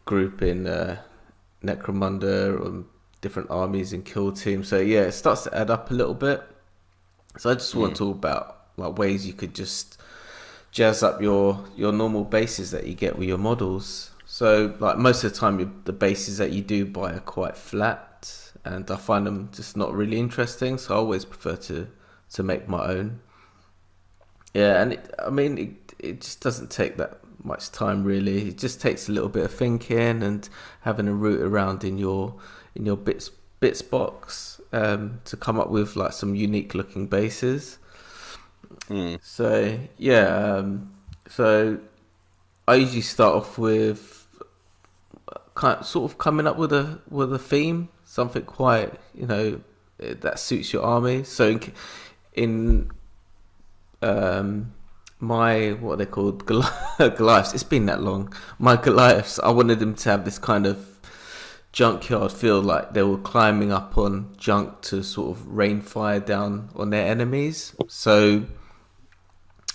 group in Necromunda or different armies in Kill Team. So yeah, it starts to add up a little bit. So I just want to talk about like ways you could just jazz up your normal bases that you get with your models. So like most of the time, the bases that you do buy are quite flat, and I find them just not really interesting. So I always prefer to make my own. Yeah, and it just doesn't take that much time really. It just takes a little bit of thinking and having a root around in your bits box to come up with like some unique looking bases. So yeah, so I usually start off with sort of coming up with a theme, something quite that suits your army. So in my, what are they called, Goliaths, it's been that long, my Goliaths, I wanted them to have this kind of junkyard feel, like they were climbing up on junk to sort of rain fire down on their enemies. So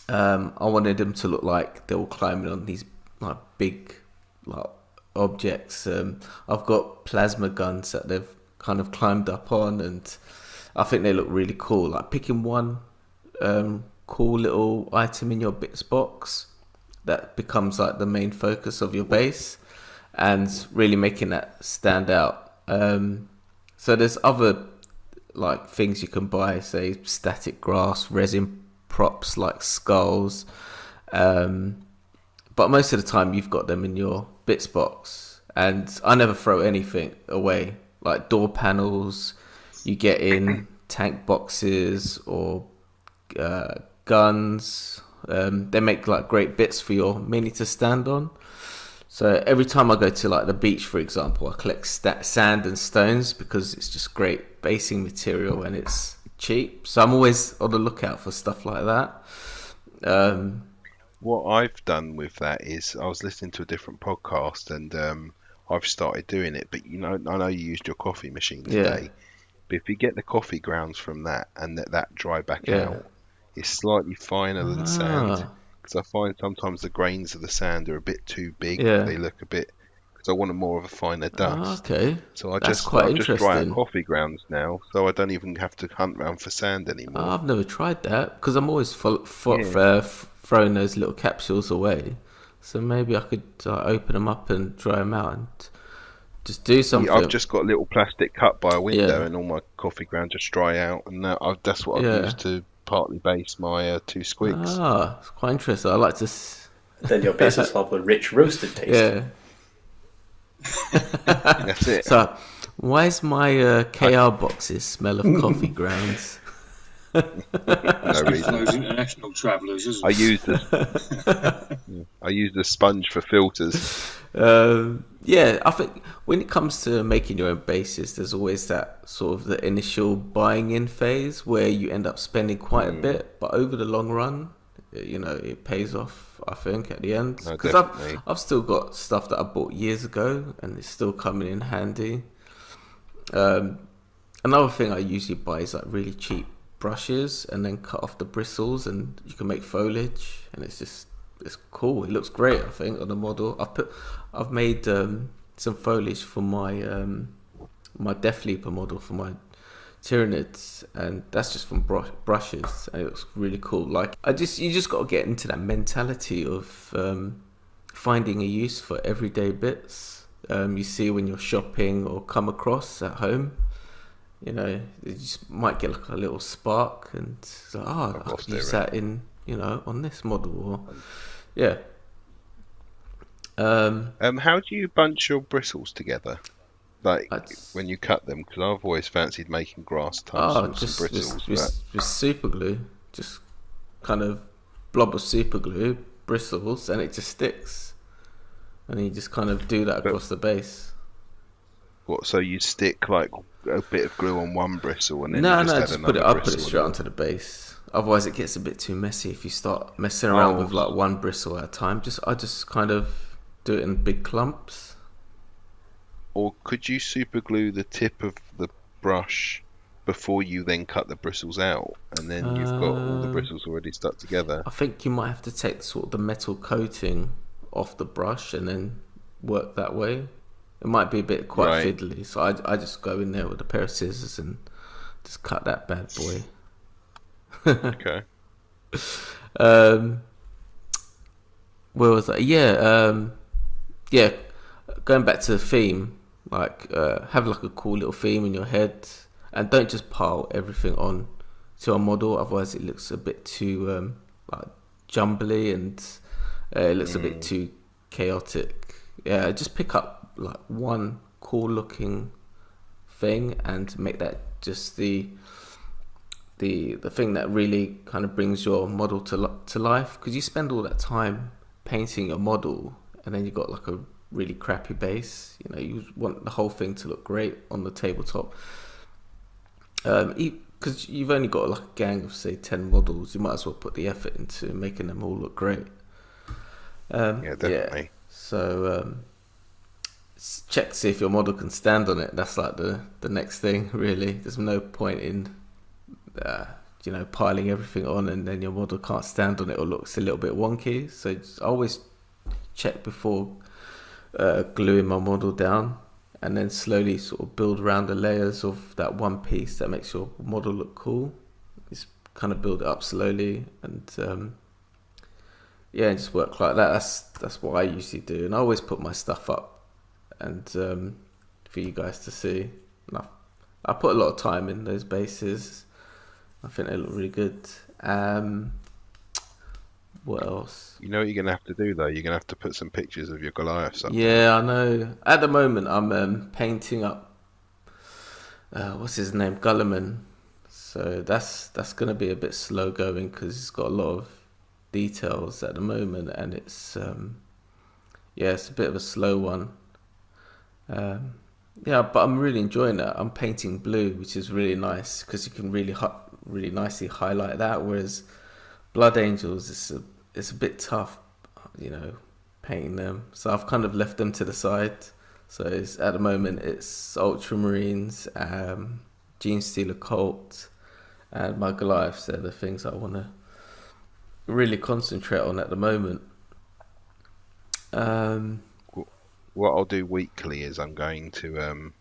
I wanted them to look like they were climbing on these like big like objects. I've got plasma guns that they've kind of climbed up on, and I think they look really cool. Like picking one cool little item in your bits box that becomes like the main focus of your base, and really making that stand out. So there's other like things you can buy, say static grass, resin props like skulls, but most of the time you've got them in your bits box, and I never throw anything away. Like door panels you get in tank boxes, or guns, they make like great bits for your mini to stand on. So every time I go to like the beach, for example, I collect sand and stones because it's just great basing material and it's cheap. So I'm always on the lookout for stuff like that. What I've done with that is I was listening to a different podcast, and I've started doing it. But I know you used your coffee machine today. But if you get the coffee grounds from that and that dry back out, it's slightly finer than sand. Because I find sometimes the grains of the sand are a bit too big. They look a bit, because I want more of a finer dust. Okay. So I just dry out coffee grounds now, so I don't even have to hunt around for sand anymore. I've never tried that because I'm always throwing those little capsules away. So maybe I could open them up and dry them out and just do something. I've just got a little plastic cup by a window, and all my coffee grounds just dry out, and that's what I've used to partly base my 2 squigs. It's quite interesting. I like to. Then your bases have a rich roasted taste. Yeah. That's it. So, why is my KR boxes smell of coffee grounds? No reason. Those international travellers, isn't it? I use the sponge for filters. I think when it comes to making your own bases, there's always that sort of the initial buying in phase where you end up spending quite a bit, but over the long run, it pays off, I think, at the end. Because I've still got stuff that I bought years ago, and it's still coming in handy. Another thing I usually buy is like really cheap brushes, and then cut off the bristles, and you can make foliage, and it's cool. It looks great, I think, on the model. I've made some foliage for my my Death Leaper model for my Tyranids, and that's just from brushes, and it looks really cool. Like you just got to get into that mentality of finding a use for everyday bits you see when you're shopping or come across at home. You just might get like a little spark, and it's like, I could use that in on this model, or how do you bunch your bristles together? Like when you cut them, because I've always fancied making grass types of bristles. With super glue, just kind of blob of super glue, bristles, and it just sticks. And you just kind of do that across the base. What? So you stick like a bit of glue on one bristle, and then just put it straight onto the base. Otherwise, it gets a bit too messy if you start messing around with like one bristle at a time. I just kind of do it in big clumps. Or could you super glue the tip of the brush before you then cut the bristles out, and then you've got all the bristles already stuck together? I think you might have to take sort of the metal coating off the brush and then work that way. It might be a bit quite fiddly, so I just go in there with a pair of scissors and just cut that bad boy. Okay. Where was that? Yeah. Going back to the theme, like have like a cool little theme in your head, and don't just pile everything on to a model. Otherwise, it looks a bit too like jumbly, and it looks a bit too chaotic. Yeah, just pick up like one cool looking thing and make that just the thing that really kind of brings your model to life, because you spend all that time painting a model and then you got like a really crappy base. You know, you want the whole thing to look great on the tabletop, because you've only got like a gang of say 10 models. You might as well put the effort into making them all look great. Yeah, definitely. Yeah. So check to see if your model can stand on it. That's like the next thing, really. There's no point in piling everything on and then your model can't stand on it or looks a little bit wonky. So just always check before gluing my model down, and then slowly sort of build around the layers of that one piece that makes your model look cool. Just kind of build it up slowly, and just work like that. That's what I usually do, and I always put my stuff up and for you guys to see. And I put a lot of time in those bases. I think they look really good. What else? You know what you're gonna have to do though? You're gonna have to put some pictures of your Goliaths up. Yeah, I know. At the moment, I'm painting up. What's his name? Gulliman. So that's gonna be a bit slow going because it's got a lot of details at the moment, and it's it's a bit of a slow one. But I'm really enjoying it. I'm painting blue, which is really nice because you can really nicely highlight that. Whereas Blood Angels, it's a bit tough, painting them. So I've kind of left them to the side. So at the moment it's Ultramarines, Genestealer Cult, and my Goliaths. They're the things I want to really concentrate on at the moment. What I'll do weekly is I'm going to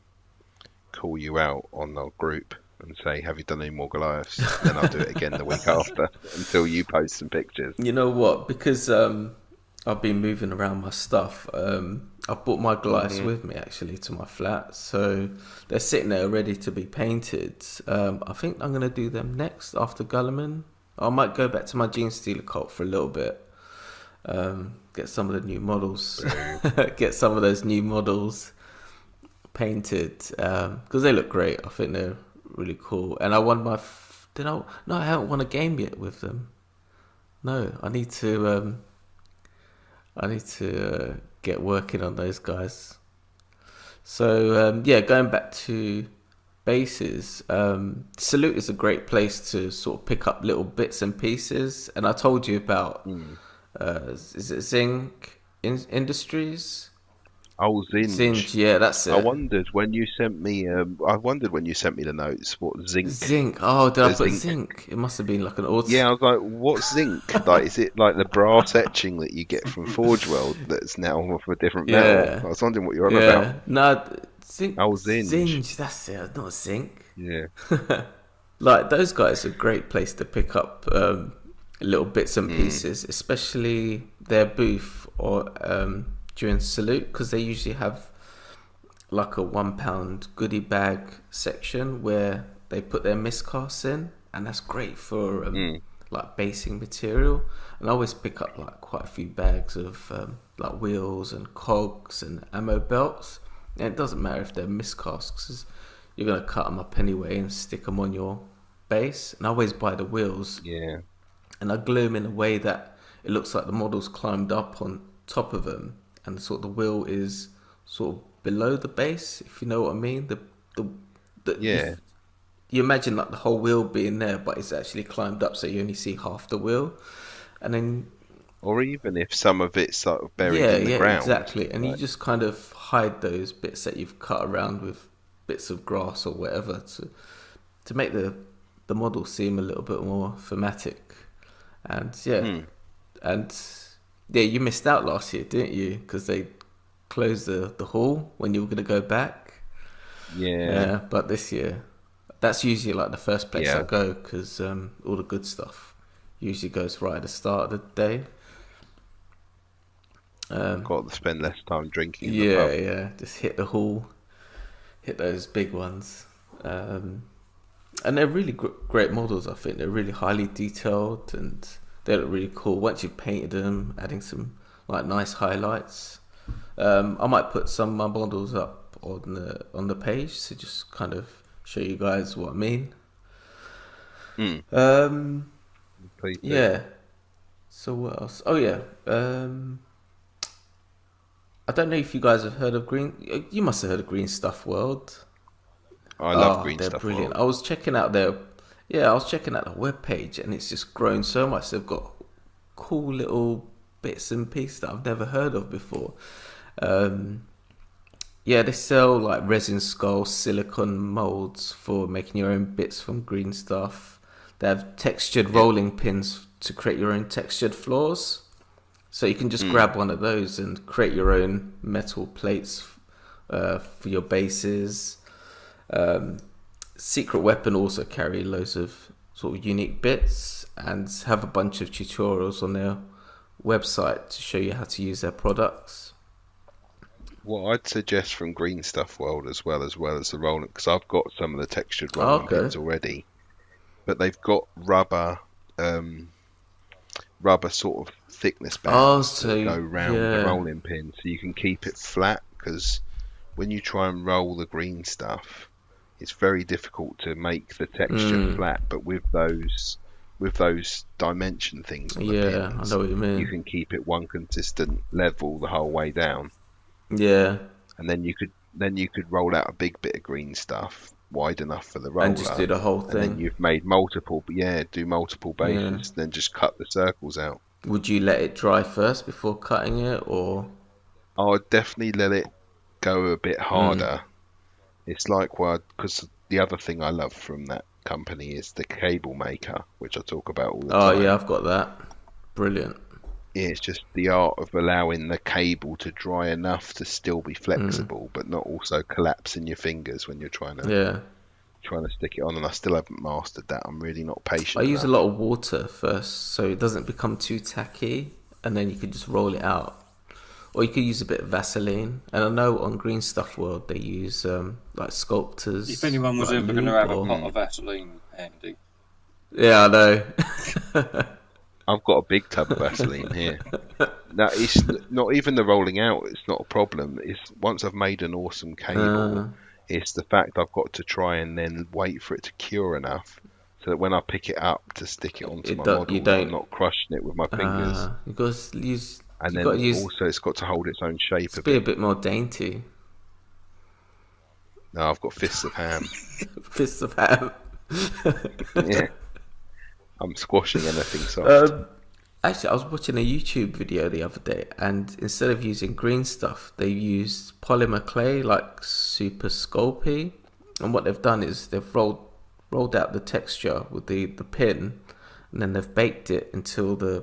call you out on the group and say, have you done any more Goliaths? Then I'll do it again the week after until you post some pictures. You know what? Because I've been moving around my stuff. I've brought my Goliaths with me actually to my flat, so they're sitting there ready to be painted. I think I'm going to do them next after Gulliman. I might go back to my Genestealer Cult for a little bit. Get some of the new models. Get some of those new models painted because they look great. I think they're really cool. And I won my. No, I haven't won a game yet with them. No, I need to. Get working on those guys. So going back to bases, Salute is a great place to sort of pick up little bits and pieces. And I told you about. Is it Zinc Industries? Oh, Zinc. Zinc, yeah, that's it. I wondered when you sent me the notes what Zinc. Zinc. Oh, did I put Zinc? It must have been like an auto. Yeah, I was like, what's Zinc? Like, is it like the brass etching that you get from Forge World that's now of a different metal? I was wondering what you're on about. No, Zinc. Oh, Zinc. Zinc, that's it. Not Zinc. Yeah. Like those guys are a great place to pick up little bits and pieces, especially their booth or during Salute, because they usually have like a £1 goodie bag section where they put their miscasts in, and that's great for like basing material. And I always pick up like quite a few bags of like wheels and cogs and ammo belts, and it doesn't matter if they're miscasts because you're going to cut them up anyway and stick them on your base. And I always buy the wheels, and I glue them in a way that it looks like the model's climbed up on top of them, and sort of the wheel is sort of below the base, if you know what I mean. You imagine like the whole wheel being there, but it's actually climbed up, so you only see half the wheel, and then. Or even if some of it's sort of buried in the ground. Exactly, and you just kind of hide those bits that you've cut around with bits of grass or whatever to make the model seem a little bit more thematic. And you missed out last year, didn't you? Because they closed the hall when you were going to go back. Yeah. But this year, that's usually like the first place Yeah. I go, because all the good stuff usually goes right at the start of the day. Got to spend less time drinking in the Yeah, pub. yeah. Just hit the hall, hit those big ones. And they're really great models, I think. They're really highly detailed and they look really cool. Once you've painted them, adding some like nice highlights. I might put some of my models up on the page to just kind of show you guys what I mean. Please do. Yeah. So what else? Oh yeah. I don't know if you guys have heard of Green. You must have heard of Green Stuff World. I love Green they're Stuff brilliant. World. I was checking out their webpage, and it's just grown so much. They've got cool little bits and pieces that I've never heard of before. They sell like resin skull, silicone molds for making your own bits from green stuff. They have textured rolling pins to create your own textured floors. So you can just grab one of those and create your own metal plates for your bases. Secret Weapon also carry loads of sort of unique bits and have a bunch of tutorials on their website to show you how to use their products. What I'd suggest from Green Stuff World as well as the rolling, because I've got some of the textured rolling pins already, but they've got rubber sort of thickness bands that go round the rolling pin, so you can keep it flat, because when you try and roll the green stuff, it's very difficult to make the texture flat. But with those dimension things on the pins, I know what you mean. You can keep it one consistent level the whole way down. Yeah. And then you could roll out a big bit of green stuff wide enough for the roller, and just do the whole thing. And then you've made multiple bases. Then just cut the circles out. Would you let it dry first before cutting it, or? I would definitely let it go a bit harder. It's like, because the other thing I love from that company is the cable maker, which I talk about all the time. Oh yeah, I've got that. Brilliant. Yeah, it's just the art of allowing the cable to dry enough to still be flexible, but not also collapsing your fingers when you're trying to stick it on. And I still haven't mastered that. I'm really not patient. I use a lot of water first, so it doesn't become too tacky, and then you can just roll it out. Or you could use a bit of Vaseline. And I know on Green Stuff World they use like sculptors. If anyone was ever going to have a pot of Vaseline handy. Yeah, I know. I've got a big tub of Vaseline here. Now, it's not even the rolling out. It's not a problem. It's once I've made an awesome cable, it's the fact I've got to try and then wait for it to cure enough so that when I pick it up to stick it onto my model, I'm not crushing it with my fingers. You got to use. And then also it's got to hold its own shape a bit. Be a bit more dainty. No, I've got fists of ham. Fists of ham. Yeah. I'm squashing anything soft. Actually, I was watching a YouTube video the other day, and instead of using green stuff, they used polymer clay, like Super Sculpey. And what they've done is they've rolled out the texture with the pin, and then they've baked it until the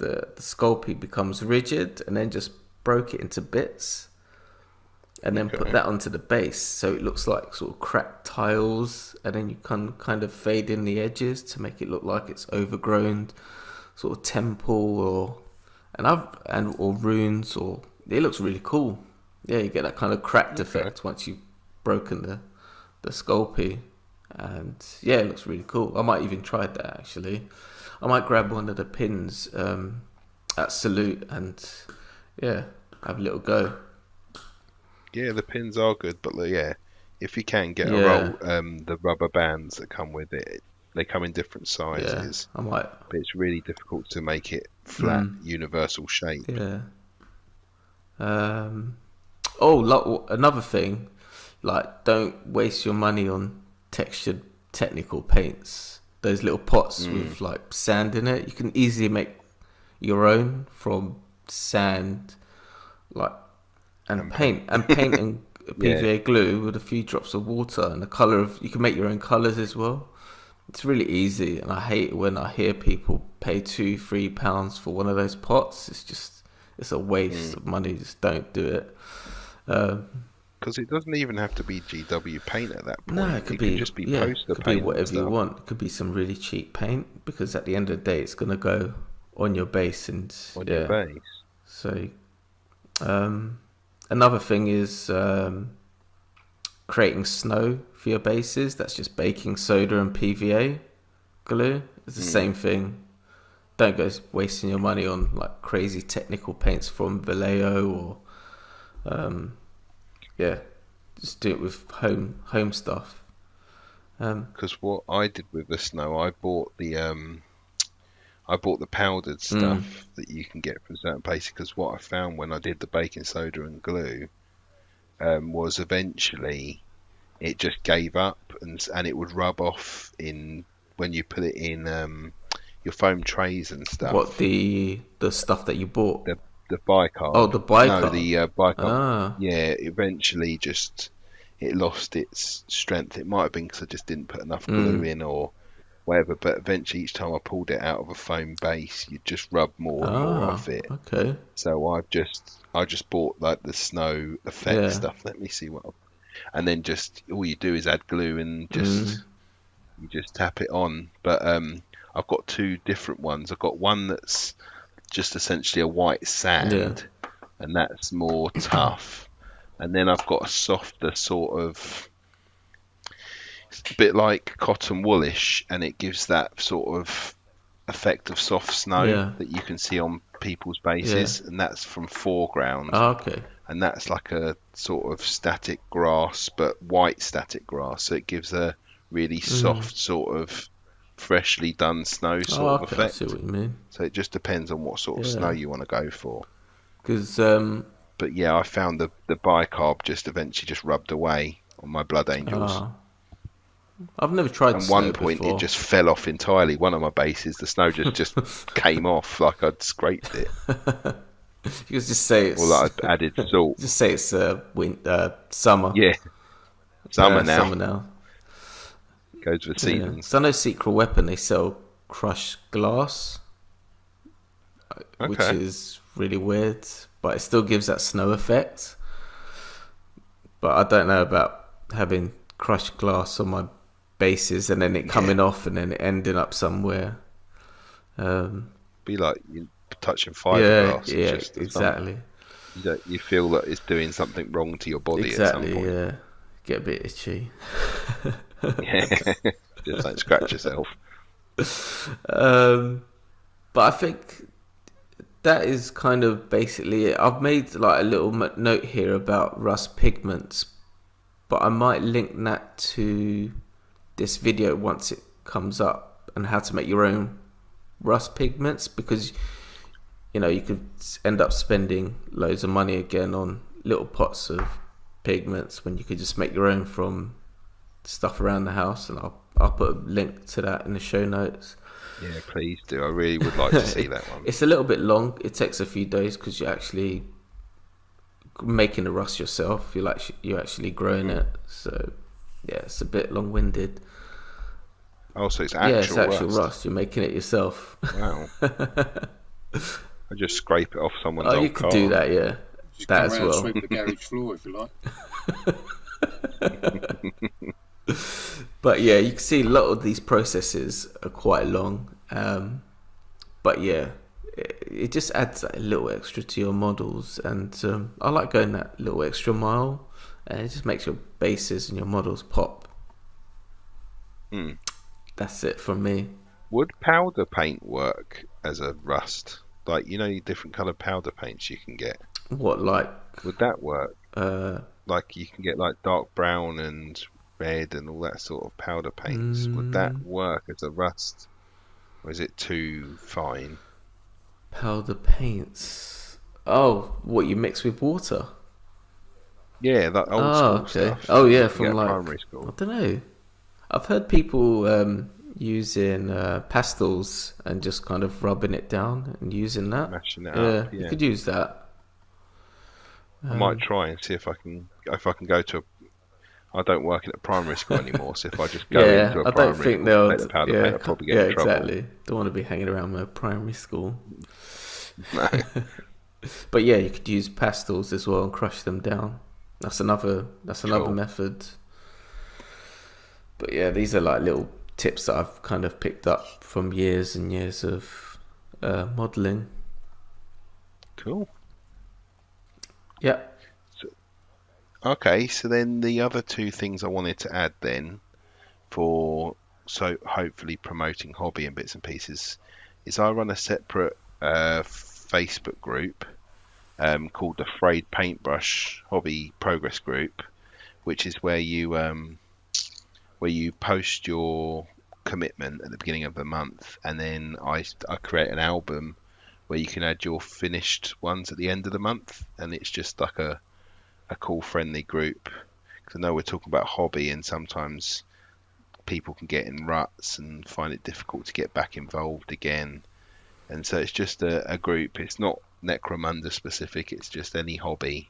Sculpey becomes rigid, and then just broke it into bits, and then put that onto the base, so it looks like sort of cracked tiles, and then you can kind of fade in the edges to make it look like it's overgrown sort of temple or runes, or it looks really cool. Yeah, you get that kind of cracked effect once you've broken the Sculpey, and yeah, it looks really cool. I might even try that actually. I might grab one of the pins at Salute and have a little go. Yeah, the pins are good, but if you can get a roll, the rubber bands that come with it, they come in different sizes. I might. But it's really difficult to make it flat, universal shape. Yeah. Another thing, like, don't waste your money on textured technical paints. Those little pots with like sand in it. You can easily make your own from sand, and paint and PVA glue with a few drops of water and the color of. You can make your own colors as well. It's really easy, and I hate when I hear people pay £2-3 for one of those pots. It's a waste of money. Just don't do it. Because it doesn't even have to be GW paint at that point. No, it could be just be poster it could paint. Be whatever you want. It could be some really cheap paint, because at the end of the day, it's gonna go on your base and your base. So, another thing is creating snow for your bases. That's just baking soda and PVA glue. It's the same thing. Don't go wasting your money on like crazy technical paints from Vallejo or just do it with home stuff. Because what I did with the snow, I bought the powdered stuff that you can get from certain places. Because what I found when I did the baking soda and glue was eventually it just gave up and it would rub off when you put it in your foam trays and stuff. What, the stuff that you bought? The bicarb. Oh, the bicarb. No, the bicarb. Ah. Yeah, eventually it lost its strength. It might have been because I just didn't put enough glue in or whatever. But eventually, each time I pulled it out of a foam base, you just rub more and more off it. Okay. So I just bought like the snow effect stuff. Let me see and then just all you do is add glue and you just tap it on. But I've got two different ones. I've got one that's just essentially a white sand, and that's more tough. And then I've got a softer sort of, it's a bit like cotton woolish, and it gives that sort of effect of soft snow that you can see on people's bases, and that's from Foreground. Oh, okay. And that's like a sort of static grass, but white static grass, so it gives a really soft sort of freshly done snow sort of effect. I see what you mean. So it just depends on what sort of snow you want to go for. Because but yeah, I found the bicarb just eventually just rubbed away on my Blood Angels. I've never tried. At one point, it just fell off entirely. One of my bases, the snow just came off like I'd scraped it. You could just say it's... Or like I'd added salt. Just say it's summer. Yeah. Summer now. Summer now. Goes with seasons. Yeah. So I know Secret Weapon, they sell crushed glass, which is really weird, but it still gives that snow effect. But I don't know about having crushed glass on my bases and then it coming off and then it ending up somewhere. Be like you touching fiberglass. Yeah, exactly. You feel that it's doing something wrong to your body at some point. Yeah. Get a bit itchy. Just don't scratch yourself. But I think that is kind of basically it. I've made like a little note here about rust pigments, but I might link that to this video once it comes up and how to make your own rust pigments, because you could end up spending loads of money again on little pots of pigments when you could just make your own from stuff around the house, and I'll put a link to that in the show notes. Yeah, please do. I really would like to see that one. It's a little bit long. It takes a few days because you're actually making the rust yourself. You're actually growing it, so yeah, it's a bit long-winded. Oh, so it's actual rust. You're making it yourself. Wow. I just scrape it off someone's old car. You could do that, yeah. Just that as well. And sweep the garage floor if you like. But yeah, you can see a lot of these processes are quite long. But yeah, it just adds a little extra to your models, and I like going that little extra mile, and it just makes your bases and your models pop. That's it from me. Would powder paint work as a rust? Like, different coloured powder paints you can get. What, like? Would that work? Like you can get like dark brown and red and all that sort of powder paints. Would that work as a rust? Or is it too fine? Powder paints. Oh, what, you mix with water? Yeah, that old school stuff. Oh yeah, from like primary school. I don't know. I've heard people using pastels and just kind of rubbing it down and using that. Mashing it up. Yeah, you could use that. I might try and see if I can go to. I don't work at a primary school anymore, so if I just go into a primary school and take the powder paint, I'll probably get in trouble. Exactly. Don't want to be hanging around my primary school. No. But yeah, you could use pastels as well and crush them down. That's another Cool. method. But yeah, these are like little tips that I've kind of picked up from years and years of modelling. Cool. Yeah. Okay, so then the other two things I wanted to add then so hopefully promoting hobby and bits and pieces is I run a separate Facebook group called the Frayed Paintbrush Hobby Progress Group, which is where you post your commitment at the beginning of the month, and then I create an album where you can add your finished ones at the end of the month, and it's just like a cool friendly group, because I know we're talking about hobby and sometimes people can get in ruts and find it difficult to get back involved again, and so it's just a group. It's not Necromunda specific, it's just any hobby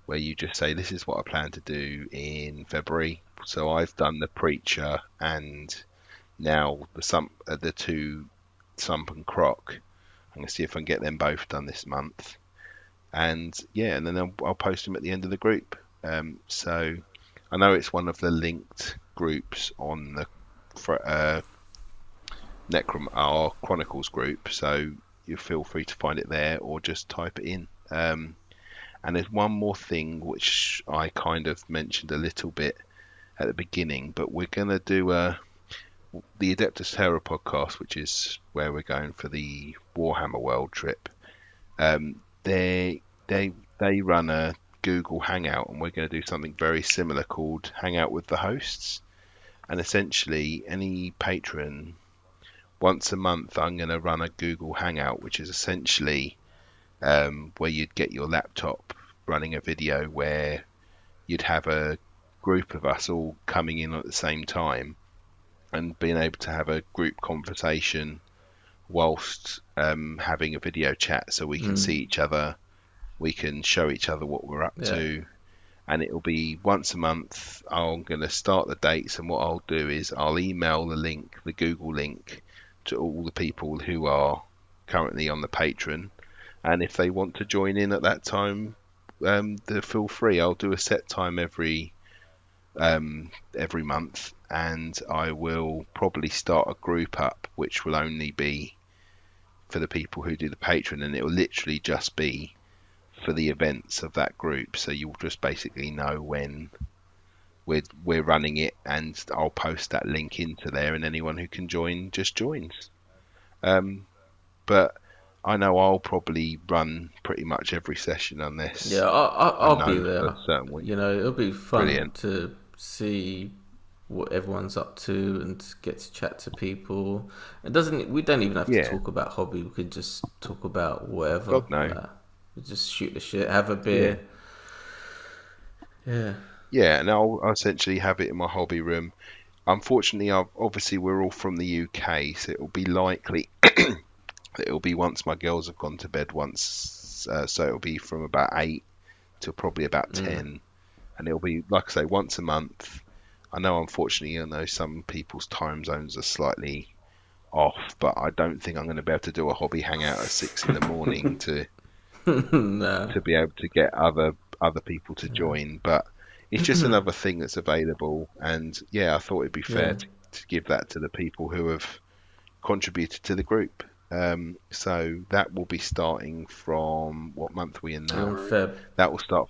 where you just say, this is what I plan to do in February. So I've done the Preacher and now the two Sump and Croc. I'm going to see if I can get them both done this month. And yeah, and then I'll post them at the end of the group. So I know it's one of the linked groups on the our Chronicles group, so you feel free to find it there or just type it in. And there's one more thing which I kind of mentioned a little bit at the beginning, but we're going to do the Adeptus Terra podcast, which is where we're going for the Warhammer World trip. They run a Google Hangout, and we're going to do something very similar called Hangout with the Hosts. And essentially, any patron, once a month, I'm going to run a Google Hangout, which is essentially where you'd get your laptop running a video where you'd have a group of us all coming in at the same time and being able to have a group conversation whilst having a video chat, so we can see each other, we can show each other what we're up to, and it'll be once a month. I'm going to start the dates, and what I'll do is I'll email the Google link to all the people who are currently on the Patreon, and if they want to join in at that time, they feel free. I'll do a set time every month, and I will probably start a group up which will only be for the people who do the Patreon, and it will literally just be for the events of that group. So you'll just basically know when we're running it, and I'll post that link into there, and anyone who can join just joins. But I know I'll probably run pretty much every session on this. Yeah, I'll be there. You know, it'll be fun. Brilliant. To see what everyone's up to and get to chat to people. We don't even have to talk about hobby. We could just talk about whatever. God, no. We just shoot the shit, have a beer. Yeah. Yeah, and I'll essentially have it in my hobby room. Unfortunately, obviously we're all from the UK, so it'll be likely it'll be once my girls have gone to bed once, so it'll be from about 8 to probably about 10, and it'll be, like I say, once a month. I know, unfortunately, some people's time zones are slightly off, but I don't think I'm going to be able to do a hobby hangout at 6 in the morning to be able to get other people to join. But it's just another thing that's available, and I thought it'd be fair to give that to the people who have contributed to the group. So that will be starting from what month are we in now? Feb. That will start.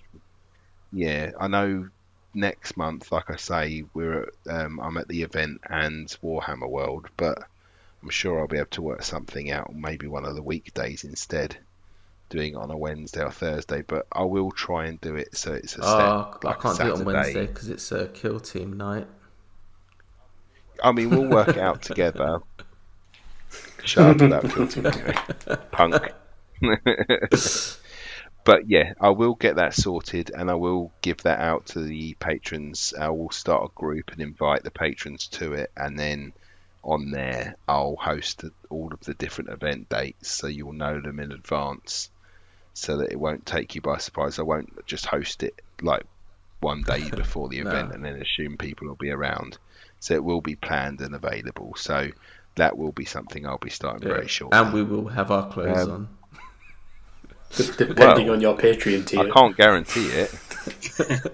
Yeah, I know. Next month, like I say, I'm at the event and Warhammer World, but I'm sure I'll be able to work something out. Maybe one of the weekdays instead, doing it on a Wednesday or Thursday. But I will try and do it so it's a I can't do it on Wednesday because it's a kill team night. I mean, we'll work it out together. Shut up about kill team anyway, punk. But yeah, I will get that sorted, and I will give that out to the patrons. I will start a group and invite the patrons to it, and then on there I'll host all of the different event dates, so you'll know them in advance, so that it won't take you by surprise. I won't just host it like one day before the event and then assume people will be around. So it will be planned and available. So that will be something I'll be starting very shortly. And we will have our clothes on. Depending on your Patreon tier. I can't guarantee it.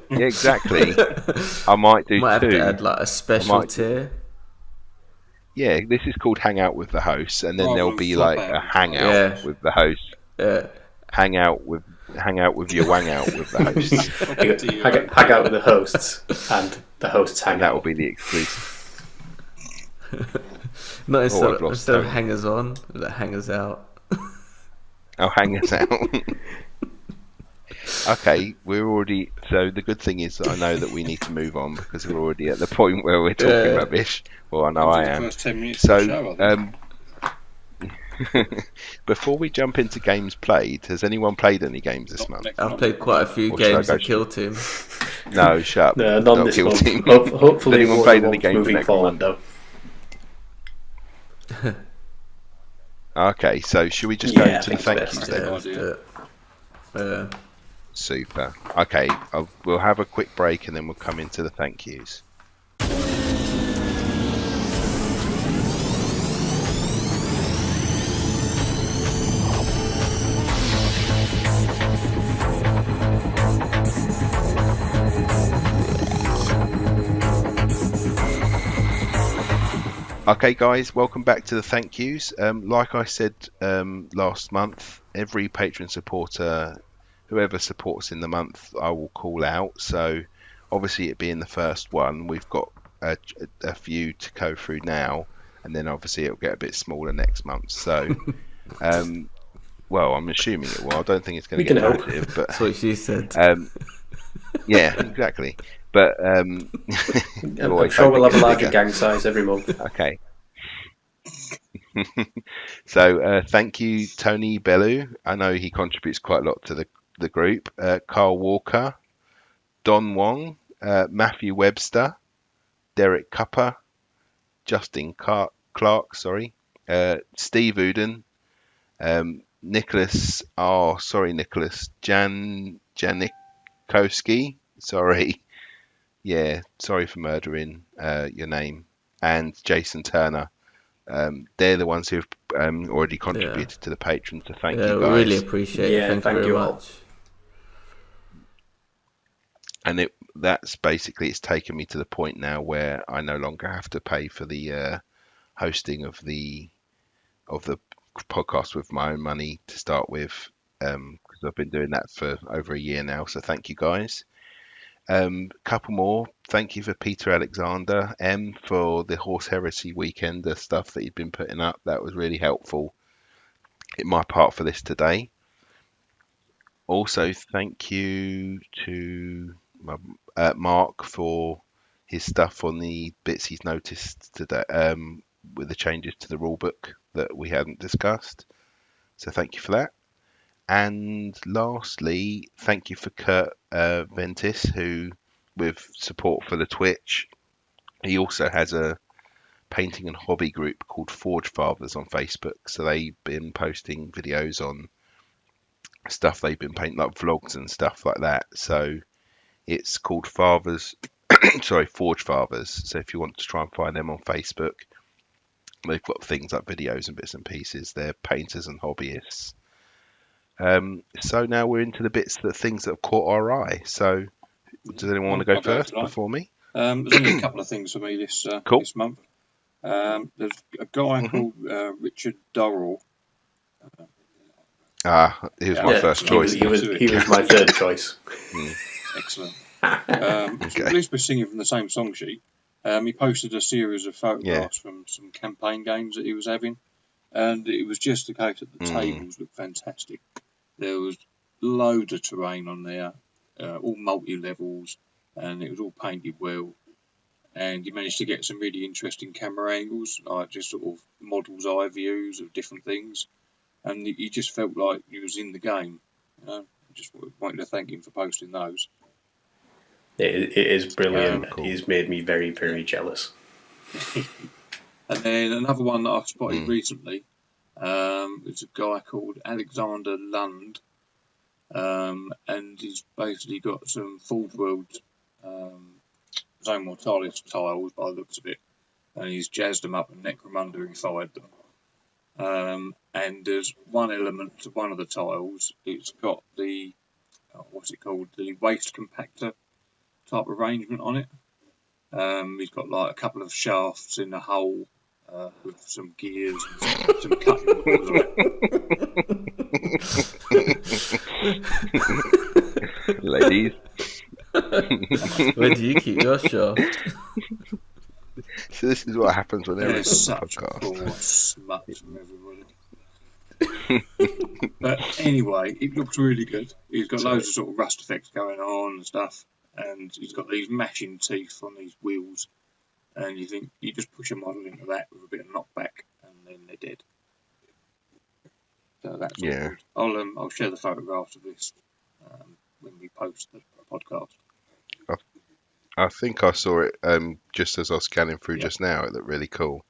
Yeah, exactly. I might do might two. Have to add like a special tier. Yeah, this is called Hangout with the host, and then there'll be like a hangout with the host. Yeah. Hang out with your wang out with the hosts. hang out with the hosts, and the hosts hang and out. That will be the exclusive. Not instead of hangers on, that hangers out. Oh, hangers out. Okay, we're already. So the good thing is that I know that we need to move on because we're already at the point where we're talking rubbish. Well, I know I am. First 10 minutes of the show, before we jump into games played, has anyone played any games this month? I've played quite a few games of Kill Team. No, shut up. No, none this Kill month. Team. Hopefully, has anyone played any games moving forward, though. Okay, so should we just go into the thank yous then? Super. Okay, we'll have a quick break and then we'll come into the thank yous. Okay, guys, welcome back to the thank yous. Like I said last month, every patron supporter, whoever supports in the month, I will call out. So, obviously, it being the first one, we've got a few to go through now, and then obviously it'll get a bit smaller next month. So, well, I'm assuming it will. I don't think it's going to get massive, but that's what she said. Yeah, exactly. But I'm sure we'll have a larger gang size every month. Okay. So thank you, Tony Bellew. I know he contributes quite a lot to the group. Carl Walker, Don Wong, Matthew Webster, Derek Cupper, Justin Clark, Steve Uden, Nicholas. Oh, sorry, Nicholas Janikowski. Sorry. Yeah, sorry for murdering your name. And Jason Turner. They're the ones who've already contributed to the patrons. So thank you guys. We really appreciate it. Thank you very much. And that's basically, it's taken me to the point now where I no longer have to pay for the hosting of the podcast with my own money to start with, because I've been doing that for over a year now. So thank you guys. Couple more. Thank you for Peter Alexander M for the Horse Heresy Weekender stuff that he'd been putting up. That was really helpful in my part for this today. Also, thank you to Mark for his stuff on the bits he's noticed today, with the changes to the rulebook that we hadn't discussed. So thank you for that. And lastly, thank you for Kurt Ventis, who, with support for the Twitch, he also has a painting and hobby group called Forge Fathers on Facebook. So they've been posting videos on stuff they've been painting, like vlogs and stuff like that. So it's called Forge Fathers. So if you want to try and find them on Facebook, they've got things like videos and bits and pieces. They're painters and hobbyists. So now we're into the things that have caught our eye. So does anyone want to go first before me? There's only a couple of things for me this month. There's a guy called Richard Durrell. He was my first choice. He was my third choice. Excellent. Elizabeth singing from the same song sheet. He posted a series of photographs from some campaign games that he was having, and it was just the case that the tables looked fantastic. There was loads of terrain on there, all multi-levels, and it was all painted well. And he managed to get some really interesting camera angles, like just sort of model's eye views of different things. And he just felt like he was in the game. I just wanted to thank him for posting those. It is brilliant. Cool. He's made me very, very jealous. And then another one that I've spotted recently is a guy called Alexander Lund. And he's basically got some Forge World Zone Mortalis tiles by the looks of it. And he's jazzed them up and Necromunda inside them. And there's one element to one of the tiles. It's got the what's it called? The waste compactor type arrangement on it. He's got like a couple of shafts in the hull with some gears and some cutting wheels on it. Ladies. Where do you keep your shaft? So this is what happens when there's such poor smuts from everybody. But anyway, it looks really good. He's got loads of sort of rust effects going on and stuff, and he's got these mashing teeth on these wheels, and you think you just push a model into that with a bit of knockback, and then they're dead. So that's all good. I'll share the photographs of this when we post the podcast. I think I saw it just as I was scanning through just now. It looked really cool.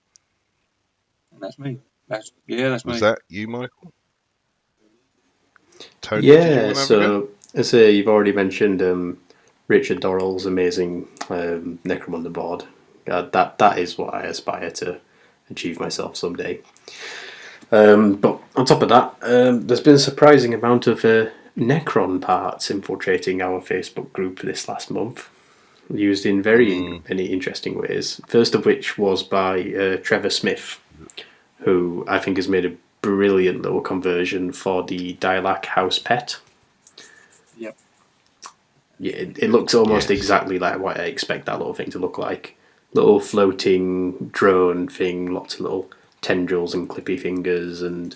And that's me. That's me. Was that you, Michael? Tony, yeah, so as you've already mentioned, Richard Dorrell's amazing Necromunda board. That is what I aspire to achieve myself someday. But on top of that, there's been a surprising amount of Necron parts infiltrating our Facebook group this last month, used in very many interesting ways. First of which was by Trevor Smith, who I think has made a brilliant little conversion for the Dilac house pet. Yep. Yeah, it looks almost exactly like what I expect that little thing to look like. Little floating drone thing, lots of little tendrils and clippy fingers, and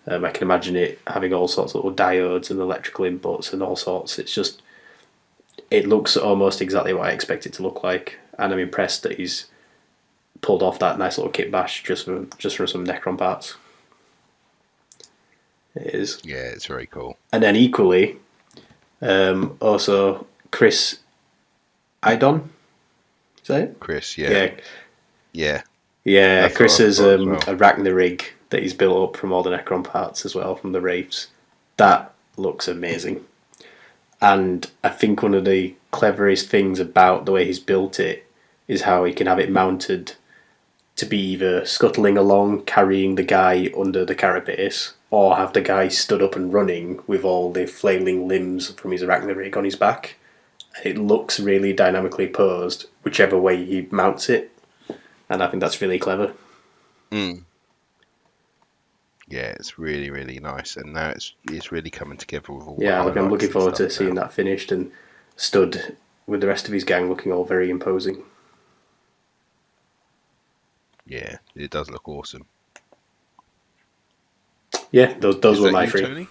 I can imagine it having all sorts of little diodes and electrical inputs and all sorts. It looks almost exactly what I expect it to look like, and I'm impressed that he's pulled off that nice little kit bash just for some Necron parts. It is. Yeah, it's very cool. And then equally, also Chris Idon. Is that it? Chris, yeah. Yeah, Chris has a Arachnorig that he's built up from all the Necron parts as well, from the Wraiths. That looks amazing. And I think one of the cleverest things about the way he's built it is how he can have it mounted to be either scuttling along, carrying the guy under the carapace, or have the guy stood up and running with all the flailing limbs from his Arachnorig on his back. It looks really dynamically posed, whichever way he mounts it. And I think that's really clever. Yeah, it's really, really nice, and now it's really coming together with all. Yeah, I'm looking forward to seeing that finished and stood with the rest of his gang, looking all very imposing. Yeah, it does look awesome. Yeah, those were my three. Tony?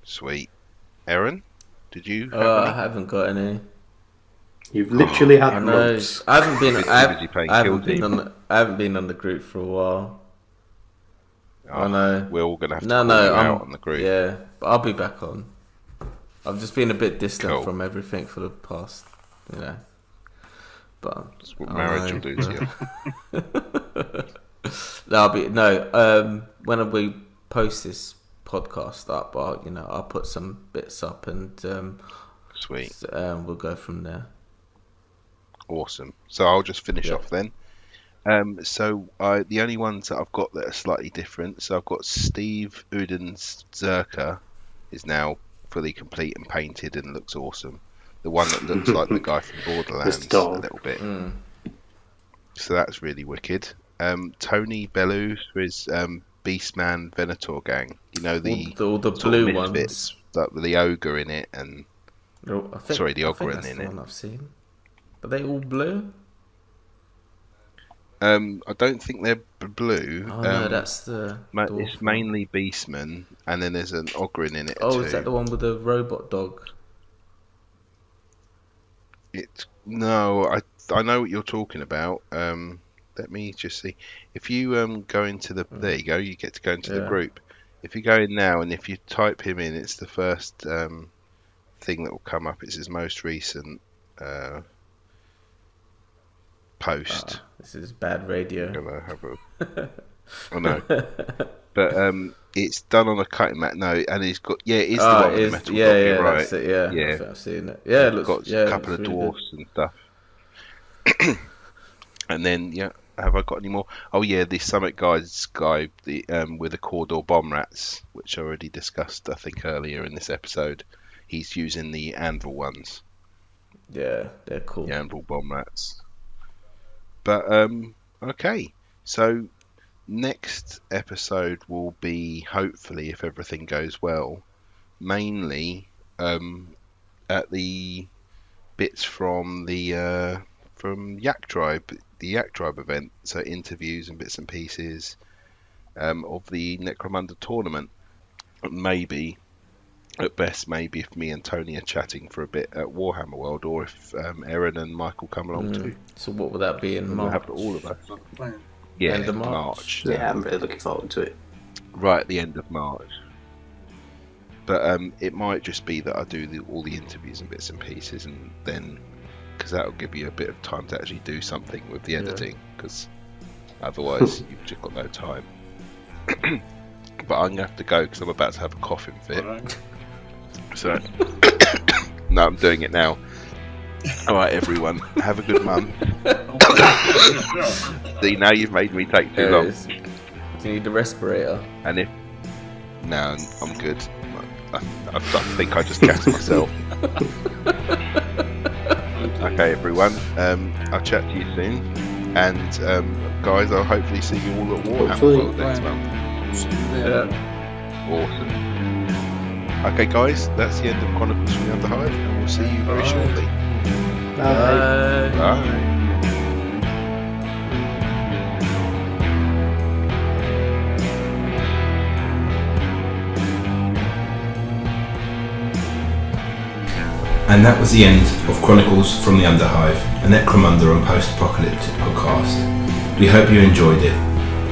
Sweet. Eren, did you? I haven't got any. You've literally had months. I haven't been on the group for a while. I know. We're all gonna have to I'm out on the group. Yeah, but I'll be back on. I've just been a bit distant from everything for the past, But that's what marriage will do to you. When we post this podcast up, I'll put some bits up and sweet. We'll go from there. Awesome. So I'll just finish off then. The only ones that I've got that are slightly different. So I've got Steve Uden's Zerka is now fully complete and painted and looks awesome. The one that looks like the guy from Borderlands a little bit. So that's really wicked. Tony Bellew for his Beastman Venator gang. You know the blue ones. The ogre in it and the ogre in it. One I've seen. Are they all blue? I don't think they're blue. Oh no, that's the. It's mainly Beastman, and then there's an Ogren in it. Oh, is that the one with the robot dog? No, I know what you're talking about. Let me just see. If you go into the, there you go. You get to go into the group. If you go in now, and if you type him in, it's the first thing that will come up. It's his most recent post. This is bad radio. I'm gonna have I know, but it's done on a cutting mat. No, and he's got it's the one with the metal dog, right? That's it, yeah. I've seen it. Yeah, it looks got a couple of dwarfs and stuff. And then have I got any more? Oh yeah, the Summit Guides guy, the with the Cawdor bomb rats, which I already discussed, I think, earlier in this episode. He's using the Anvil ones. Yeah, they're cool. The Anvil bomb rats. But okay, so next episode will be, hopefully, if everything goes well, mainly at the bits from the from Yak Tribe, the Yak Tribe event, so interviews and bits and pieces of the Necromunda tournament. Maybe, at best, maybe if me and Tony are chatting for a bit at Warhammer World, or if Eren and Michael come along too. So what would that be in March? We'll have all of us. Yeah, end of March. Yeah, I'm really looking forward to it. Right at the end of March. But it might just be that I do all the interviews and bits and pieces, and then, because that'll give you a bit of time to actually do something with the editing, because otherwise you've just got no time. But I'm going to have to go because I'm about to have a coughing fit. Right. So, no, I'm doing it now. Alright, everyone, have a good month. See, now you've made me take too long. Do you need the respirator? And if... No, I'm good. I think I just gassed myself. Okay, everyone, I'll chat to you soon. And, guys, I'll hopefully see you all at Warhammer World next month. Yeah. Awesome. Okay, guys, that's the end of Chronicles from the Underhive, and we'll see you very shortly. Bye. Bye. And that was the end of Chronicles from the Underhive, a Necromunda and Post Apocalyptic podcast. We hope you enjoyed it.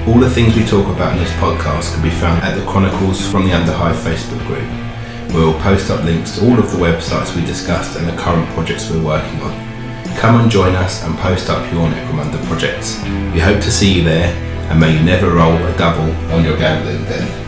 All the things we talk about in this podcast can be found at the Chronicles from the Underhive Facebook group, where we'll post up links to all of the websites we discussed and the current projects we're working on. Come and join us and post up your Necromunda projects. We hope to see you there, and may you never roll a double on your gambling den.